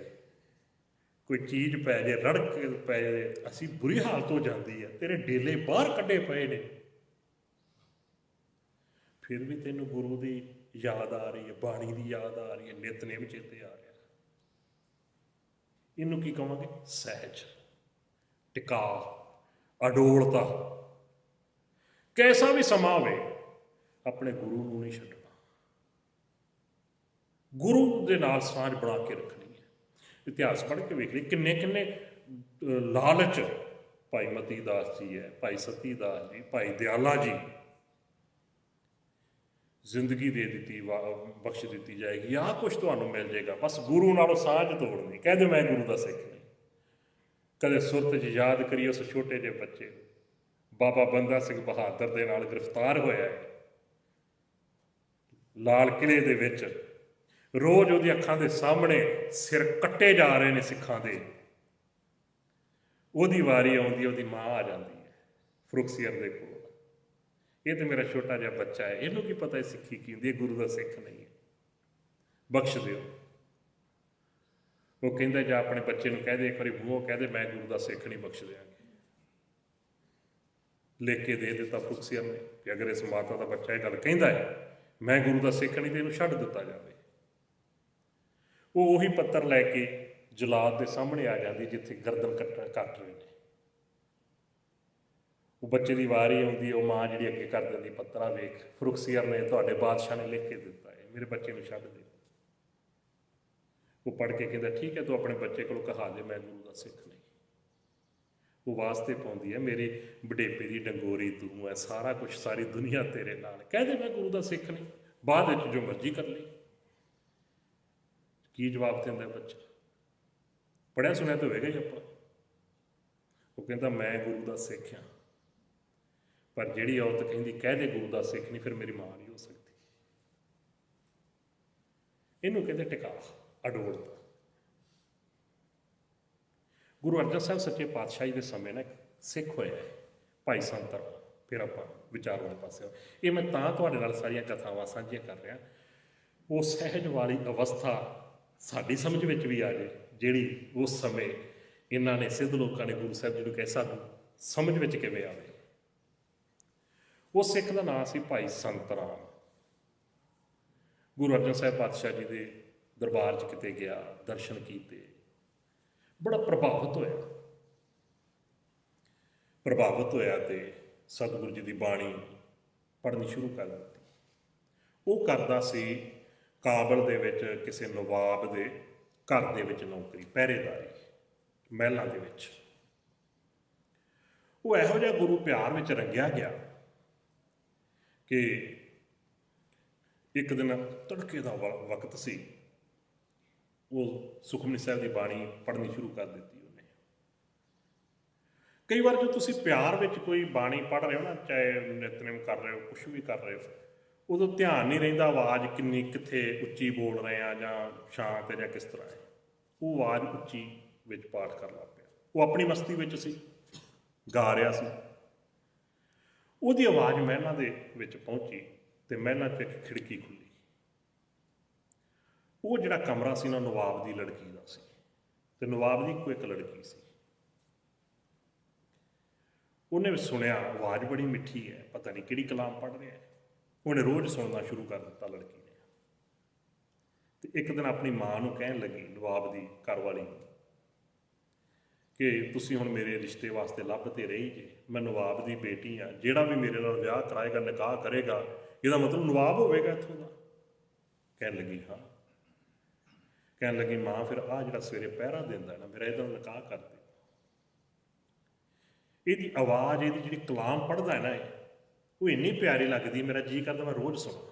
ਕੋਈ ਚੀਜ਼ ਪੈ ਜੇ, ਰੜਕ ਪੈ ਜੇ, ਅਸੀਂ ਬੁਰੀ ਹਾਲਤ ਹੋ ਜਾਂਦੀ ਹੈ। ਤੇਰੇ ਡੇਲੇ ਬਾਹਰ ਕੱਢੇ ਪਏ ਨੇ, ਫਿਰ ਵੀ ਤੈਨੂੰ ਗੁਰੂ ਦੀ ਯਾਦ ਆ ਰਹੀ ਹੈ, ਬਾਣੀ ਦੀ ਯਾਦ ਆ ਰਹੀ ਹੈ, ਨਿਤਨੇਮ ਚੇਤੇ ਆ ਰਿਹਾ। ਇਹਨੂੰ ਕੀ ਕਹਾਂਗੇ? ਸਹਿਜ, ਟਿਕਾ, ਅਡੋਲਤਾ। कैसा भी समा होवे अपने गुरु नूं नहीं छड्डना, गुरु दे नाल साझ बना के रखनी है। इतिहास पढ़ के वेख ली किन्ने किन्ने लालच, भाई मती दास जी है, भाई सती दास जी, भाई दयाला जी, जिंदगी दे दी बख्श दी जाएगी, आह कुछ तुहानूं मिल जाएगा, बस गुरु नालों साझ तोड़नी, कह दे मैं गुरु का सिख नहीं। कदे सुरत च याद करिए उस छोटे जे बच्चे बाबा बंदा सिंह बहादुर दे नाल गिरफ्तार होया है लाल किले दे विच, रोज़ उहदी अखां दे सामने सिर कट्टे जा रहे हैं सिखां दे, उहदी वारी आउंदी उहदी माँ आ जाती है फरुखसियर दे कोल, ये तो मेरा छोटा जिहा बच्चा है, इहनूं की पता है सिक्खी की हुंदी है, गुरु का सिख नहीं है, बख्श दिओ। वो कहंदा जा अपने बच्चे नूं कह दे, एक बारी मूँहों कह दे मैं गुरु का सिख नहीं, बख्श देंगे। लिख के दे दिता फरुखसियर ने कि अगर इस माता का बच्चा यह गल कहंदा है मैं गुरु का सिख नहीं, तो इहनूं छड्ड दिता जाए। वो उही पत्तर लैके जलाद के सामने आ जाती जिथे गर्दन कट रहे हैं, वो बच्चे की वारी आती है, वो माँ जी अगे कर देती पत्तरा वेख फरुखसियर ने तुहाडे बादशाह ने लिख के दिता है, मेरे बच्चे को छड्ड दे। वो पढ़ के कहता ठीक है, तो अपने बच्चे को कहा दे मैं गुरु का सिख नहीं। वो वास्ते पाउंदी है मेरी वडेपे की डंगोरी तू है, सारा कुछ सारी दुनिया तेरे नाल, कह दे मैं गुरु का सिख नहीं, बाद जो मर्जी कर ली। की जवाब देंदा बच्चा, पढ़िया सुनिया तो होगा ही आप। वो कहता मैं गुरु का सिख हाँ, पर जिहड़ी औरत कहती कह दे गुरु का सिख नहीं, फिर मेरी मां नहीं हो सकती। इनू कहते टिका अडोलता। गुरु अर्जन साहब सच्चे पातशाही के समय ना सिख होया है भाई संतर, फिर आप विचार वाले पास। ये मैं तुहाडे नाल सारियां कथावां साझियां कर रहा, वो सहज वाली अवस्था साडी समझ में भी आ जाए, जिहड़ी उस समय इन्हां ने सिद्ध लोगों ने गुरु साहब जी नूं कैसा समझ में किवें आवे। उस सिख का नाम सी भाई संत राम। गुरु अर्जन साहब पातशाह जी के दरबार च किते गया, दर्शन किए, बड़ा प्रभावित होया तो सतगुरु जी की बाणी पढ़नी शुरू कर दी। वो करदा सी काबल दे विच किसी नवाब दे घर दे विच नौकरी, पहरेदारी महलों दे विच। वो इहो जिहा गुरु प्यार विच रंगिया गया कि एक दिन तड़के का वक्त सी, वो सुखमनी साहब की बाणी पढ़नी शुरू कर दी उन्हें। कई बार जो तुसी प्यार में कोई बाणी पढ़ रहे हो ना, चाहे नितनेम कर रहे हो कुछ भी कर रहे हो, उदों ध्यान नहीं रहिंदा आवाज़ किन्नी कित्थे उच्ची बोल रहे हैं जां शांत है जां किस तरह है। वो आवाज़ उच्ची विच पाठ कर लग पिया, वो अपनी मस्ती विच सी गा रहा सी। उहदी आवाज़ महलों दे विच पहुंची तो महलों च एक खिड़की खुली। वो जिहड़ा कमरा सी ना नवाब की लड़की का सी, ते नवाब की कोई एक लड़की सी। उन्हें सुनिया आवाज़ बड़ी मिठी है, पता नहीं किहड़ी कलाम पढ़ रहा है। उन्हें रोज़ सुनना शुरू कर दिता लड़की ने। तो एक दिन अपनी माँ नूं कहन लगी, नवाब की घरवाली कि तुसीं हुण मेरे रिश्ते वास्ते लभते रही जे, मैं नवाब की बेटी हाँ, जिहड़ा भी मेरे नाल विआह कराएगा निकाह करेगा इसदा मतलब नवाब होवेगा इत्थों दा। कहन लगी हाँ। कहन लगी माँ फिर आ जिहड़ा सवेरे पहरा दिंदा ना मेरा इहदा निकाह कर दे। इहदी आवाज़ इहदी जिहड़ी कलाम पढ़दा है ना, वो इन्नी प्यारी लगदी, मेरा जी करदा मैं रोज़ सुना।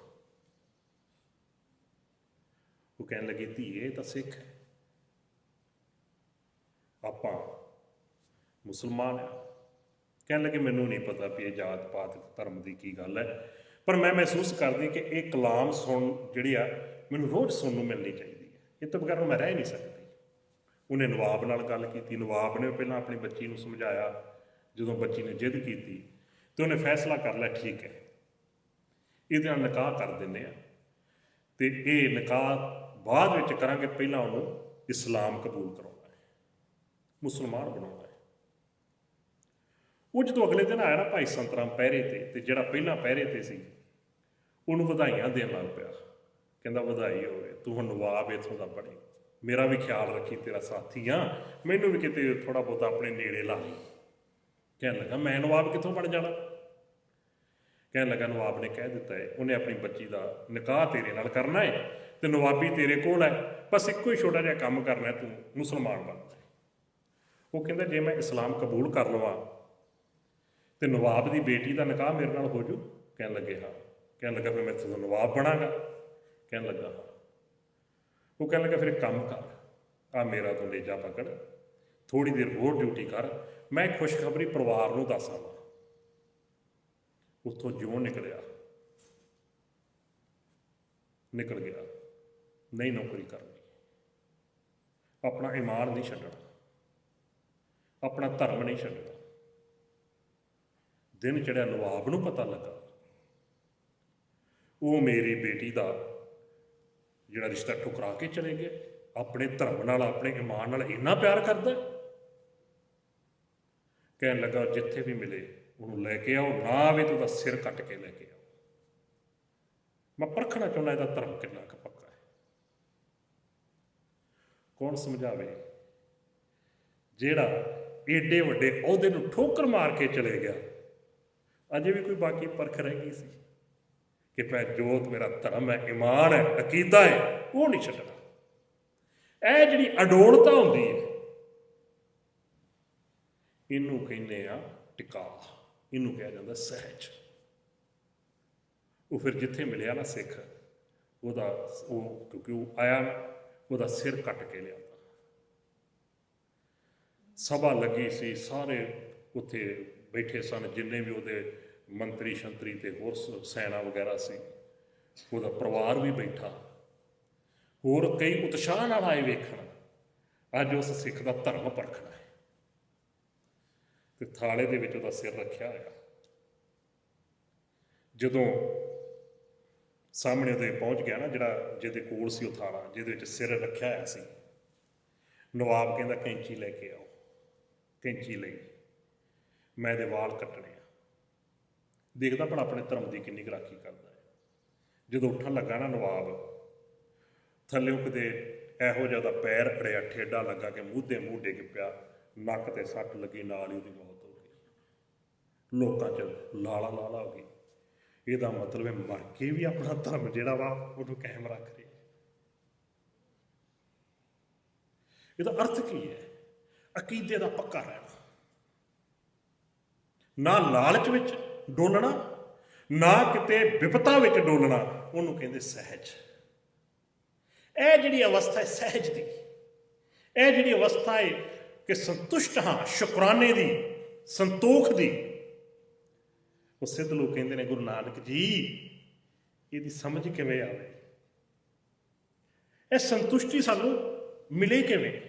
वो कहन लगी धीए तां सिख है, आपां मुसलमान है। कहन लगे मैनूं नहीं पता भी ये जात पात धर्म की की गल है, पर मैं महसूस करदी कि एक कलाम सुन जिहड़ी आ मैनूं रोज़ सुनन नूं मिलनी चाहिए है, इस तो बगैर मैं रह नहीं सकती। उन्हें नवाब नाल गल की, नवाब ने पहलां अपनी बच्ची नूं समझाया, जदों बच्ची ने जिद की तो उन्हें फैसला कर लिया ठीक है इहदे नाल निकाह कर दिंदे आ, ते ये निकाह बाद विच करांगे, पहलां उहनूं इस्लाम कबूल कराउणा है, मुसलमान बनाउणा है। वो जो अगले दिन आया ना भाई संत राम पहरे ते जिहड़ा पहलां पहरे ते सी उहनूं वधाइयां देण लग पिया। कहंदा वधाई होवे, तूं हुण नवाब इत्थों दा बणे, मेरा भी ख्याल रखी, तेरा साथी हाँ, मैनूं भी किते थोड़ा बहुता अपने नेड़े ला ली। कहन लगा मैं नवाब कित्थों बण जाना। ਕਹਿਣ ਲੱਗਾ ਨਵਾਬ ਨੇ ਕਹਿ ਦਿੱਤਾ ਹੈ, ਉਹਨੇ ਆਪਣੀ ਬੱਚੀ ਦਾ ਨਿਕਾਹ ਤੇਰੇ ਨਾਲ ਕਰਨਾ ਹੈ ਤੇ ਨਵਾਬੀ ਤੇਰੇ ਕੋਲ ਹੈ, ਬਸ ਇੱਕੋ ਹੀ ਛੋਟਾ ਜਿਹਾ ਕੰਮ ਕਰਨਾ ਹੈ, ਤੂੰ ਮੁਸਲਮਾਨ ਬਣ ਜਾ। ਉਹ ਕਹਿੰਦਾ ਜੇ ਮੈਂ ਇਸਲਾਮ ਕਬੂਲ ਕਰ ਲਵਾਂ ਤੇ ਨਵਾਬ ਦੀ ਬੇਟੀ ਦਾ ਨਿਕਾਹ ਮੇਰੇ ਨਾਲ ਹੋ ਜੂ? ਕਹਿਣ ਲੱਗੇ ਹਾਂ। ਕਹਿਣ ਲੱਗਾ ਫਿਰ ਮੈਂ ਤੁਹਾਨੂੰ ਨਵਾਬ ਬਣਾਂਗਾ? ਕਹਿਣ ਲੱਗਾ ਹਾਂ। ਉਹ ਕਹਿਣ ਲੱਗਾ ਫਿਰ ਇੱਕ ਕੰਮ ਕਰ, ਆ ਮੇਰਾ ਤੂੰ ਨੇਜਾ ਪਕੜ, ਥੋੜ੍ਹੀ ਦੇਰ ਹੋਰ ਡਿਊਟੀ ਕਰ, ਮੈਂ ਖੁਸ਼ਖਬਰੀ ਪਰਿਵਾਰ ਨੂੰ ਦੱਸ ਆਵਾਂ। ਉੱਥੋਂ ਜਿਉਂ ਨਿਕਲ ਗਿਆ, ਨਹੀਂ ਨੌਕਰੀ ਕਰਨੀ, ਆਪਣਾ ਈਮਾਨ ਨਹੀਂ ਛੱਡਣਾ, ਆਪਣਾ ਧਰਮ ਨਹੀਂ ਛੱਡਣਾ। ਦਿਨ ਚੜ੍ਹਿਆ, ਨਵਾਬ ਨੂੰ ਪਤਾ ਲੱਗਾ ਉਹ ਮੇਰੀ ਬੇਟੀ ਦਾ ਜਿਹੜਾ ਰਿਸ਼ਤਾ ਠੁਕਰਾ ਕੇ ਚਲੇ ਗਏ, ਆਪਣੇ ਧਰਮ ਨਾਲ ਆਪਣੇ ਈਮਾਨ ਨਾਲ ਇੰਨਾ ਪਿਆਰ ਕਰਦਾ। ਕਹਿਣ ਲੱਗਾ ਜਿੱਥੇ ਵੀ ਮਿਲੇ ਉਹਨੂੰ ਲੈ ਕੇ ਆਓ, ਨਾ ਆਵੇ ਤਾਂ ਉਹਦਾ ਸਿਰ ਕੱਟ ਕੇ ਲੈ ਕੇ ਆਓ, ਮੈਂ ਪਰਖਣਾ ਚਾਹੁੰਦਾ ਇਹਦਾ ਧਰਮ ਕਿੰਨਾ ਕੁ ਪੱਕਾ ਹੈ। ਕੌਣ ਸਮਝਾਵੇ ਜਿਹੜਾ ਏਡੇ ਵੱਡੇ ਅਹੁਦੇ ਨੂੰ ਠੋਕਰ ਮਾਰ ਕੇ ਚਲੇ ਗਿਆ, ਅਜੇ ਵੀ ਕੋਈ ਬਾਕੀ ਪਰਖ ਰਹਿ ਗਈ ਸੀ ਕਿ ਮੈਂ ਜੋਤ ਮੇਰਾ ਧਰਮ ਹੈ, ਈਮਾਨ ਹੈ, ਅਕੀਦਾ ਹੈ, ਉਹ ਨਹੀਂ ਛੱਡਣਾ। ਇਹ ਜਿਹੜੀ ਅਡੋਲਤਾ ਹੁੰਦੀ ਹੈ, ਇਹਨੂੰ ਕਹਿੰਦੇ ਆ ਟਿਕਾ, ਇਹਨੂੰ ਕਿਹਾ ਜਾਂਦਾ ਸਹਿਜ। ਉਹ ਫਿਰ ਜਿੱਥੇ ਮਿਲਿਆ ਨਾ ਸਿੱਖ, ਕਿਉਂਕਿ ਉਹ ਆਇਆ ਉਹਦਾ ਸਿਰ ਕੱਟ ਕੇ ਲਿਆਂਦਾ। ਸਭਾ ਲੱਗੀ ਸੀ, ਸਾਰੇ ਉੱਥੇ ਬੈਠੇ ਸਨ, ਜਿੰਨੇ ਵੀ ਉਹਦੇ ਮੰਤਰੀ ਸ਼ੰਤਰੀ ਤੇ ਹੋਰ ਸੈਨਾ ਵਗੈਰਾ ਸੀ, ਉਹਦਾ ਪਰਿਵਾਰ ਵੀ ਬੈਠਾ, ਹੋਰ ਕਈ ਉਤਸ਼ਾਹ ਨਾਲ ਆਏ ਵੇਖਣ ਅੱਜ ਉਸ ਸਿੱਖ ਦਾ ਧਰਮ ਪਰਖਣਾ ਹੈ। ਤੇ ਥਾਲੇ ਦੇ ਵਿੱਚ ਉਹਦਾ ਸਿਰ ਰੱਖਿਆ ਹੋਇਆ, ਜਦੋਂ ਸਾਹਮਣੇ ਉਹਦੇ ਪਹੁੰਚ ਗਿਆ ਨਾ, ਜਿਹੜਾ ਜਿਹਦੇ ਕੋਲ ਸੀ ਉਹ ਥਾਲਾ ਜਿਹਦੇ ਵਿੱਚ ਸਿਰ ਰੱਖਿਆ ਹੋਇਆ ਸੀ, ਨਵਾਬ ਕਹਿੰਦਾ ਕੈਂਚੀ ਲੈ ਕੇ ਆਓ। ਕੈਂਚੀ ਲਈ, ਮੈਂ ਇਹਦੇ ਵਾਲ ਕੱਟਣੇ ਆ। ਦੇਖਦਾ ਭਲਾ ਆਪਣੇ ਧਰਮ ਦੀ ਕਿੰਨੀ ਕੁ ਰਾਖੀ ਕਰਦਾ ਹੈ। ਜਦੋਂ ਉੱਠਣ ਲੱਗਾ ਨਾ ਨਵਾਬ, ਥੱਲਿਓਂ ਕਿਤੇ ਇਹੋ ਜਿਹਾ ਦਾ ਪੈਰ ਅੜਿਆ, ਠੇਡਾ ਲੱਗਾ ਕਿ ਮੂੰਹ ਦੇ ਮੂੰਹ ਡਿੱਗ ਪਿਆ, ਨੱਕ ਤੇ ਸੱਟ ਲੱਗੀ, ਨਾਲ ਹੀ ਉਹਦੀ ਮੌਤ ਹੋ ਗਈ। ਲੋਕਾਂ 'ਚ ਲਾਲਾ ਲਾਲਾ ਹੋ ਗਈ। ਇਹਦਾ ਮਤਲਬ ਹੈ ਮਰ ਕੇ ਵੀ ਆਪਣਾ ਧਰਮ ਜਿਹੜਾ ਵਾ ਉਹਨੂੰ ਕਾਇਮ ਰੱਖ ਰਿਹਾ। ਇਹਦਾ ਅਰਥ ਕੀ ਹੈ? ਅਕੀਦੇ ਦਾ ਪੱਕਾ ਰਹਿਣਾ, ਨਾ ਲਾਲਚ ਵਿੱਚ ਡੋਲਣਾ, ਨਾ ਕਿਤੇ ਵਿਪਤਾ ਵਿੱਚ ਡੋਲਣਾ, ਉਹਨੂੰ ਕਹਿੰਦੇ ਸਹਿਜ। ਇਹ ਜਿਹੜੀ ਅਵਸਥਾ ਹੈ ਸਹਿਜ ਦੀ, ਇਹ ਜਿਹੜੀ ਅਵਸਥਾ ਹੈ ਕਿ ਸੰਤੁਸ਼ਟ ਹਾਂ, ਸ਼ੁਕਰਾਨੇ ਦੀ, ਸੰਤੋਖ ਦੀ, ਉਹ ਸਿੱਧ ਲੋਕ ਕਹਿੰਦੇ ਨੇ ਗੁਰੂ ਨਾਨਕ ਜੀ ਇਹਦੀ ਸਮਝ ਕਿਵੇਂ ਆਵੇ? ਇਹ ਸੰਤੁਸ਼ਟੀ ਸਾਨੂੰ ਮਿਲੇ ਕਿਵੇਂ?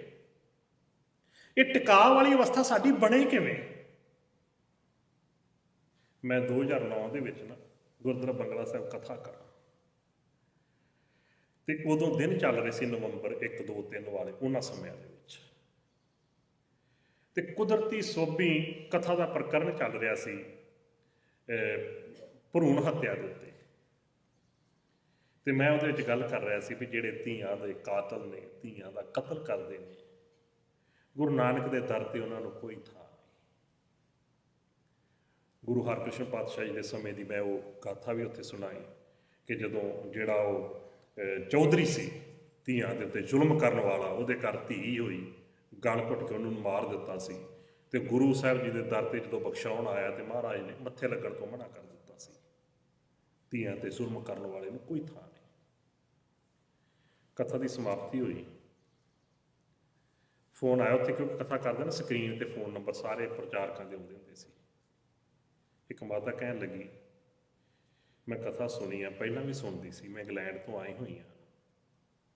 ਇਹ ਟਿਕਾਅ ਵਾਲੀ ਅਵਸਥਾ ਸਾਡੀ ਬਣੇ ਕਿਵੇਂ? ਮੈਂ 2009 ਦੇ ਵਿੱਚ ਨਾ ਗੁਰਦੁਆਰਾ ਬੰਗਲਾ ਸਾਹਿਬ ਕਥਾ ਕਰਾਂ, ਤੇ ਉਦੋਂ ਦਿਨ ਚੱਲ ਰਹੇ ਸੀ ਨਵੰਬਰ 1, 2, 3 ਵਾਲੇ, ਉਹਨਾਂ ਸਮਿਆਂ ਦੇ ਵਿੱਚ, ਤੇ ਕੁਦਰਤੀ ਸੋਭੀ ਕਥਾ ਦਾ ਪ੍ਰਕਰਨ ਚੱਲ ਰਿਹਾ ਸੀ ਭਰੂਣ ਹੱਤਿਆ ਦੇ ਉੱਤੇ। ਤੇ ਮੈਂ ਉਹਦੇ ਵਿੱਚ ਗੱਲ ਕਰ ਰਿਹਾ ਸੀ ਵੀ ਜਿਹੜੇ ਧੀਆਂ ਦੇ ਕਾਤਲ ਨੇ, ਧੀਆਂ ਦਾ ਕਤਲ ਕਰਦੇ ਨੇ, ਗੁਰੂ ਨਾਨਕ ਦੇ ਦਰ ਤੇ ਉਹਨਾਂ ਨੂੰ ਕੋਈ ਥਾਂ ਨਹੀਂ। ਗੁਰੂ ਹਰਕ੍ਰਿਸ਼ਨ ਪਾਤਸ਼ਾਹ ਜੀ ਦੇ ਸਮੇਂ ਦੀ ਮੈਂ ਉਹ ਗਾਥਾ ਵੀ ਉੱਥੇ ਸੁਣਾਈ ਕਿ ਜਦੋਂ ਜਿਹੜਾ ਉਹ ਚੌਧਰੀ ਸੀ, ਧੀਆਂ ਦੇ ਉੱਤੇ ਜ਼ੁਲਮ ਕਰਨ ਵਾਲਾ, ਉਹਦੇ ਘਰ ਧੀ ਹੋਈ, ਗਲ ਘੁੱਟ ਕੇ ਉਹਨੂੰ ਮਾਰ ਦਿੱਤਾ ਸੀ, ਤੇ ਗੁਰੂ ਸਾਹਿਬ ਜੀ ਦੇ ਦਰ ਤੇ ਜਦੋਂ ਬਖਸ਼ਾਉਣ ਆਇਆ ਤੇ ਮਹਾਰਾਜ ਨੇ ਮੱਥੇ ਲੱਗਣ ਤੋਂ ਮਨਾ ਕਰ ਦਿੱਤਾ ਸੀ। ਧੀਆਂ ਤੇ ਜ਼ੁਲਮ ਕਰਨ ਵਾਲੇ ਨੂੰ ਕੋਈ ਥਾਂ ਨਹੀਂ। ਕਥਾ ਦੀ ਸਮਾਪਤੀ ਹੋਈ, ਫੋਨ ਆਇਆ ਉੱਥੇ, ਕਿਉਂਕਿ ਕਥਾ ਕਰਦੇ ਨਾ ਸਕਰੀਨ ਤੇ ਫੋਨ ਨੰਬਰ ਸਾਰੇ ਪ੍ਰਚਾਰਕਾਂ ਦੇ ਆਉਂਦੇ ਹੁੰਦੇ ਸੀ। ਇੱਕ ਮਾਤਾ ਕਹਿਣ ਲੱਗੀ, ਮੈਂ ਕਥਾ ਸੁਣੀ ਆ, ਪਹਿਲਾਂ ਵੀ ਸੁਣਦੀ ਸੀ, ਮੈਂ ਇੰਗਲੈਂਡ ਤੋਂ ਆਈ ਹੋਈ ਹਾਂ,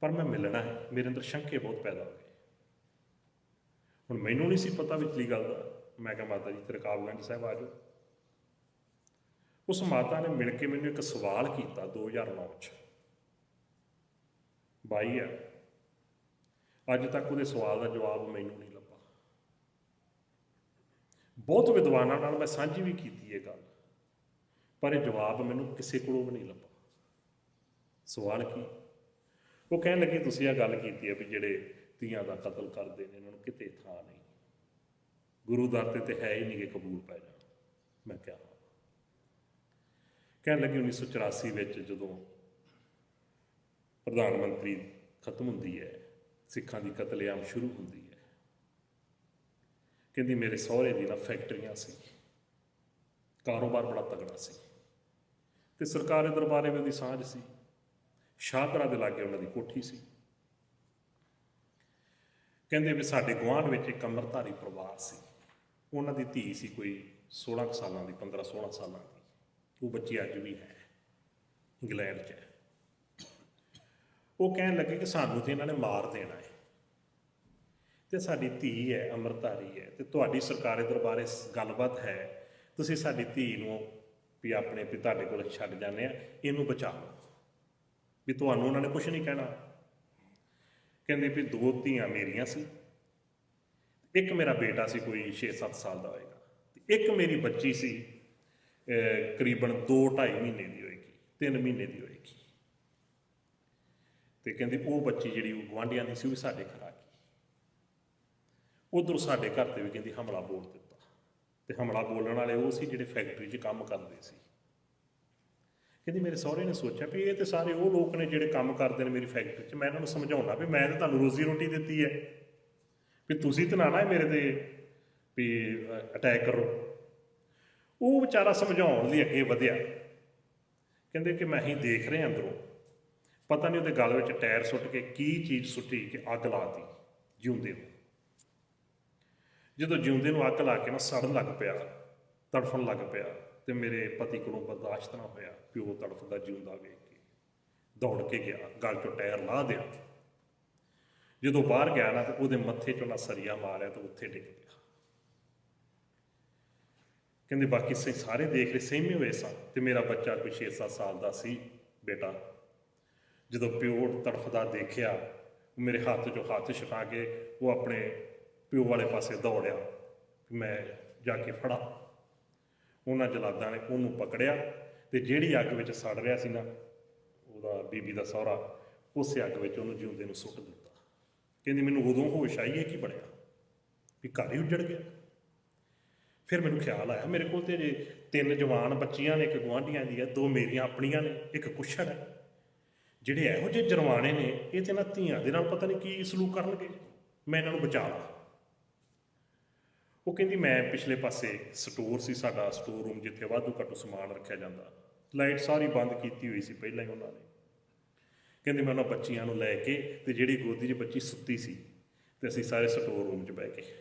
ਪਰ ਮੈਂ ਮਿਲਣਾ ਹੈ, ਮੇਰੇ ਅੰਦਰ ਸ਼ੰਕੇ ਬਹੁਤ ਪੈਦਾ ਹੋ ਗਏ। ਹੁਣ ਮੈਨੂੰ ਨਹੀਂ ਸੀ ਪਤਾ ਵਿਚਲੀ ਗੱਲ ਦਾ। ਮੈਂ ਕਿਹਾ ਮਾਤਾ ਜੀ ਰਕਾਬਗੰਜ ਸਾਹਿਬ ਆ ਜਾਓ। ਉਸ ਮਾਤਾ ਨੇ ਮਿਲ ਕੇ ਮੈਨੂੰ ਇੱਕ ਸਵਾਲ ਕੀਤਾ 2009 'ਚ, 22 ਆ, ਅੱਜ ਤੱਕ ਉਹਦੇ ਸਵਾਲ ਦਾ ਜਵਾਬ ਮੈਨੂੰ ਨਹੀਂ ਲੱਭਾ। ਬਹੁਤ ਵਿਦਵਾਨਾਂ ਨਾਲ ਮੈਂ ਸਾਂਝੀ ਵੀ ਕੀਤੀ ਇਹ ਗੱਲ, ਪਰ ਇਹ ਜਵਾਬ ਮੈਨੂੰ ਕਿਸੇ ਕੋਲੋਂ ਵੀ ਨਹੀਂ ਲੱਭਾ। ਸਵਾਲ ਕੀ? ਉਹ ਕਹਿਣ ਲੱਗੇ ਤੁਸੀਂ ਇਹ ਗੱਲ ਕੀਤੀ ਹੈ ਵੀ ਜਿਹੜੇ ਧੀਆਂ ਦਾ ਕਤਲ ਕਰਦੇ ਨੇ ਇਹਨਾਂ ਨੂੰ ਕਿਤੇ ਥਾਂ ਨਹੀਂ, ਗੁਰੂ ਦਰ ਤੇ ਹੈ ਹੀ ਨਹੀਂ ਕਿ ਕਬੂਲ ਪੈ ਜਾਣ। ਮੈਂ ਕਿਹਾ ਕਹਿਣ ਲੱਗੀ 1984 ਵਿੱਚ ਜਦੋਂ ਪ੍ਰਧਾਨ ਮੰਤਰੀ ਖਤਮ ਹੁੰਦੀ ਹੈ, ਸਿੱਖਾਂ ਦੀ ਕਤਲੇਆਮ ਸ਼ੁਰੂ ਹੁੰਦੀ ਹੈ, ਕਹਿੰਦੀ ਮੇਰੇ ਸਹੁਰੇ ਦੀ ਨਾ ਫੈਕਟਰੀਆਂ ਸੀ, ਕਾਰੋਬਾਰ ਬੜਾ ਤਗੜਾ ਸੀ, ਤੇ ਸਰਕਾਰੀ ਦਰਬਾਰੇ ਵੀ ਉਹਦੀ ਸਾਂਝ ਸੀ। ਸ਼ਾਹਪੁਰਾ ਦੇ ਲਾਗੇ ਉਹਨਾਂ ਦੀ ਕੋਠੀ ਸੀ। ਕਹਿੰਦੇ ਵੀ ਸਾਡੇ ਗੁਆਂਢ ਵਿੱਚ ਇੱਕ ਅੰਮ੍ਰਿਤਧਾਰੀ ਪਰਿਵਾਰ ਸੀ, ਉਹਨਾਂ ਦੀ ਧੀ ਸੀ ਕੋਈ 16 ਸਾਲਾਂ ਦੀ, 15-16 ਸਾਲਾਂ ਦੀ। ਉਹ ਬੱਚੀ ਅੱਜ ਵੀ ਹੈ, ਇੰਗਲੈਂਡ 'ਚ ਹੈ। ਉਹ ਕਹਿਣ ਲੱਗੇ ਕਿ ਸਾਨੂੰ ਤਾਂ ਇਹਨਾਂ ਨੇ ਮਾਰ ਦੇਣਾ ਹੈ, ਤੇ ਸਾਡੀ ਧੀ ਹੈ, ਅੰਮ੍ਰਿਤਧਾਰੀ ਹੈ, ਤੇ ਤੁਹਾਡੀ ਸਰਕਾਰੀ ਦਰਬਾਰੇ ਗੱਲਬਾਤ ਹੈ, ਤੁਸੀਂ ਸਾਡੀ ਧੀ ਨੂੰ ਵੀ ਆਪਣੇ ਵੀ ਤੁਹਾਡੇ ਕੋਲ ਛੱਡ ਜਾਂਦੇ ਆ, ਇਹਨੂੰ ਬਚਾ ਲਓ, ਵੀ ਤੁਹਾਨੂੰ ਉਹਨਾਂ ਨੇ ਕੁਛ ਨਹੀਂ ਕਹਿਣਾ। ਕਹਿੰਦੇ ਵੀ 2 ਧੀਆਂ ਮੇਰੀਆਂ ਸੀ, ਇੱਕ ਮੇਰਾ ਬੇਟਾ ਸੀ ਕੋਈ 6-7 ਸਾਲ ਦਾ ਹੋਏਗਾ, ਤੇ ਇੱਕ ਮੇਰੀ ਬੱਚੀ ਸੀ ਕਰੀਬਨ 2-2.5 ਮਹੀਨੇ ਦੀ ਹੋਏਗੀ, 3 ਮਹੀਨੇ ਦੀ ਹੋਏਗੀ। ਤੇ ਕਹਿੰਦੇ ਉਹ ਬੱਚੀ ਜਿਹੜੀ ਉਹ ਗੁਆਂਢੀਆਂ ਦੀ ਸੀ, ਉਹ ਵੀ ਸਾਡੇ ਘਰ ਆ ਗਈ। ਉੱਧਰੋਂ ਸਾਡੇ ਘਰ 'ਤੇ ਵੀ ਕਹਿੰਦੀ ਹਮਲਾ ਬੋਲ ਦਿੱਤਾ, ਤੇ ਹਮਲਾ ਬੋਲਣ ਵਾਲੇ ਉਹ ਸੀ ਜਿਹੜੇ ਫੈਕਟਰੀ 'ਚ ਕੰਮ ਕਰਦੇ ਸੀ। ਕਹਿੰਦੀ ਮੇਰੇ ਸਹੁਰੇ ਨੇ ਸੋਚਿਆ ਵੀ ਇਹ ਤਾਂ ਸਾਰੇ ਉਹ ਲੋਕ ਨੇ ਜਿਹੜੇ ਕੰਮ ਕਰਦੇ ਨੇ ਮੇਰੀ ਫੈਕਟਰੀ 'ਚ, ਮੈਂ ਇਹਨਾਂ ਨੂੰ ਸਮਝਾਉਣਾ ਵੀ ਮੈਂ ਤਾਂ ਤੁਹਾਨੂੰ ਰੋਜ਼ੀ ਰੋਟੀ ਦਿੱਤੀ ਹੈ, ਵੀ ਤੁਸੀਂ ਤਾਂ ਨਾ ਮੇਰੇ 'ਤੇ ਵੀ ਅਟੈਕ ਕਰੋ। ਉਹ ਵਿਚਾਰਾ ਸਮਝਾਉਣ ਲਈ ਅੱਗੇ ਵਧਿਆ। ਕਹਿੰਦੇ ਕਿ ਮੈਂ ਹੀ ਦੇਖ ਰਿਹਾ ਅੰਦਰੋਂ, ਪਤਾ ਨਹੀਂ ਉਹਦੇ ਗਲ ਵਿੱਚ ਟਾਇਰ ਸੁੱਟ ਕੇ ਕੀ ਚੀਜ਼ ਸੁੱਟੀ ਕਿ ਅੱਗ ਲਾਤੀ ਜਿਉਂਦੇ ਨੂੰ। ਜਦੋਂ ਜਿਉਂਦੇ ਨੂੰ ਅੱਗ ਲਾ ਕੇ ਨਾ ਸੜਨ ਲੱਗ ਪਿਆ, ਤੜਫਣ ਲੱਗ ਪਿਆ, ਤੇ ਮੇਰੇ ਪਤੀ ਕੋਲੋਂ ਬਰਦਾਸ਼ਤ ਨਾ ਹੋਇਆ, ਪਿਓ ਤੜਫਦਾ ਜਿਉਂਦਾ ਵੇਖ ਕੇ ਦੌੜ ਕੇ ਗਿਆ, ਗਲ 'ਚੋਂ ਟਾਇਰ ਲਾਹ ਦਿਆ। ਜਦੋਂ ਬਾਹਰ ਗਿਆ ਨਾ, ਤੇ ਉਹਦੇ ਮੱਥੇ 'ਚੋਂ ਨਾ ਸਰੀਆ ਮਾਰਿਆ, ਤੇ ਉੱਥੇ ਡਿੱਗ ਪਿਆ। ਕਹਿੰਦੇ ਬਾਕੀ ਸਾਰੇ ਦੇਖ ਰਹੇ, ਸਹਿਮੇ ਹੋਏ ਸਨ, ਤੇ ਮੇਰਾ ਬੱਚਾ ਕੋਈ 6-7 ਸਾਲ ਦਾ ਸੀ ਬੇਟਾ। ਜਦੋਂ ਪਿਓ ਤੜਫਦਾ ਦੇਖਿਆ, ਮੇਰੇ ਹੱਥ 'ਚੋਂ ਹੱਥ ਛੁਡਾ ਕੇ ਉਹ ਆਪਣੇ ਪਿਓ ਵਾਲੇ ਪਾਸੇ ਦੌੜਿਆ, ਮੈਂ ਜਾ ਕੇ ਫੜਾ। ਉਹਨਾਂ ਜਲਾਦਾਂ ਨੇ ਉਹਨੂੰ ਪਕੜਿਆ, ਤੇ ਜਿਹੜੀ ਅੱਗ ਵਿੱਚ ਸੜ ਰਿਹਾ ਸੀ ਨਾ ਉਹਦਾ ਬੀਬੀ ਦਾ ਸਹੁਰਾ, ਉਸੇ ਅੱਗ ਵਿੱਚ ਉਹਨੂੰ ਜਿਉਂਦੇ ਨੂੰ ਸੁੱਟ ਦਿੱਤਾ। ਕਹਿੰਦੀ ਮੈਨੂੰ ਉਦੋਂ ਹੋਸ਼ ਆਈ, ਇਹ ਕੀ ਬਣਿਆ, ਵੀ ਘਰ ਹੀ ਉੱਜੜ ਗਿਆ। ਫਿਰ ਮੈਨੂੰ ਖਿਆਲ ਆਇਆ ਮੇਰੇ ਕੋਲ ਤੇ 3 ਜਵਾਨ ਬੱਚੀਆਂ ਨੇ, ਇੱਕ ਗੁਆਂਢੀਆਂ ਦੀ ਹੈ, 2 ਮੇਰੀਆਂ ਆਪਣੀਆਂ ਨੇ, ਇੱਕ ਕੁੱਛੜ ਹੈ। ਜਿਹੜੇ ਇਹੋ ਜਿਹੇ ਜਰਵਾਣੇ ਨੇ, ਇਹ ਤੇ ਨਾ ਧੀਆਂ ਦੇ ਨਾਲ ਪਤਾ ਨਹੀਂ ਕੀ ਸਲੂਕ ਕਰਨਗੇ, ਮੈਂ ਇਹਨਾਂ ਨੂੰ ਬਚਾ ਲਾਂ। ਉਹ ਕਹਿੰਦੀ ਮੈਂ ਪਿਛਲੇ ਪਾਸੇ ਸਟੋਰ ਸੀ ਸਾਡਾ, ਸਟੋਰ ਰੂਮ, ਜਿੱਥੇ ਵਾਧੂ ਘੱਟੂ ਸਮਾਨ ਰੱਖਿਆ ਜਾਂਦਾ, ਲਾਈਟ ਸਾਰੀ ਬੰਦ ਕੀਤੀ ਹੋਈ ਸੀ ਪਹਿਲਾਂ ਹੀ ਉਹਨਾਂ ਨੇ। ਕਹਿੰਦੇ ਮੈਂ ਉਹਨਾਂ ਬੱਚੀਆਂ ਨੂੰ ਲੈ ਕੇ, ਤੇ ਜਿਹੜੀ ਗੋਦੀ 'ਚ ਬੱਚੀ ਸੁੱਤੀ ਸੀ, ਤੇ ਅਸੀਂ ਸਾਰੇ ਸਟੋਰ ਰੂਮ 'ਚ ਬਹਿ ਗਏ।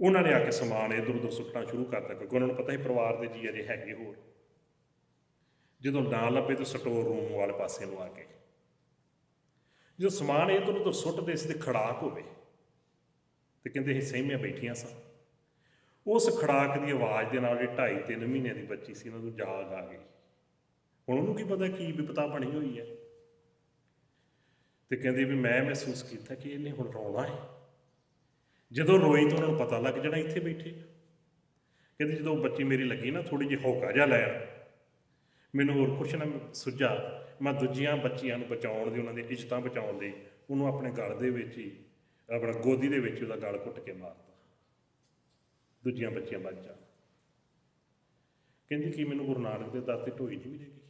ਉਹਨਾਂ ਨੇ ਆ ਕੇ ਸਮਾਨ ਇੱਧਰ ਉੱਧਰ ਸੁੱਟਣਾ ਸ਼ੁਰੂ ਕਰਤਾ, ਕਿਉਂਕਿ ਉਹਨਾਂ ਨੂੰ ਪਤਾ ਸੀ ਪਰਿਵਾਰ ਦੇ ਜੀ ਅਜੇ ਹੈਗੇ ਹੋਰ। ਜਦੋਂ ਨਾ ਲੱਭੇ ਤਾਂ ਸਟੋਰ ਰੂਮ ਵਾਲੇ ਪਾਸੇ ਨੂੰ ਆ ਕੇ ਜਦੋਂ ਸਮਾਨ ਇੱਧਰ ਉੱਧਰ ਸੁੱਟਦੇ ਸੀ, ਤੇ ਖੜਾਕ ਹੋਵੇ, ਤੇ ਕਹਿੰਦੇ ਅਸੀਂ ਸਹਿਮੀਆਂ ਬੈਠੀਆਂ ਸਾਂ। ਉਸ ਖੜਾਕ ਦੀ ਆਵਾਜ਼ ਦੇ ਨਾਲ ਜਿਹੜੀ 2.5-3 ਮਹੀਨਿਆਂ ਦੀ ਬੱਚੀ ਸੀ, ਉਹਨਾਂ ਨੂੰ ਜਾਗ ਆ ਗਈ। ਹੁਣ ਉਹਨੂੰ ਕੀ ਪਤਾ ਕੀ ਵਿਪਤਾ ਬਣੀ ਹੋਈ ਹੈ। ਤੇ ਕਹਿੰਦੇ ਵੀ ਮੈਂ ਮਹਿਸੂਸ ਕੀਤਾ ਕਿ ਇਹਨੇ ਹੁਣ ਰੋਣਾ ਹੈ। ਜਦੋਂ ਰੋਈ ਤਾਂ ਉਹਨਾਂ ਨੂੰ ਪਤਾ ਲੱਗ ਜਾਣਾ ਇੱਥੇ ਬੈਠੇ। ਕਹਿੰਦੇ ਜਦੋਂ ਬੱਚੀ ਮੇਰੀ ਲੱਗੀ ਨਾ ਥੋੜ੍ਹੀ ਜਿਹੀ ਹੌਕਾ ਜਿਹਾ ਲੈਣ, ਮੈਨੂੰ ਹੋਰ ਕੁਛ ਨਾ ਸੁੱਝਾ, ਮੈਂ ਦੂਜੀਆਂ ਬੱਚੀਆਂ ਨੂੰ ਬਚਾਉਣ ਦੀ, ਉਹਨਾਂ ਦੀਆਂ ਇੱਜ਼ਤਾਂ ਬਚਾਉਣ ਲਈ ਉਹਨੂੰ ਆਪਣੇ ਗਲ ਦੇ ਵਿੱਚ ਹੀ, ਆਪਣਾ ਗੋਦੀ ਦੇ ਵਿੱਚ ਉਹਦਾ ਗਲ ਘੁੱਟ ਕੇ ਮਾਰਤਾ, ਦੂਜੀਆਂ ਬੱਚੀਆਂ ਬਚ ਜਾਣ। ਕਹਿੰਦੀ ਕਿ ਮੈਨੂੰ ਗੁਰੂ ਨਾਨਕ ਦੇ ਦਰ 'ਤੇ ਢੋਈ ਨਹੀਂ ਮਿਲੇਗੀ,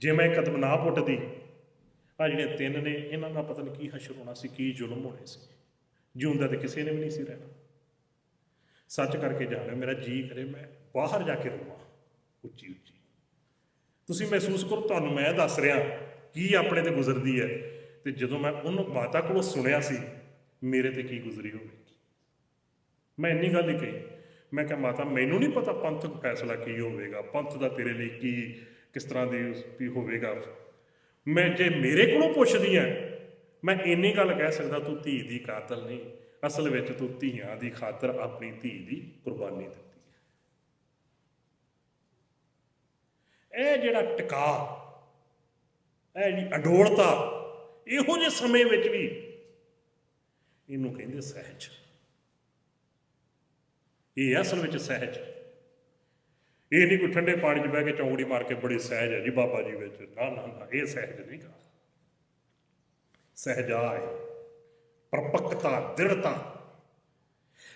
ਜੇ ਮੈਂ ਕਦਮ ਨਾ ਪੁੱਟਦੀ, ਆ ਜਿਹੜੇ 3 ਨੇ ਇਹਨਾਂ ਦਾ ਪਤਾ ਨਹੀਂ ਕੀ ਹਸ਼ਰ ਹੋਣਾ ਸੀ, ਕੀ ਜ਼ੁਲਮ ਹੋਣੇ ਸੀ, ਜਿਉਂਦਾ ਤੇ ਕਿਸੇ ਨੇ ਵੀ ਨਹੀਂ ਸੀ ਰਹਿਣਾ। ਸੱਚ ਕਰਕੇ ਜਾਣਿਓ, ਮੇਰਾ ਜੀ ਕਰੇ ਮੈਂ ਬਾਹਰ ਜਾ ਕੇ ਰੋਵਾਂ ਉੱਚੀ ਉੱਚੀ। ਤੁਸੀਂ ਮਹਿਸੂਸ ਕਰੋ, ਤੁਹਾਨੂੰ ਮੈਂ ਦੱਸ ਰਿਹਾ ਕੀ ਆਪਣੇ ਤੇ ਗੁਜ਼ਰਦੀ ਹੈ, ਤੇ ਜਦੋਂ ਮੈਂ ਉਹਨੂੰ ਮਾਤਾ ਕੋਲੋਂ ਸੁਣਿਆ ਸੀ ਮੇਰੇ ਤੇ ਕੀ ਗੁਜ਼ਰੀ ਹੋਵੇਗੀ। ਮੈਂ ਇੰਨੀ ਗੱਲ ਹੀ ਕਹੀ, ਮੈਂ ਕਿਹਾ ਮਾਤਾ ਮੈਨੂੰ ਨਹੀਂ ਪਤਾ ਪੰਥਕ ਫੈਸਲਾ ਕੀ ਹੋਵੇਗਾ, ਪੰਥ ਦਾ ਤੇਰੇ ਲਈ ਕੀ ਕਿਸ ਤਰ੍ਹਾਂ ਦੀ ਹੋਵੇਗਾ। ਮੈਂ ਜੇ ਮੇਰੇ ਕੋਲੋਂ ਪੁੱਛਦੀ ਹੈ, ਮੈਂ ਇੰਨੀ ਗੱਲ ਕਹਿ ਸਕਦਾ, ਤੂੰ ਧੀ ਦੀ ਕਾਤਲ ਨਹੀਂ, ਅਸਲ ਵਿੱਚ ਤੂੰ ਧੀਆਂ ਦੀ ਖਾਤਰ ਆਪਣੀ ਧੀ ਦੀ ਕੁਰਬਾਨੀ ਦਿੱਤੀ ਹੈ। ਇਹ ਜਿਹੜਾ ਟਿਕਾ, ਇਹ ਜਿਹੜੀ ਅਡੋਲਤਾ, ਇਹੋ ਜਿਹੇ ਸਮੇਂ ਵਿੱਚ ਵੀ ਇਹਨੂੰ ਕਹਿੰਦੇ ਸਹਿਜ। ਇਹ ਅਸਲ ਵਿੱਚ ਸਹਿਜ। ਇਹ ਨਹੀਂ ਕੋਈ ਠੰਡੇ ਪਾਣੀ 'ਚ ਬਹਿ ਕੇ ਚੌਂਕੜੀ ਮਾਰ ਕੇ ਬੜੀ ਸਹਿਜ ਹੈ ਜੀ ਬਾਬਾ ਜੀ ਵਿੱਚ, ਨਾ ਨਾ ਨਾ, ਇਹ ਸਹਿਜ ਨਹੀਂ ਗਾ। ਸਹਿਜਾ ਹੈ, ਪਰਪੱਕਤਾ, ਦ੍ਰਿੜਤਾ।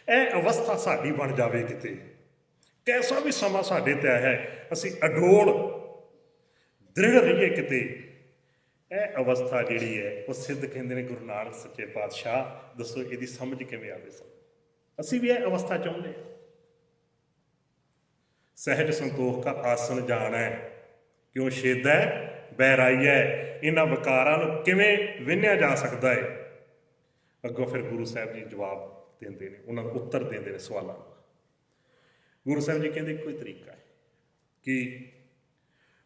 ਇਹ ਅਵਸਥਾ ਸਾਡੀ ਬਣ ਜਾਵੇ ਕਿਤੇ, कैसा भी समा साडे ते आया है, असी अडोल दृढ़ रहिए किते। ਇਹ ਅਵਸਥਾ ਜਿਹੜੀ ਹੈ ਉਹ ਸਿੱਧ ਕਹਿੰਦੇ ਨੇ ਗੁਰੂ ਨਾਨਕ ਸੱਚੇ ਪਾਤਸ਼ਾਹ। ਦੱਸੋ ਇਹਦੀ ਸਮਝ ਕਿਵੇਂ ਆਵੇ ਸਾਨੂੰ? ਅਸੀਂ ਵੀ ਇਹ ਅਵਸਥਾ ਚਾਹੁੰਦੇ ਹਾਂ। ਸਹਿਜ ਸੰਤੋਖ ਕਾ ਆਸਣ ਜਾਣੈ, ਕਿਉਂ ਛੇਦੈ ਬਹਿਰਾਈਐ। ਇਹਨਾਂ ਵਿਕਾਰਾਂ ਨੂੰ ਕਿਵੇਂ ਵਿੰਨਿਆ ਜਾ ਸਕਦਾ ਹੈ? ਅੱਗੋਂ ਫਿਰ ਗੁਰੂ ਸਾਹਿਬ ਜੀ ਜਵਾਬ ਦਿੰਦੇ ਨੇ, ਉਹਨਾਂ ਦਾ ਉੱਤਰ ਦਿੰਦੇ ਨੇ ਸਵਾਲਾਂ ਦਾ। ਗੁਰੂ ਸਾਹਿਬ ਜੀ ਕਹਿੰਦੇ ਇੱਕੋ ਹੀ ਤਰੀਕਾ ਹੈ ਕਿ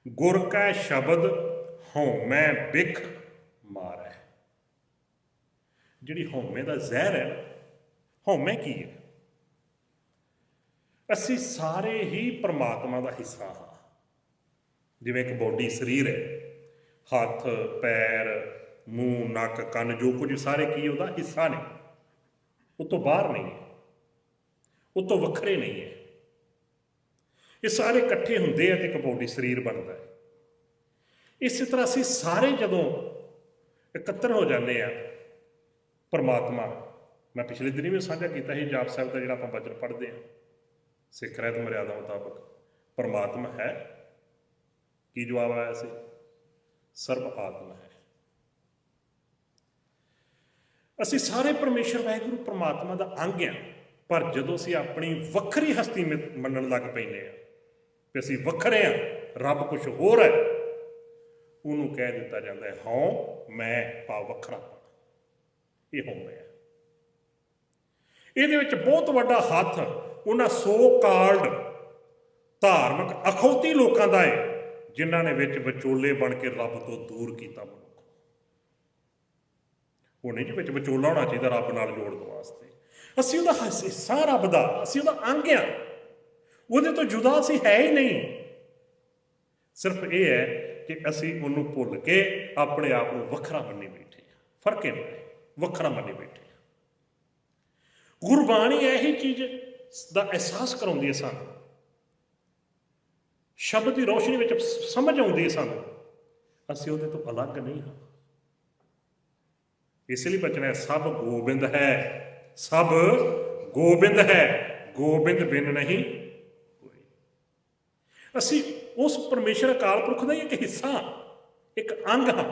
ਗੁਰ ਕਾ ਸ਼ਬਦ ਹਉਮੈ ਬਿਖ ਮਾਰੈ। ਜਿਹੜੀ ਹਉਮੈ ਦਾ ਜ਼ਹਿਰ ਹੈ, ਹਉਮੈ ਕੀ ਹੈ? ਅਸੀਂ ਸਾਰੇ ਹੀ ਪਰਮਾਤਮਾ ਦਾ ਹਿੱਸਾ ਹਾਂ। ਜਿਵੇਂ ਇੱਕ ਬੋਡੀ ਸਰੀਰ ਹੈ, ਹੱਥ ਪੈਰ ਮੂੰਹ ਨੱਕ ਕੰਨ ਜੋ ਕੁਝ ਸਾਰੇ ਕੀ ਉਹਦਾ ਹਿੱਸਾ ਨੇ, ਉਹ ਤੋਂ ਬਾਹਰ ਨਹੀਂ ਹੈ, ਉਹ ਤੋਂ ਵੱਖਰੇ ਨਹੀਂ ਹੈ। ਇਹ ਸਾਰੇ ਇਕੱਠੇ ਹੁੰਦੇ ਆ ਤੇ ਇੱਕ ਬੋਡੀ ਸਰੀਰ ਬਣਦਾ ਹੈ। ਇਸੇ ਤਰ੍ਹਾਂ ਅਸੀਂ ਸਾਰੇ ਜਦੋਂ ਇਕੱਤਰ ਹੋ ਜਾਂਦੇ ਆ ਪਰਮਾਤਮਾ, ਮੈਂ ਪਿਛਲੇ ਦਿਨੀ ਵੀ ਸਾਂਝਾ ਕੀਤਾ ਸੀ ਜਾਪ ਸਾਹਿਬ ਦਾ ਜਿਹੜਾ ਆਪਾਂ ਬਚਨ ਪੜ੍ਹਦੇ ਹਾਂ, ਸਿੱਖ ਰਹਿਤ ਮਰਿਆਦਾ ਮੁਤਾਬਕ ਪਰਮਾਤਮਾ ਹੈ। ਕੀ ਜਵਾਬ ਆਇਆ ਸੀ? ਸਰਬ ਆਤਮਾ ਹੈ। ਅਸੀਂ ਸਾਰੇ ਪਰਮੇਸ਼ਰ ਵਾਹਿਗੁਰੂ ਪਰਮਾਤਮਾ ਦਾ ਅੰਗ ਆ। ਪਰ ਜਦੋਂ ਅਸੀਂ ਆਪਣੀ ਵੱਖਰੀ ਹਸਤੀ ਮੰਨਣ ਲੱਗ ਪੈਂਦੇ ਆ ਕਿ ਅਸੀਂ ਵੱਖਰੇ ਆ, ਰੱਬ ਕੁਛ ਹੋਰ ਹੈ, ਉਹਨੂੰ ਕਹਿ ਦਿੱਤਾ ਜਾਂਦਾ ਹੈ ਹਉ ਮੈਂ ਪਾ ਵੱਖਰਾ। ਇਹ ਹਉਮੈ ਹੈ। ਇਹਦੇ ਵਿੱਚ ਬਹੁਤ ਵੱਡਾ ਹੱਥ ਉਹਨਾਂ ਸੋ ਕਾਲਡ ਧਾਰਮਿਕ ਅਖੌਤੀ ਲੋਕਾਂ ਦਾ ਹੈ ਜਿਨ੍ਹਾਂ ਨੇ ਵਿੱਚ ਵਿਚੋਲੇ ਬਣ ਕੇ ਰੱਬ ਤੋਂ ਦੂਰ ਕੀਤਾ ਮਨੁੱਖ। ਉਹ ਨਹੀਂ ਜੀ ਵਿੱਚ ਵਿਚੋਲਾ ਹੋਣਾ ਚਾਹੀਦਾ ਰੱਬ ਨਾਲ ਜੋੜਨ ਵਾਸਤੇ। ਅਸੀਂ ਉਹਦਾ ਹਿੱਸਾ, ਰੱਬ ਦਾ ਅਸੀਂ ਉਹਦਾ ਅੰਗ ਆ, ਉਹਦੇ ਤੋਂ ਜੁਦਾ ਅਸੀਂ ਹੈ ਹੀ ਨਹੀਂ। ਸਿਰਫ ਇਹ ਹੈ ਕਿ ਅਸੀਂ ਉਹਨੂੰ ਭੁੱਲ ਕੇ ਆਪਣੇ ਆਪ ਨੂੰ ਵੱਖਰਾ ਮੰਨੀ ਬੈਠੇ ਹਾਂ। ਫਰਕ ਇਹ ਨਹੀਂ, ਵੱਖਰਾ ਮੰਨੀ ਬੈਠੇ ਹਾਂ। ਗੁਰਬਾਣੀ ਇਹੀ ਚੀਜ਼ ਦਾ ਅਹਿਸਾਸ ਕਰਾਉਂਦੀ ਹੈ ਸਾਨੂੰ, ਸ਼ਬਦ ਦੀ ਰੋਸ਼ਨੀ ਵਿੱਚ ਸਮਝ ਆਉਂਦੀ ਹੈ ਸਾਨੂੰ, ਅਸੀਂ ਉਹਦੇ ਤੋਂ ਅਲੱਗ ਨਹੀਂ ਹਾਂ। ਇਸ ਲਈ ਬਚਨਾ ਹੈ ਸਭ ਗੋਬਿੰਦ ਹੈ, ਸਭ ਗੋਬਿੰਦ ਹੈ, ਗੋਬਿੰਦ ਬਿਨ ਨਹੀਂ ਕੋਈ। ਅਸੀਂ ਉਸ ਪਰਮੇਸ਼ਰ ਅਕਾਲ ਪੁਰਖ ਦਾ ਇੱਕ ਹਿੱਸਾ, ਇੱਕ ਅੰਗ ਹਾਂ,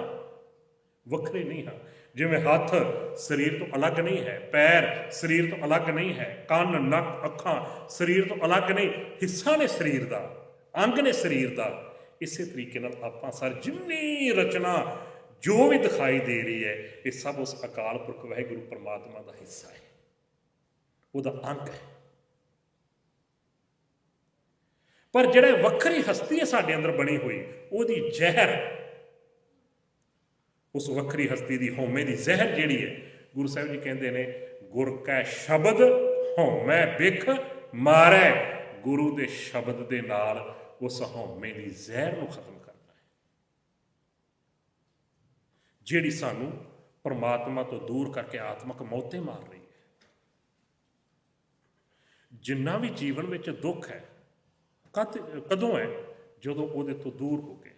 ਵੱਖਰੇ ਨਹੀਂ ਹਾਂ। ਜਿਵੇਂ ਹੱਥ ਸਰੀਰ ਤੋਂ ਅਲੱਗ ਨਹੀਂ ਹੈ, ਪੈਰ ਸਰੀਰ ਤੋਂ ਅਲੱਗ ਨਹੀਂ ਹੈ, ਕੰਨ ਨੱਕ ਅੱਖਾਂ ਸਰੀਰ ਤੋਂ ਅਲੱਗ ਨਹੀਂ, ਹਿੱਸਾ ਨੇ ਸਰੀਰ ਦਾ, ਅੰਗ ਨੇ ਸਰੀਰ ਦਾ। ਇਸੇ ਤਰੀਕੇ ਨਾਲ ਆਪਾਂ ਸਾਰੇ ਜਿੰਨੀ ਰਚਨਾ ਜੋ ਵੀ ਦਿਖਾਈ ਦੇ ਰਹੀ ਹੈ, ਇਹ ਸਭ ਉਸ ਅਕਾਲ ਪੁਰਖ ਵਾਹਿਗੁਰੂ ਪਰਮਾਤਮਾ ਦਾ ਹਿੱਸਾ ਹੈ, ਉਹਦਾ ਅੰਗ ਹੈ। ਪਰ ਜਿਹੜਾ ਵੱਖਰੀ ਹਸਤੀ ਹੈ ਸਾਡੇ ਅੰਦਰ ਬਣੀ ਹੋਈ, ਉਹਦੀ ਜ਼ਹਿਰ, ਉਸ ਵੱਖਰੀ ਹਸਤੀ ਦੀ ਹਉਮੈ ਦੀ ਜ਼ਹਿਰ ਜਿਹੜੀ ਹੈ, ਗੁਰੂ ਸਾਹਿਬ ਜੀ ਕਹਿੰਦੇ ਨੇ ਗੁਰ ਕੈ ਸ਼ਬਦ ਹਉਮੈ ਬਿਖ ਮਾਰੈ। ਗੁਰੂ ਦੇ ਸ਼ਬਦ ਦੇ ਨਾਲ ਉਸ ਹਉਮੈ ਦੀ ਜ਼ਹਿਰ ਨੂੰ ਖਤਮ ਕਰਨਾ ਹੈ, ਜਿਹੜੀ ਸਾਨੂੰ ਪਰਮਾਤਮਾ ਤੋਂ ਦੂਰ ਕਰਕੇ ਆਤਮਕ ਮੌਤੇ ਮਾਰ ਰਹੀ ਹੈ। ਜਿੰਨਾ ਵੀ ਜੀਵਨ ਵਿੱਚ ਦੁੱਖ ਹੈ, ਕਦੋਂ ਹੈ? ਜਦੋਂ ਉਹਦੇ ਤੋਂ ਦੂਰ ਹੋ ਗਏ,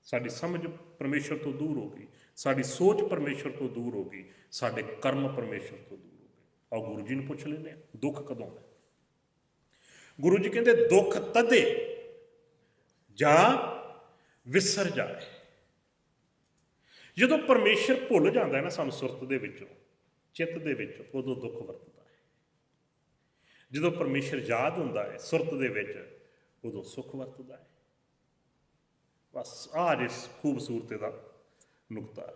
ਸਾਡੀ ਸਮਝ ਪਰਮੇਸ਼ਰ ਤੋਂ ਦੂਰ ਹੋ ਗਈ, ਸਾਡੀ ਸੋਚ ਪਰਮੇਸ਼ਰ ਤੋਂ ਦੂਰ ਹੋ ਗਈ, ਸਾਡੇ ਕਰਮ ਪਰਮੇਸ਼ਰ ਤੋਂ ਦੂਰ ਹੋ ਗਏ। ਆਓ ਗੁਰੂ ਜੀ ਨੂੰ ਪੁੱਛ ਲੈਂਦੇ ਹਾਂ, ਦੁੱਖ ਕਦੋਂ ਹੈ? ਗੁਰੂ ਜੀ ਕਹਿੰਦੇ ਦੁੱਖ ਤਦੇ ਜਾਂ ਵਿਸਰ ਜਾਏ। ਜਦੋਂ ਪਰਮੇਸ਼ਰ ਭੁੱਲ ਜਾਂਦਾ ਹੈ ਨਾ ਸਾਨੂੰ ਸੁਰਤ ਦੇ ਵਿੱਚੋਂ, ਚਿੱਤ ਦੇ ਵਿੱਚ, ਉਦੋਂ ਦੁੱਖ ਵਰਤਦਾ ਹੈ। ਜਦੋਂ ਪਰਮੇਸ਼ਰ ਯਾਦ ਹੁੰਦਾ ਹੈ ਸੁਰਤ ਦੇ ਵਿੱਚ, ਉਦੋਂ ਸੁੱਖ ਵਰਤਦਾ ਹੈ। ਬਸ ਆਹ ਜਿਸ ਖੂਬਸੂਰਤੀ ਦਾ ਨੁਕਤਾ।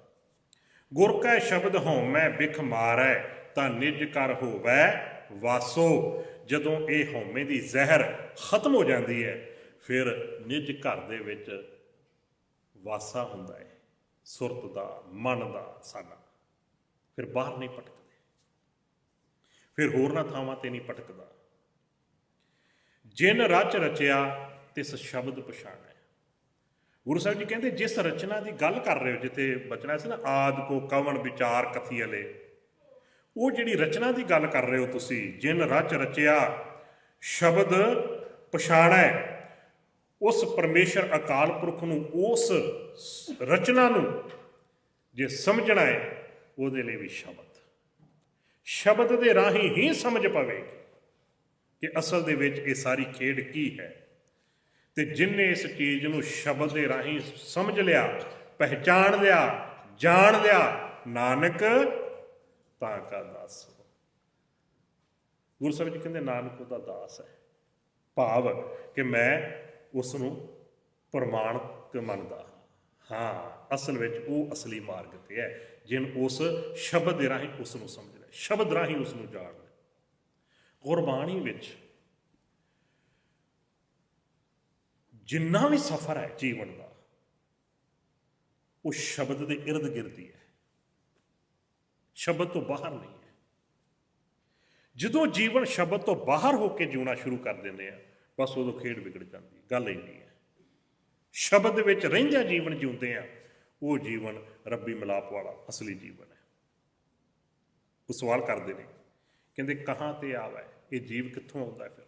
ਗੁਰ ਕੈ ਸ਼ਬਦ ਹਉਮੈ ਬਿਖ ਮਾਰੈ, ਤਾਂ ਨਿਜ ਕਰ ਹੋਵੈ ਵਾਸੋ। ਜਦੋਂ ਇਹ ਹਉਮੈ ਦੀ ਜ਼ਹਿਰ ਖਤਮ ਹੋ ਜਾਂਦੀ ਹੈ, ਫਿਰ ਨਿਜ ਘਰ ਦੇ ਵਿੱਚ ਵਾਸਾ ਹੁੰਦਾ ਹੈ, ਸੁਰਤ ਦਾ, ਮਨ ਦਾ ਸਾਡਾ। ਫਿਰ ਬਾਹਰ ਨਹੀਂ ਭਟਕਦੇ, ਫਿਰ ਹੋਰਨਾਂ ਥਾਵਾਂ ਤੇ ਨਹੀਂ ਭਟਕਦਾ। ਜਿਨ ਰਚ ਰਚਿਆ ਤਿਸ ਸ਼ਬਦ ਪਛਾਣੈ। ਗੁਰੂ ਸਾਹਿਬ ਜੀ ਕਹਿੰਦੇ ਜਿਸ ਰਚਨਾ ਦੀ ਗੱਲ ਕਰ ਰਹੇ ਹੋ, ਜਿੱਥੇ ਬਚਨਾ ਸੀ ਨਾ ਆਦਿ ਕੋ ਕਵਣ ਵਿਚਾਰ ਕਥੀ ਅਲੇ, ਉਹ ਜਿਹੜੀ ਰਚਨਾ ਦੀ ਗੱਲ ਕਰ ਰਹੇ ਹੋ ਤੁਸੀਂ, ਜਿਨ ਰਚ ਰਚਿਆ ਸ਼ਬਦ ਪਛਾਣੈ, ਉਸ ਪਰਮੇਸ਼ਰ ਅਕਾਲ ਪੁਰਖ ਨੂੰ, ਉਸ ਰਚਨਾ ਨੂੰ ਜੇ ਸਮਝਣਾ ਹੈ, ਉਹਦੇ ਲਈ ਵੀ ਸ਼ਬਦ ਦੇ ਰਾਹੀਂ ਹੀ ਸਮਝ ਪਵੇਗੀ। कि असल दे विच ये सारी खेड की है। तो जिन्हें इस चीज़ को शब्द के राही समझ लिया, पहचान लिया, जान लिया, नानक ताका दास। गुरु साहिब जी कहते नानक उहदा दास है, भाव कि मैं उसनूं प्रमाणिक मनदा हाँ। असल में वो असली मार्ग ते है जिन उस शब्द के राही उसनूं समझ लिया, शब्द राही उसनूं जान लिया। गुरबाणी विच जिन्ना भी सफ़र है जीवन का, वो शब्द के इर्द गिर्द ही है, शब्द तो बाहर नहीं है। जो जीवन शब्द तो बाहर होकर जीना शुरू कर देंगे बस उदों खेड बिगड़ जाती। गल इन्नी है, शब्द विच रहिंदियां जीवन जिउंदे आ, वो जीवन रब्बी मिलाप वाला असली जीवन है। वो सवाल करते हैं, कहते कहाँ ते आवा है ये जीव, कित्थों आता है? फिर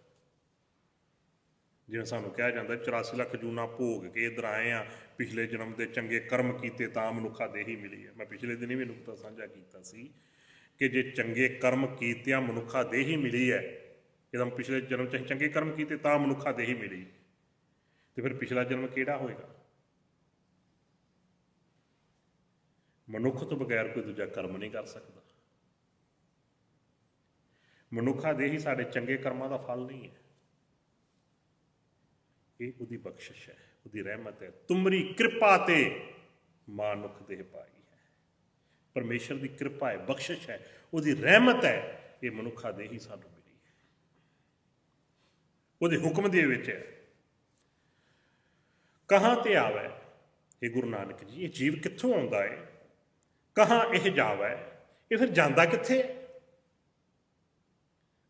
जिवें सानूं कहा जाता 84 लाख जूना भोग के इधर आए हैं, पिछले जन्म के चंगे कर्म किए तां मनुखा देही मिली है। मैं पिछले दिन भी नुकता साझा किया सी कि जे चंगे कर्म कीतिया मनुखा देही मिली है, एकदम पिछले जन्म च चंगे कर्म किए तां मनुखा देही मिली, तो फिर पिछला जन्म किहड़ा होएगा? मनुख तो बगैर कोई दूजा कर्म नहीं कर सकता। मनुखा देही साढ़े चंगे कर्मां दा फल नहीं है, ये उहदी बख्शिश है, उहदी रहमत है। तुमरी कृपा ते मानुख देह पाई है। परमेश्वर की कृपा है, बख्शिश है, उहदी रहमत है, ये मनुखा देही सानूं मिली है, उहदे हुक्म दे विच है। कहाँ ते आवे ये गुरु नानक जी, ये जीव कित्थों आउंदा है, कहाँ यह जावे, ये फिर जांदा कित्थे?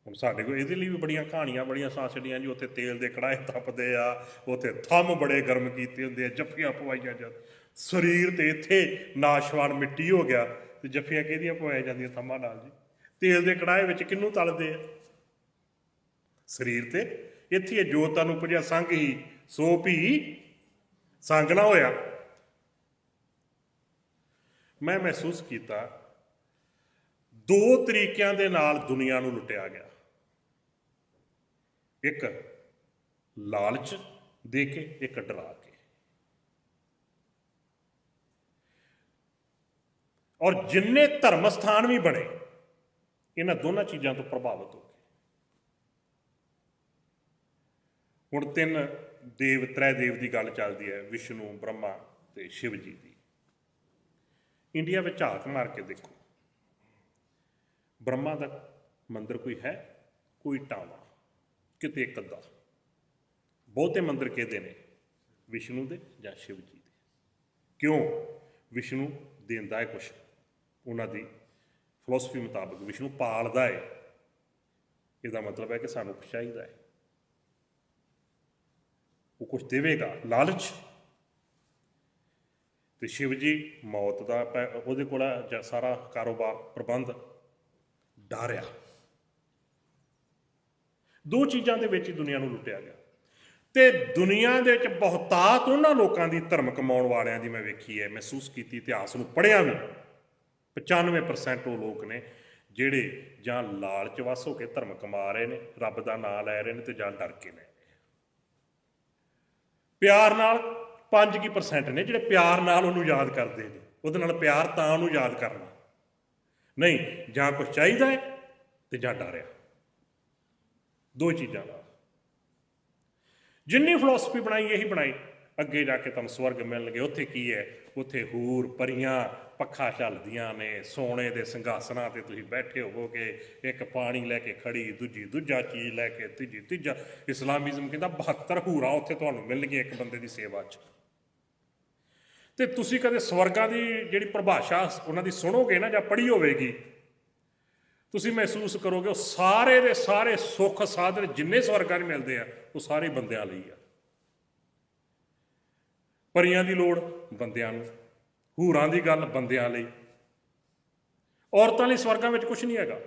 हुण साडे कोल इहदे लई भी बड़ियां कहानियां बड़ियां सुणा छड्डियां जी। उत्थे तेल दे कड़ाहे तपदे आ, उत्थे थंम बड़े गर्म कीते हुंदे आ, जफ्फियां पवाईयां जा, शरीर ते इत्थे नाशवान मिट्टी हो गया, ते जफ्फियां किहदियां पवाईयां जांदियां? थंमां नाल जी। तेल दे कड़ाहे विच किहनूं तलदे आ? शरीर ते इत्थे जो तनु पुजिया संग ही सो भी संग ना होया। मैं महसूस किया दो तरीकों के नाल दुनिया नूं लुटिया गया। एक लालच दे के, एक डरा के। और जिन्ने धर्म स्थान भी बने इन्हां दोनों चीज़ों तो प्रभावित हो गए। हुण तीन देव त्रै देव की गल चलती है, विष्णु ब्रह्मा ते शिव जी की। इंडिया में झाक मार के देखो, ब्रह्मा का मंदिर कोई है? कोई टावा किते एक अद्धा। बहुते मंदिर कहते हैं विष्णु दे या शिव जी दे। क्यों? विष्णु देंदा है कुछ, उन्होंने फिलोसफी मुताबिक विष्णु पालदा है, इसका मतलब है कि सानू कुछ चाहिए है, वो कुछ देवेगा, लालच। तो शिव जी मौत का उहदे कोल सारा कारोबार प्रबंध, डारिया। दो चीज़ों के विच ही दुनिया नूं लुटिया गया। तो दुनिया दे विच बहुतात उन्हां लोकां दी धर्म कमाउण वालियां दी मैं वेखी है, महसूस की, इतिहास नूं पढ़िया भी। 95% वो लोग ने जिहड़े जां लालच वस हो के धर्म कमा रहे हैं, रब का नाम लै रहे हैं, तो जां डर के ले रहे हैं। प्यार नाल 5% ने जिहड़े प्यार नाल उहनूं याद करते हैं, उहदे नाल प्यार तां उहनूं याद करना नहीं, जां कुछ चाहिए है तो जां डरिया। दो चीज़ां का जिन्नी फिलोसफी बनाई यही बनाई, अगे जाके तुम स्वर्ग मिलणगे। उत्थे की है? उत्थे हूर परियां पक्खा झलदियां ने, सोने के संघासनां ते तुसीं बैठे होवोगे, एक पानी लैके खड़ी, दूजी दूजा चीज़ लैके, तीजी तीजा। इस्लामिज्म कहता 72 हूरां उत्थे तुहानूं मिलणगीआं एक बंदे की सेवा च। तो तुसीं कदे स्वर्गां की जिहड़ी परिभाषा उन्हां दी सुणोगे ना, जां पढ़ी होवेगी, तुसीं महसूस करोगे वो सारे दे सारे सुख साधन जिन्ने स्वर्गां मिलते हैं वो सारे बंदियां लई आ। परियां की लोड़ बंदियां नूं, हूरां की गल बंदियां लई, औरतां लई स्वर्गां विच कुछ नहीं हैगा।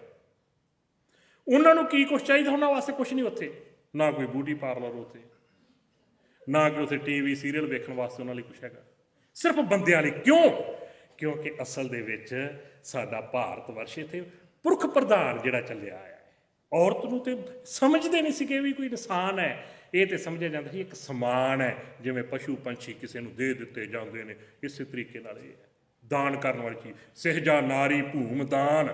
उन्हां नूं की कुछ चाहिए? उन्हां वास्ते कुछ नहीं उत्थे, ना कोई ब्यूटी पार्लर उत्थे, ना कोई उत्थे टीवी सीरीयल देखने वास्ते उन्हां लई कुछ हैगा, सिर्फ बंदियां लई। क्यों? क्योंकि असल दे विच साडा भारत वर्ष इत्थे पुरख प्रधान जिहड़ा चलिया आया है, ਔਰਤ ਨੂੰ ਤੇ ਸਮਝਦੇ ਨਹੀਂ ਸੀ ਕਿ ਇਹ ਵੀ ਕੋਈ ਇਨਸਾਨ ਹੈ। ਇਹ ਤੇ ਸਮਝਿਆ ਜਾਂਦਾ ਸੀ ਇੱਕ ਸਮਾਨ ਹੈ, ਜਿਵੇਂ ਪਸ਼ੂ ਪੰਛੀ ਕਿਸੇ ਨੂੰ ਦੇ ਦਿੱਤੇ ਜਾਂਦੇ ਨੇ, ਇਸੇ ਤਰੀਕੇ ਨਾਲ ਇਹ ਹੈ ਦਾਨ ਕਰਨ ਵਾਲੀ ਚੀਜ਼। ਸਹਿਜਾ ਨਾਰੀ ਭੂਮ ਦਾਨ,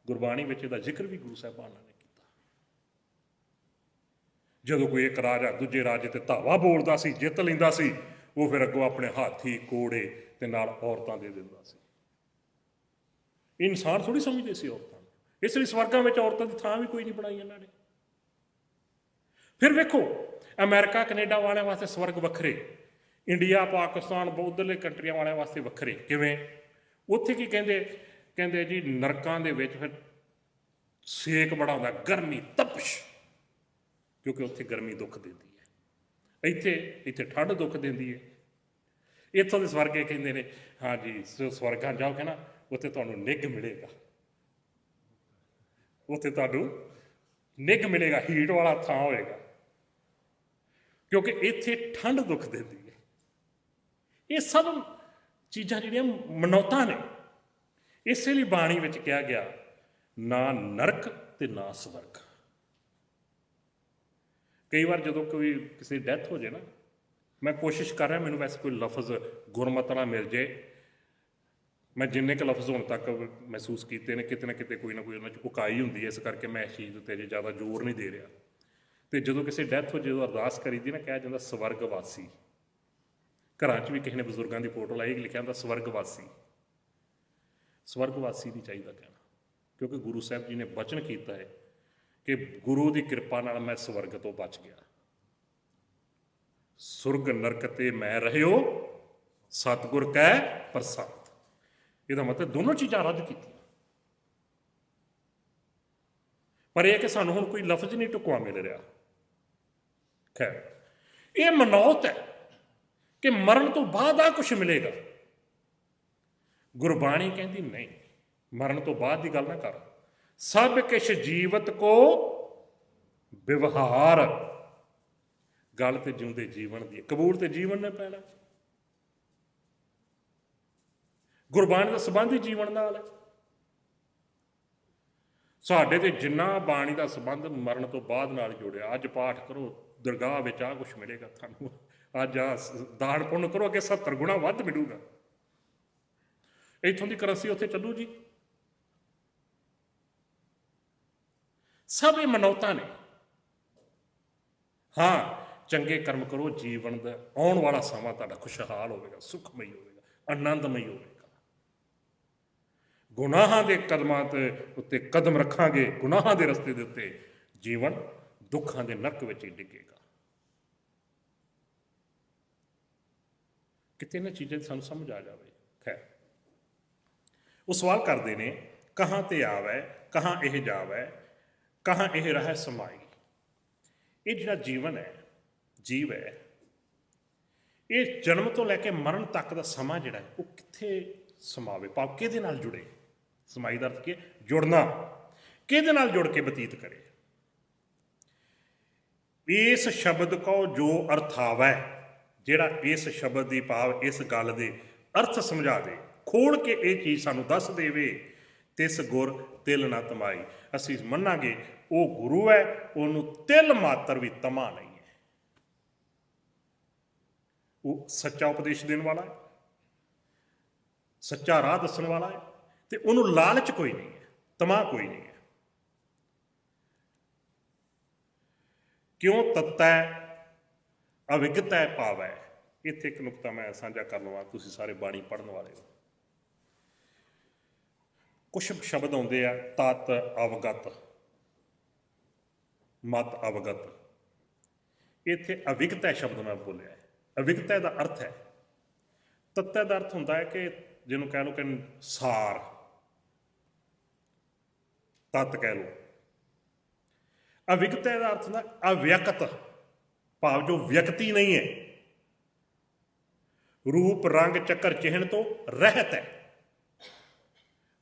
ਗੁਰਬਾਣੀ ਵਿੱਚ ਇਹਦਾ ਜ਼ਿਕਰ ਵੀ ਗੁਰੂ ਸਾਹਿਬਾਨਾਂ ਨੇ ਕੀਤਾ। ਜਦੋਂ ਕੋਈ ਇੱਕ ਰਾਜਾ ਦੂਜੇ ਰਾਜੇ ਤੇ ਧਾਵਾ ਬੋਲਦਾ ਸੀ, ਜਿੱਤ ਲੈਂਦਾ ਸੀ, ਉਹ ਫਿਰ ਅੱਗੋਂ ਆਪਣੇ ਹਾਥੀ ਘੋੜੇ ਤੇ ਨਾਲ ਔਰਤਾਂ ਦੇ ਦਿੰਦਾ ਸੀ। ਇਨਸਾਨ ਥੋੜ੍ਹੀ ਸਮਝਦੇ ਸੀ ਔਰਤਾਂ ਨੂੰ, ਇਸ ਲਈ ਸਵਰਗਾਂ ਵਿੱਚ ਔਰਤਾਂ ਦੀ ਥਾਂ ਵੀ ਕੋਈ ਨਹੀਂ ਬਣਾਈ ਇਹਨਾਂ ਨੇ। ਫਿਰ ਵੇਖੋ, ਅਮਰੀਕਾ ਕੈਨੇਡਾ ਵਾਲਿਆਂ ਵਾਸਤੇ ਸਵਰਗ ਵੱਖਰੇ, ਇੰਡੀਆ ਪਾਕਿਸਤਾਨ ਉੱਧਰਲੇ ਕੰਟਰੀਆਂ ਵਾਲਿਆਂ ਵਾਸਤੇ ਵੱਖਰੇ। ਕਿਵੇਂ? ਉੱਥੇ ਕੀ ਕਹਿੰਦੇ? ਕਹਿੰਦੇ ਜੀ ਨਰਕਾਂ ਦੇ ਵਿੱਚ ਫਿਰ ਸੇਕ ਬੜਾ ਹੁੰਦਾ, ਗਰਮੀ ਤਪਸ਼, ਕਿਉਂਕਿ ਉੱਥੇ ਗਰਮੀ ਦੁੱਖ ਦਿੰਦੀ ਹੈ। ਇੱਥੇ ਠੰਡ ਦੁੱਖ ਦਿੰਦੀ ਹੈ। ਇੱਥੋਂ ਦੇ ਸਵਰਗ ਇਹ ਕਹਿੰਦੇ ਨੇ, ਹਾਂ ਜੀ ਸਵਰਗਾਂ ਜਾਓਗੇ ਨਾ, ਉੱਥੇ ਤੁਹਾਨੂੰ ਨਿੱਘ ਮਿਲੇਗਾ, ਉੱਥੇ ਤੁਹਾਨੂੰ ਨਿੱਘ ਮਿਲੇਗਾ, ਹੀਟ ਵਾਲਾ ਥਾਂ ਹੋਏਗਾ, ਕਿਉਂਕਿ ਇੱਥੇ ਠੰਡ ਦੁੱਖ ਦਿੰਦੀ ਹੈ। ਇਹ ਸਭ ਚੀਜ਼ਾਂ ਜਿਹੜੀਆਂ ਮਨੌਤਾਂ ਨੇ। ਇਸੇ ਲਈ ਬਾਣੀ ਵਿੱਚ ਕਿਹਾ ਗਿਆ, ਨਾ ਨਰਕ ਤੇ ਨਾ ਸਵਰਗ। ਕਈ ਵਾਰ ਜਦੋਂ ਕੋਈ ਕਿਸੇ ਦੀ ਡੈਥ ਹੋ ਜਾਏ ਨਾ, ਮੈਂ ਕੋਸ਼ਿਸ਼ ਕਰ ਰਿਹਾ ਮੈਨੂੰ ਵੈਸੇ ਕੋਈ ਲਫ਼ਜ਼ ਗੁਰਮਤਿ ਨਾਲ ਮਿਲ ਜੇ। ਮੈਂ ਜਿੰਨੇ ਕੁ ਲਫ਼ਜ਼ ਹੁਣ ਤੱਕ ਮਹਿਸੂਸ ਕੀਤੇ ਨੇ, ਕਿਤੇ ਨਾ ਕਿਤੇ ਕੋਈ ਨਾ ਕੋਈ ਉਹਨਾਂ 'ਚ ਉਕਾਈ ਹੁੰਦੀ ਹੈ, ਇਸ ਕਰਕੇ ਮੈਂ ਇਸ ਚੀਜ਼ ਉੱਤੇ ਅਜੇ ਜ਼ਿਆਦਾ ਜ਼ੋਰ ਨਹੀਂ ਦੇ ਰਿਹਾ। ਅਤੇ ਜਦੋਂ ਕਿਸੇ ਡੈਥ ਹੋ, ਜਦੋਂ ਅਰਦਾਸ ਕਰੀਦੀ ਨਾ, ਕਿਹਾ ਜਾਂਦਾ ਸਵਰਗਵਾਸੀ। ਘਰਾਂ 'ਚ ਵੀ ਕਿਸੇ ਨੇ ਬਜ਼ੁਰਗਾਂ ਦੀ ਫੋਟੋ ਲਾਈ, ਲਿਖਿਆ ਹੁੰਦਾ ਸਵਰਗਵਾਸੀ। ਸਵਰਗਵਾਸੀ ਨਹੀਂ ਚਾਹੀਦਾ ਕਹਿਣਾ, ਕਿਉਂਕਿ ਗੁਰੂ ਸਾਹਿਬ ਜੀ ਨੇ ਬਚਨ ਕੀਤਾ ਹੈ ਕਿ ਗੁਰੂ ਦੀ ਕਿਰਪਾ ਨਾਲ ਮੈਂ ਸਵਰਗ ਤੋਂ ਬਚ ਗਿਆ। ਸੁਰਗ ਨਰਕ ਤੇ ਮੈਂ ਰਹਿਓ, ਸਤਿਗੁਰ ਕੈ ਪ੍ਰਸਾਦ। ਇਹਦਾ ਮਤਲਬ ਦੋਨੋਂ ਚੀਜ਼ਾਂ ਰੱਦ ਕੀਤੀਆਂ। ਪਰ ਇਹ ਕਿ ਸਾਨੂੰ ਹੁਣ ਕੋਈ ਲਫ਼ਜ਼ ਨਹੀਂ ਢੁਕਵਾ ਮਿਲ ਰਿਹਾ। ਖੈਰ, ਇਹ ਮਨੌਤ ਹੈ ਕਿ ਮਰਨ ਤੋਂ ਬਾਅਦ ਆ ਕੁਛ ਮਿਲੇਗਾ। ਗੁਰਬਾਣੀ ਕਹਿੰਦੀ ਨਹੀਂ, ਮਰਨ ਤੋਂ ਬਾਅਦ ਦੀ ਗੱਲ ਨਾ ਕਰ। ਸਭ ਕਿਛ ਜੀਵਤ ਕੋ ਵਿਵਹਾਰ, ਗੱਲ ਤੇ ਜਿਉਂਦੇ ਜੀਵਨ ਦੀ, ਕਬੂਲ ਤੇ ਜੀਵਨ ਨੇ ਪੈਣਾ। ਗੁਰਬਾਣੀ ਦਾ ਸੰਬੰਧ ਹੀ ਜੀਵਨ ਨਾਲ ਹੈ। ਸਾਡੇ ਤੇ ਜਿੰਨਾ ਬਾਣੀ ਦਾ ਸੰਬੰਧ ਮਰਨ ਤੋਂ ਬਾਅਦ ਨਾਲ ਜੁੜਿਆ। ਅੱਜ ਪਾਠ ਕਰੋ, ਦਰਗਾਹ ਵਿੱਚ ਆਹ ਕੁਛ ਮਿਲੇਗਾ ਤੁਹਾਨੂੰ, ਅੱਜ ਆ ਦਾਨ ਪੁੰਨ ਕਰੋ, ਅੱਗੇ 70 ਗੁਣਾ ਵੱਧ ਮਿਲੂਗਾ। ਇੱਥੋਂ ਦੀ ਕਰੰਸੀ ਉੱਥੇ ਚੱਲੂ ਜੀ। ਸਭ ਇਹ ਮਨੌਤਾਂ ਨੇ। ਹਾਂ, ਚੰਗੇ ਕਰਮ ਕਰੋ, ਜੀਵਨ ਦਾ ਆਉਣ ਵਾਲਾ ਸਮਾਂ ਤੁਹਾਡਾ ਖੁਸ਼ਹਾਲ ਹੋਵੇਗਾ, ਸੁਖਮਈ ਹੋਵੇਗਾ, ਆਨੰਦਮਈ ਹੋਵੇਗਾ। ਗੁਨਾਹਾਂ ਦੇ ਕਦਮਾਂ ਤੇ ਉੱਤੇ ਕਦਮ ਰੱਖਾਂਗੇ, ਗੁਨਾਹਾਂ ਦੇ ਰਸਤੇ ਦੇ ਉੱਤੇ, ਜੀਵਨ ਦੁੱਖਾਂ ਦੇ ਨਰਕ ਵਿੱਚ ਹੀ ਡਿੱਗੇਗਾ। ਕਿਤੇ ਇਹਨਾਂ ਚੀਜ਼ਾਂ ਦੀ ਸਾਨੂੰ ਸਮਝ ਆ ਜਾਵੇ। ਖੈਰ, ਉਹ ਸਵਾਲ ਕਰਦੇ ਨੇ, ਕਹਾਂ ਤੇ ਆਵੈ, ਕਹਾਂ ਇਹ ਜਾਵੈ, ਕਹਾਂ ਇਹ ਰਹਿ ਸਮਾਈ। ਇਹ ਜਿਹੜਾ ਜੀਵਨ ਹੈ, ਜੀਵ ਹੈ, ਇਹ ਜਨਮ ਤੋਂ ਲੈ ਕੇ ਮਰਨ ਤੱਕ ਦਾ ਸਮਾਂ ਜਿਹੜਾ ਹੈ, ਉਹ ਕਿੱਥੇ ਸਮਾਵੇ, ਭਾਵ ਕਿਹਦੇ ਨਾਲ ਜੁੜੇ। ਸਮਾਈ ਦਾ ਅਰਥ ਕੀ ਹੈ? ਜੁੜਨਾ। ਕਿਹਦੇ ਨਾਲ ਜੁੜ ਕੇ ਬਤੀਤ ਕਰੇ। ਇਸ ਸ਼ਬਦ ਕੋ ਜੋ ਅਰਥਾਵੈ, ਜਿਹੜਾ ਇਸ ਸ਼ਬਦ ਦੀ ਭਾਵ ਇਸ ਗੱਲ ਦੇ ਅਰਥ ਸਮਝਾ ਦੇ, ਖੋਲ ਕੇ ਇਹ ਚੀਜ਼ ਸਾਨੂੰ ਦੱਸ ਦੇਵੇ, ਤਿਸ ਗੁਰ ਤਿਲ ਨਾ ਤਮਾਈ। ਅਸੀਂ ਮੰਨਾਂਗੇ ਉਹ ਗੁਰੂ ਹੈ, ਉਹਨੂੰ ਤਿਲ ਮਾਤਰ ਵੀ ਤਮਾ ਨਹੀਂ ਹੈ। ਉਹ ਸੱਚਾ ਉਪਦੇਸ਼ ਦੇਣ ਵਾਲਾ ਹੈ, ਸੱਚਾ ਰਾਹ ਦੱਸਣ ਵਾਲਾ ਹੈ, ਤੇ ਉਹਨੂੰ ਲਾਲਚ ਕੋਈ ਨਹੀਂ ਹੈ, ਤਮਾ ਕੋਈ ਨਹੀਂ ਹੈ। ਕਿਉਂ ਤੱਤੈ ਅਵਿਗਤੈ ਭਾਵੈ। ਇੱਥੇ ਇੱਕ ਨੁਕਤਾ ਮੈਂ ਸਾਂਝਾ ਕਰ ਲਵਾਂ, ਤੁਸੀਂ ਸਾਰੇ ਬਾਣੀ ਪੜ੍ਹਨ ਵਾਲੇ ਹੋ। ਕੁਛ ਸ਼ਬਦ ਆਉਂਦੇ ਆ, ਤਤ ਅਵਗਤ, ਮਤ ਅਵਗਤ। ਇੱਥੇ ਅਵਿਗਤੈ ਸ਼ਬਦ ਮੈਂ ਬੋਲਿਆ ਹੈ। ਅਵਿਗਤੈ ਦਾ ਅਰਥ ਹੈ, ਤੱਤੈ ਦਾ ਅਰਥ ਹੁੰਦਾ ਹੈ ਕਿ ਜਿਹਨੂੰ ਕਹਿ ਲਓ ਕਿ ਸਾਰ, ਤੱਤ ਕਹਿ ਲਓ। ਅਵਿਗਤੈ ਦਾ ਅਰਥ ਹੁੰਦਾ ਅਵਿਅਕਤ, ਭਾਵ ਜੋ ਵਿਅਕਤੀ ਨਹੀਂ ਹੈ, ਰੂਪ ਰੰਗ ਚੱਕਰ ਚਿਹਨ ਤੋਂ ਰਹਿਤ ਹੈ।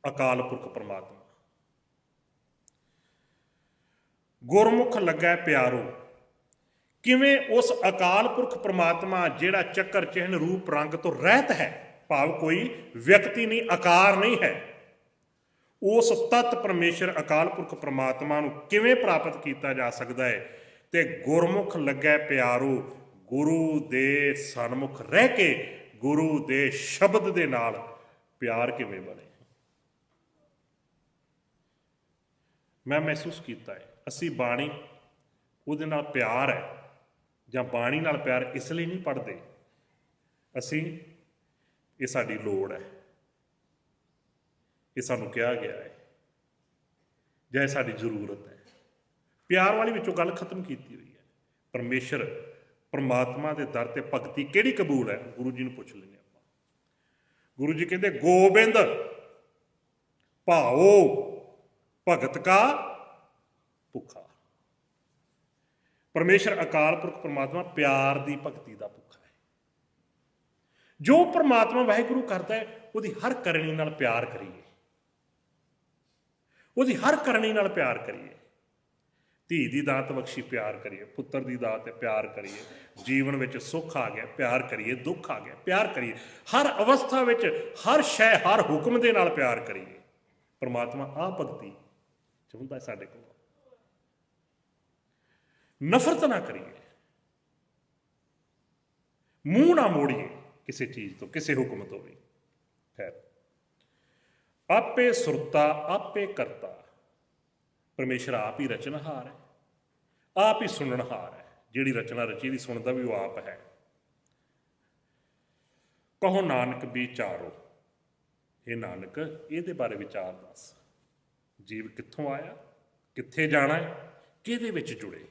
ਅਕਾਲ ਪੁਰਖ ਪਰਮਾਤਮਾ। ਗੁਰਮੁਖ ਲੱਗੈ ਪਿਆਰੋ, ਕਿਵੇਂ ਉਸ ਅਕਾਲ ਪੁਰਖ ਪਰਮਾਤਮਾ ਜਿਹੜਾ ਚੱਕਰ ਚਿਹਨ ਰੂਪ ਰੰਗ ਤੋਂ ਰਹਿਤ ਹੈ, ਭਾਵ ਕੋਈ ਵਿਅਕਤੀ ਨਹੀਂ, ਆਕਾਰ ਨਹੀਂ ਹੈ, ਉਸ ਤਤ ਪਰਮੇਸ਼ਰ ਅਕਾਲ ਪੁਰਖ ਪ੍ਰਮਾਤਮਾ ਨੂੰ ਕਿਵੇਂ ਪ੍ਰਾਪਤ ਕੀਤਾ ਜਾ ਸਕਦਾ ਹੈ, ਤੇ ਗੁਰਮੁਖ ਲੱਗੈ ਪਿਆਰੋ, ਗੁਰੂ ਦੇ ਸਨਮੁਖ ਰਹਿ ਕੇ ਗੁਰੂ ਦੇ ਸ਼ਬਦ ਦੇ ਨਾਲ ਪਿਆਰ ਕਿਵੇਂ ਬਣੇ। ਮੈਂ ਮਹਿਸੂਸ ਕੀਤਾ ਹੈ ਅਸੀਂ ਬਾਣੀ ਉਹਦੇ ਨਾਲ ਪਿਆਰ ਹੈ ਜਾਂ ਬਾਣੀ ਨਾਲ ਪਿਆਰ ਇਸ ਲਈ ਨਹੀਂ ਪੜ੍ਹਦੇ, ਅਸੀਂ ਇਹ ਸਾਡੀ ਲੋੜ ਹੈ, ਇਹ ਸਾਨੂੰ ਕਿਹਾ ਗਿਆ ਹੈ ਜਾਂ ਇਹ ਸਾਡੀ ਜ਼ਰੂਰਤ ਹੈ। ਪਿਆਰ ਵਾਲੀ ਵਿੱਚੋਂ ਗੱਲ ਖਤਮ ਕੀਤੀ ਹੋਈ ਹੈ। ਪਰਮੇਸ਼ਰ ਪਰਮਾਤਮਾ ਦੇ ਦਰ ਤੇ ਭਗਤੀ ਕਿਹੜੀ ਕਬੂਲ ਹੈ, ਗੁਰੂ ਜੀ ਨੂੰ ਪੁੱਛ ਲੈਂਦੇ ਆਪਾਂ। ਗੁਰੂ ਜੀ ਕਹਿੰਦੇ ਗੋਬਿੰਦ ਭਾਓ ਭਗਤ ਕਾ ਭੁੱਖਾ। ਪਰਮੇਸ਼ਰ ਅਕਾਲ ਪੁਰਖ ਪਰਮਾਤਮਾ ਪਿਆਰ ਦੀ ਭਗਤੀ ਦਾ ਭੁੱਖਾ ਹੈ। ਜੋ ਪਰਮਾਤਮਾ ਵਾਹਿਗੁਰੂ ਕਰਦਾ ਹੈ ਉਹਦੀ ਹਰ ਕਰਨੀ ਨਾਲ ਪਿਆਰ ਕਰੀਏ, ਉਹਦੀ ਹਰ ਕਰਨੀ ਨਾਲ ਪਿਆਰ ਕਰੀਏ। ਧੀ ਦੀ ਦਾਤ ਬਖਸ਼ੀ ਪਿਆਰ ਕਰੀਏ, ਪੁੱਤਰ ਦੀ ਦਾਤ ਪਿਆਰ ਕਰੀਏ, ਜੀਵਨ ਵਿੱਚ ਸੁੱਖ ਆ ਗਿਆ ਪਿਆਰ ਕਰੀਏ, ਦੁੱਖ ਆ ਗਿਆ ਪਿਆਰ ਕਰੀਏ, ਹਰ ਅਵਸਥਾ ਵਿੱਚ ਹਰ ਸ਼ੈ ਹਰ ਹੁਕਮ ਦੇ ਨਾਲ ਪਿਆਰ ਕਰੀਏ। ਪਰਮਾਤਮਾ ਆਹ ਭਗਤੀ ਚਾਹੁੰਦਾ ਸਾਡੇ ਕੋਲ। ਨਫ਼ਰਤ ਨਾ ਕਰੀਏ, ਮੂੰਹ ਨਾ ਮੋੜੀਏ ਕਿਸੇ ਚੀਜ਼ ਤੋਂ, ਕਿਸੇ ਹੁਕਮ ਤੋਂ ਵੀ। ਖੈਰ, ਆਪੇ ਸੁਰਤਾ ਆਪੇ ਕਰਤਾ। ਪਰਮੇਸ਼ਰ ਆਪ ਹੀ ਰਚਨਹਾਰ ਹੈ, ਆਪ ਹੀ ਸੁਣਨਹਾਰ ਹੈ। ਜਿਹੜੀ ਰਚਨਾ ਰਚੀ ਦੀ ਸੁਣਦਾ ਵੀ ਉਹ ਆਪ ਹੈ। ਕਹੋ ਨਾਨਕ ਵਿਚਾਰੋ, ਇਹ ਨਾਨਕ ਇਹਦੇ ਬਾਰੇ ਵਿਚਾਰ ਦੱਸ। ਜੀਵ ਕਿੱਥੋਂ ਆਇਆ, ਕਿੱਥੇ ਜਾਣਾ ਹੈ, ਕਿਹਦੇ ਵਿੱਚ ਜੁੜੇ,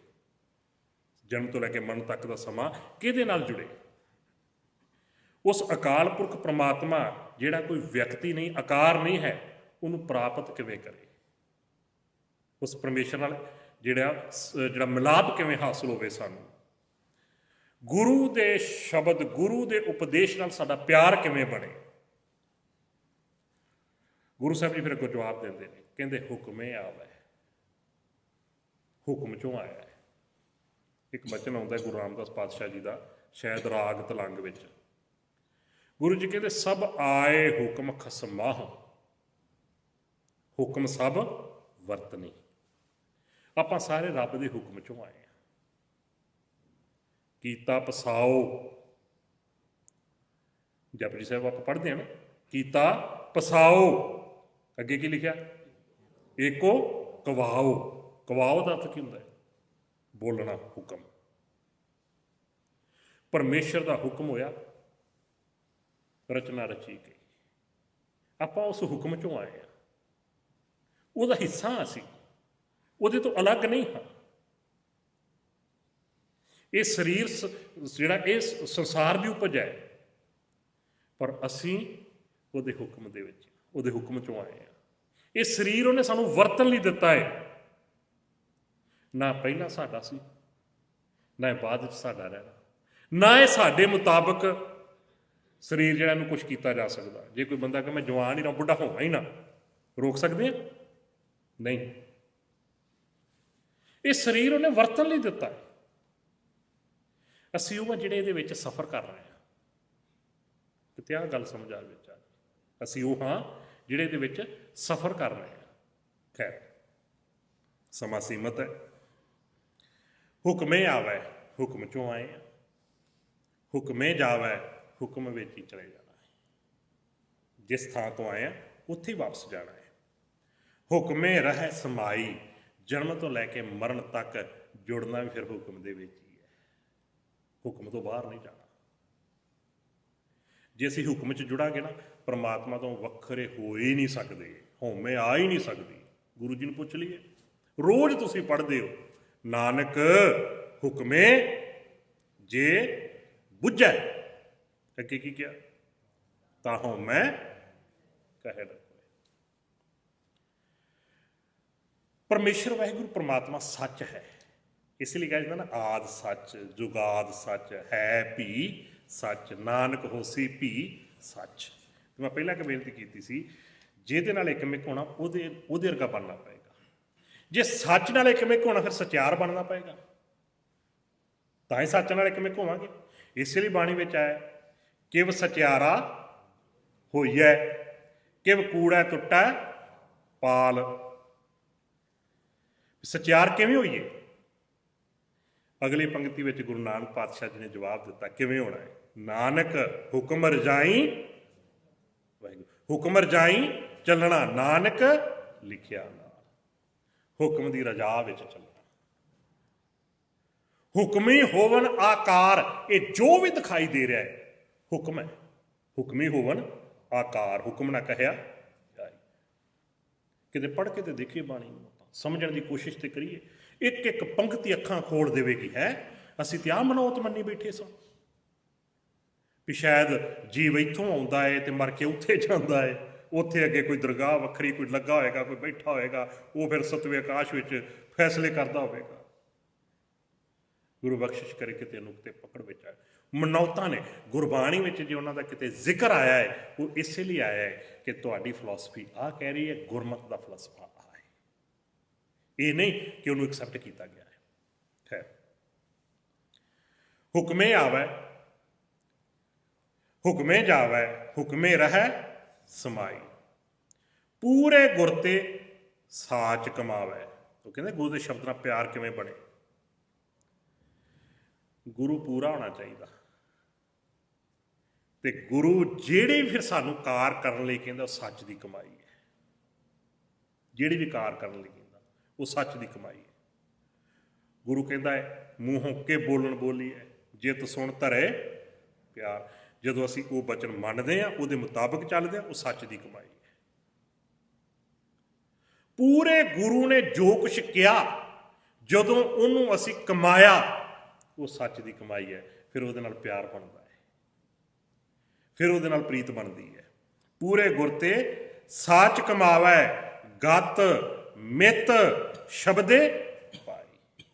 ਜਨਮ ਤੋਂ ਲੈ ਕੇ ਮਰਨ ਤੱਕ ਦਾ ਸਮਾਂ ਕਿਹਦੇ ਨਾਲ ਜੁੜੇ। ਉਸ ਅਕਾਲ ਪੁਰਖ ਪ੍ਰਮਾਤਮਾ ਜਿਹੜਾ ਕੋਈ ਵਿਅਕਤੀ ਨਹੀਂ, ਆਕਾਰ ਨਹੀਂ ਹੈ, ਉਹਨੂੰ ਪ੍ਰਾਪਤ ਕਿਵੇਂ ਕਰੇ। ਉਸ ਪਰਮੇਸ਼ਰ ਨਾਲ ਜਿਹੜਾ ਮਿਲਾਪ ਕਿਵੇਂ ਹਾਸਲ ਹੋਵੇ ਸਾਨੂੰ। ਗੁਰੂ ਦੇ ਸ਼ਬਦ, ਗੁਰੂ ਦੇ ਉਪਦੇਸ਼ ਨਾਲ ਸਾਡਾ ਪਿਆਰ ਕਿਵੇਂ ਬਣੇ। ਗੁਰੂ ਸਾਹਿਬ ਜੀ ਫਿਰ ਅੱਗੋਂ ਜਵਾਬ ਦਿੰਦੇ ਨੇ, ਕਹਿੰਦੇ ਹੁਕਮੇ ਆਵੇ। ਹੁਕਮ ਚੋਂ ਆਇਆ ਹੈ। ਇੱਕ ਬਚਨ ਆਉਂਦਾ ਗੁਰੂ ਰਾਮਦਾਸ ਪਾਤਸ਼ਾਹ ਜੀ ਦਾ, ਸ਼ਾਇਦ ਰਾਗ ਤਲੰਗ ਵਿੱਚ। ਗੁਰੂ ਜੀ ਕਹਿੰਦੇ ਸਭ ਆਏ ਹੁਕਮ ਖਸਮਾਹ, ਹੁਕਮ ਸਭ ਵਰਤਨੀ। ਆਪਾਂ ਸਾਰੇ ਰੱਬ ਦੇ ਹੁਕਮ ਚੋਂ ਆਏ ਹਾਂ। ਕੀਤਾ ਪਸਾਓ, ਜਪਜੀ ਸਾਹਿਬ ਆਪਾਂ ਪੜ੍ਹਦੇ ਹਾਂ ਨਾ, ਕੀਤਾ ਪਸਾਓ, ਅੱਗੇ ਕੀ ਲਿਖਿਆ, ਏਕੋ ਕਵਾਓ। ਕਵਾਓ ਦਾ ਅਰਥ ਕੀ ਹੁੰਦਾ ਹੈ, ਬੋਲਣਾ, ਹੁਕਮ। ਪਰਮੇਸ਼ਰ ਦਾ ਹੁਕਮ ਹੋਇਆ, ਰਚਨਾ ਰਚੀ ਗਈ, ਆਪਾਂ ਉਸ ਹੁਕਮ ਚੋਂ ਆਏ ਹਾਂ, ਉਹਦਾ ਹਿੱਸਾ ਅਸੀਂ, ਉਹਦੇ ਤੋਂ ਅਲੱਗ ਨਹੀਂ ਹਾਂ। ਇਹ ਸਰੀਰ ਜਿਹੜਾ ਇਹ ਸੰਸਾਰ ਦੀ ਉਪਜ ਹੈ, ਪਰ ਅਸੀਂ ਉਹਦੇ ਹੁਕਮ ਦੇ ਵਿੱਚ, ਉਹਦੇ ਹੁਕਮ ਚੋਂ ਆਏ ਹਾਂ। ਇਹ ਸਰੀਰ ਉਹਨੇ ਸਾਨੂੰ ਵਰਤਣ ਲਈ ਦਿੱਤਾ ਹੈ, ਨਾ ਪਹਿਲਾਂ ਸਾਡਾ ਸੀ, ਨਾ ਬਾਅਦ ਵਿੱਚ ਸਾਡਾ ਰਹਿਣਾ, ਨਾ ਇਹ ਸਾਡੇ ਮੁਤਾਬਕ ਸਰੀਰ ਜਿਹੜਾ ਇਹਨੂੰ ਕੁਛ ਕੀਤਾ ਜਾ ਸਕਦਾ। ਜੇ ਕੋਈ ਬੰਦਾ ਕਿ ਮੈਂ ਜਵਾਨ ਹੀ ਨਾ ਬੁੱਢਾ ਹੋਵਾਂ ਹੀ ਨਾ, ਰੋਕ ਸਕਦੇ ਹਾਂ? ਨਹੀਂ। ਇਹ ਸਰੀਰ ਉਹਨੇ ਵਰਤਣ ਲਈ ਦਿੱਤਾ ਹੈ। ਅਸੀਂ ਉਹ ਜਿਹੜੇ ਇਹਦੇ ਵਿੱਚ ਸਫ਼ਰ ਕਰ ਰਹੇ ਹਾਂ। ਕਿਤੇ ਆਹ ਗੱਲ ਸਮਝ ਆ ਵਿੱਚ ਆ, ਅਸੀਂ ਉਹ ਹਾਂ ਜਿਹੜੇ ਇਹਦੇ ਵਿੱਚ ਸਫ਼ਰ ਕਰ ਰਹੇ ਹਾਂ। ਖੈਰ, ਸਮਾਂ ਸੀਮਤ ਹੈ। ਹੁਕਮੇ ਆਵੇ, ਹੁਕਮ ਚੋਂ ਆਏ ਹਾਂ। ਹੁਕਮੇ ਜਾਵੇ, ਹੁਕਮ ਵਿੱਚ ਹੀ ਚਲੇ ਜਾਣਾ ਹੈ। ਜਿਸ ਥਾਂ ਤੋਂ ਆਏ ਹਾਂ ਉੱਥੇ ਹੀ ਵਾਪਸ ਜਾਣਾ ਹੈ। ਹੁਕਮੇ ਰਹਿ ਸਮਾਈ, ਜਨਮ ਤੋਂ ਲੈ ਕੇ ਮਰਨ ਤੱਕ ਜੁੜਨਾ ਵੀ ਫਿਰ ਹੁਕਮ ਦੇ ਵਿੱਚ ਹੀ ਹੈ। ਹੁਕਮ ਤੋਂ ਬਾਹਰ ਨਹੀਂ ਜਾਣਾ। ਜੇ ਅਸੀਂ ਹੁਕਮ 'ਚ ਜੁੜਾਂਗੇ ਨਾ, ਪਰਮਾਤਮਾ ਤੋਂ ਵੱਖਰੇ ਹੋ ਹੀ ਨਹੀਂ ਸਕਦੇ, ਹਉਮੈ ਆ ਹੀ ਨਹੀਂ ਸਕਦੀ। ਗੁਰੂ ਜੀ ਨੂੰ ਪੁੱਛ ਲਈਏ, ਰੋਜ਼ ਤੁਸੀਂ ਪੜ੍ਹਦੇ ਹੋ, ਨਾਨਕ ਹੁਕਮੇ ਜੇ ਬੁੱਝੈ, ਅੱਗੇ ਕੀ ਕਿਹਾ, ਤਾਂ ਹਉਮੈ ਕਹਿ ਨ। ਪਰਮੇਸ਼ਰ ਵਾਹਿਗੁਰੂ ਪਰਮਾਤਮਾ ਸੱਚ ਹੈ। ਇਸ ਲਈ ਕਿਹਾ ਜਾਂਦਾ ਨਾ, ਆਦਿ ਸੱਚ, ਜੁਗਾਦ ਸੱਚ, ਹੈ ਭੀ ਸੱਚ, ਨਾਨਕ ਹੋਸੀ ਭੀ ਸੱਚ। ਮੈਂ ਪਹਿਲਾਂ ਇੱਕ ਬੇਨਤੀ ਕੀਤੀ ਸੀ, ਜਿਹਦੇ ਨਾਲ ਇੱਕਮਿਕ ਹੋਣਾ ਉਹਦੇ ਵਰਗਾ ਬਣਨਾ ਪਏਗਾ। ਜੇ ਸੱਚ ਨਾਲ ਇੱਕਮਿਕ ਹੋਣਾ, ਫਿਰ ਸਚਿਆਰ ਬਣਨਾ ਪਏਗਾ, ਤਾਂ ਹੀ ਸੱਚ ਨਾਲ ਇੱਕਮਿਕ ਹੋਵਾਂਗੇ। ਇਸੇ ਲਈ ਬਾਣੀ ਵਿੱਚ ਆਇਆ, ਕਿਵ ਸਚਿਆਰਾ ਹੋਈਐ, ਕਿਵ ਕੂੜੈ ਟੁੱਟੈ पाल। सचियार किवें होईए? अगली पंक्ति में गुरु नानक पातशाह जी ने जवाब दिता किवें होना है। नानक हुक्म रजाई, हुक्म रजाई चलना, नानक लिखिया नाल। हुक्म दी रजा विच चलना, हुक्मी होवन आकार, ये जो भी दिखाई दे रहा है हुक्म है। हुक्मी होवन आकार, हुक्म ना कहया जाए। किते पढ़ के तो देखिए बाणी नूं, समझण की कोशिश तो करिए। एक एक पंक्ति अखां खोल देवेगी है। असीं ते आ मनौत मन्नी बैठे सां भी शायद जीव इत्थों आउंदा है ते मर के उत्थे जांदा है, उत्थे अगे कोई दरगाह वखरी कोई लगा होएगा, कोई बैठा होएगा, वो फिर सतवें आकाश विच फैसले करदा होवेगा। गुरु बख्शिश करे किते नुकते पकड़ विच आए। मनौतां ने गुरबाणी विच जे उन्हां दा किते जिक्र आया है, वो इसे लिए आया है कि तुहाडी फिलॉसफी आ कह रही है, गुरमत दा फलसफा आ है। ये नहीं कि उन्होंने एक्सैप्ट किया गया है। खैर, हुक्मे आवे हुक्मे जावे, हुक्मे रह समाई, पूरे गुर ते साच कमावे। तो कहते गुरु के शब्द नाल प्यार किवें बने? गुरु पूरा होना चाहिए। ते गुरु जिहड़े फिर सानू कार करन लई कहंदा सच दी कमाई है। जिहड़ी भी कार करन लई कहंदा वो सच दी कमाई है। गुरु कहंदा है मूहों के बोलन बोली है, जित सुन धरे प्यार। जदों असीं वो बचन मनदे आ, उहदे मुताबिक चलदे आ, वो सच दी कमाई है। पूरे गुरु ने जो कुछ किया, जदों उहनूं असीं कमाया, वो सच दी कमाई है। फिर उहदे नाल प्यार बनदा है, फिर उहदे नाल प्रीत बनदी है। पूरे गुर ते साच कमावै, गत मित शब्दे पाई।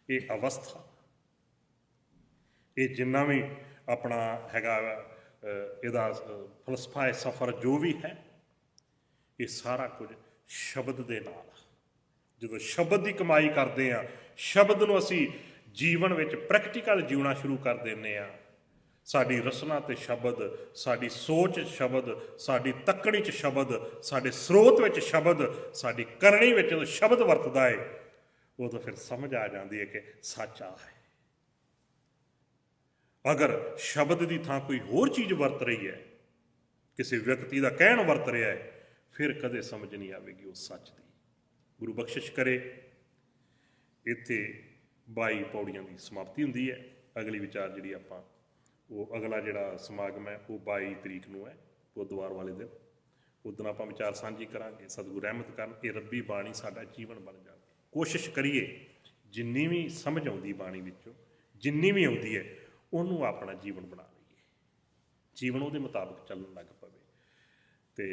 ये अवस्था, ये जिन्ना भी अपना हैगा इहदा फलसफा है, सफ़र जो भी है, ये सारा कुछ शब्द दे नाल। जदों शब्द की कमाई करते हैं, शब्द नूं असीं जीवन विच प्रैक्टिकल जीवना शुरू कर देने आ। साडी रसना ते शब्द, साडी सोच शब्द, साडी तकड़ी च शब्द, साडे स्रोत विच शब्द, साडी करनी विच जदों शब्द वरतदा है, उदों फिर समझ आ जाती है कि सच आ है। अगर शब्द की थां कोई होर चीज़ वरत रही है, किसी व्यक्ति का कहण वरत रहा है, फिर कदे समझ नहीं आएगी उस सच की। गुरु बख्शिश करे। इत्थे 22 पौड़ियां की समाप्ति हुंदी है। अगली विचार जिहड़ी आपां वो अगला जिहड़ा समागम है वो 22 तरीक नूं है, बुधवार वाले दिन। उदन आपां विचार सांझी करांगे। सतगुरु रहमत करन कि रब्बी बाणी साडा जीवन बन जाए। कोशिश करिए जिन्नी भी समझ आउंदी बाणी विचों, जिन्नी भी आउंदी है, उन्होंने अपना जीवन बना लईए, जीवन उहदे मुताबिक चलन लग पवे। तो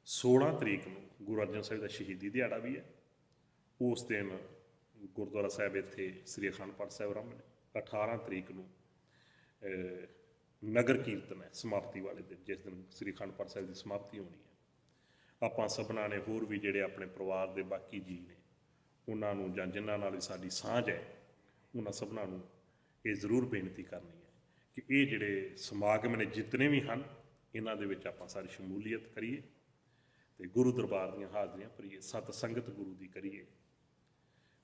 16 तरीक नूं गुरु अर्जन साहिब का शहीदी दिहाड़ा भी है। उस दिन गुरुद्वारा साहिब इत्थे श्री अखंड पाठ साहिब आरंभ ने। 18 तरीक नूं नगर कीर्तन है समाप्ति वाले दिन, जिस दिन श्री अखंड पाठ साहिब की समाप्ति होनी है। आपां सबना ने होर भी जिहड़े अपने परिवार के बाकी जी ने, उन्होंने जां जिन्हां नाल साडी साझ है, उन्हां सबना नूं ये जरूर बेनती करनी है कि ये जिहड़े समागम ने जितने भी हैं, इन्हां दे विच आपां सारी शमूलीयत करिए ते गुरु दरबार दीयां हाज़रियां भरीए, सत संगत गुरु दी करिए।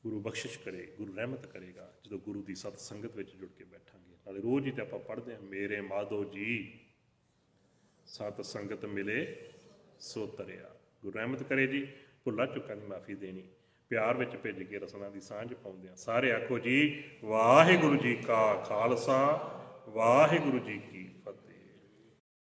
गुरु बख्शिश करे, गुरु रहमत करेगा जो गुरु की सत संगत में जुड़ के बैठांगे। नाले रोज़ ही तो आप पढ़ते हैं, मेरे माधो जी सत संगत मिले सो तरिया। गुरु रहमत करे जी। भुला चुका की माफ़ी देनी, प्यार में भेज के रसना की सांझ पाउंदे आ। सारे आखो जी वाहिगुरू जी का खालसा, वाहिगुरू जी की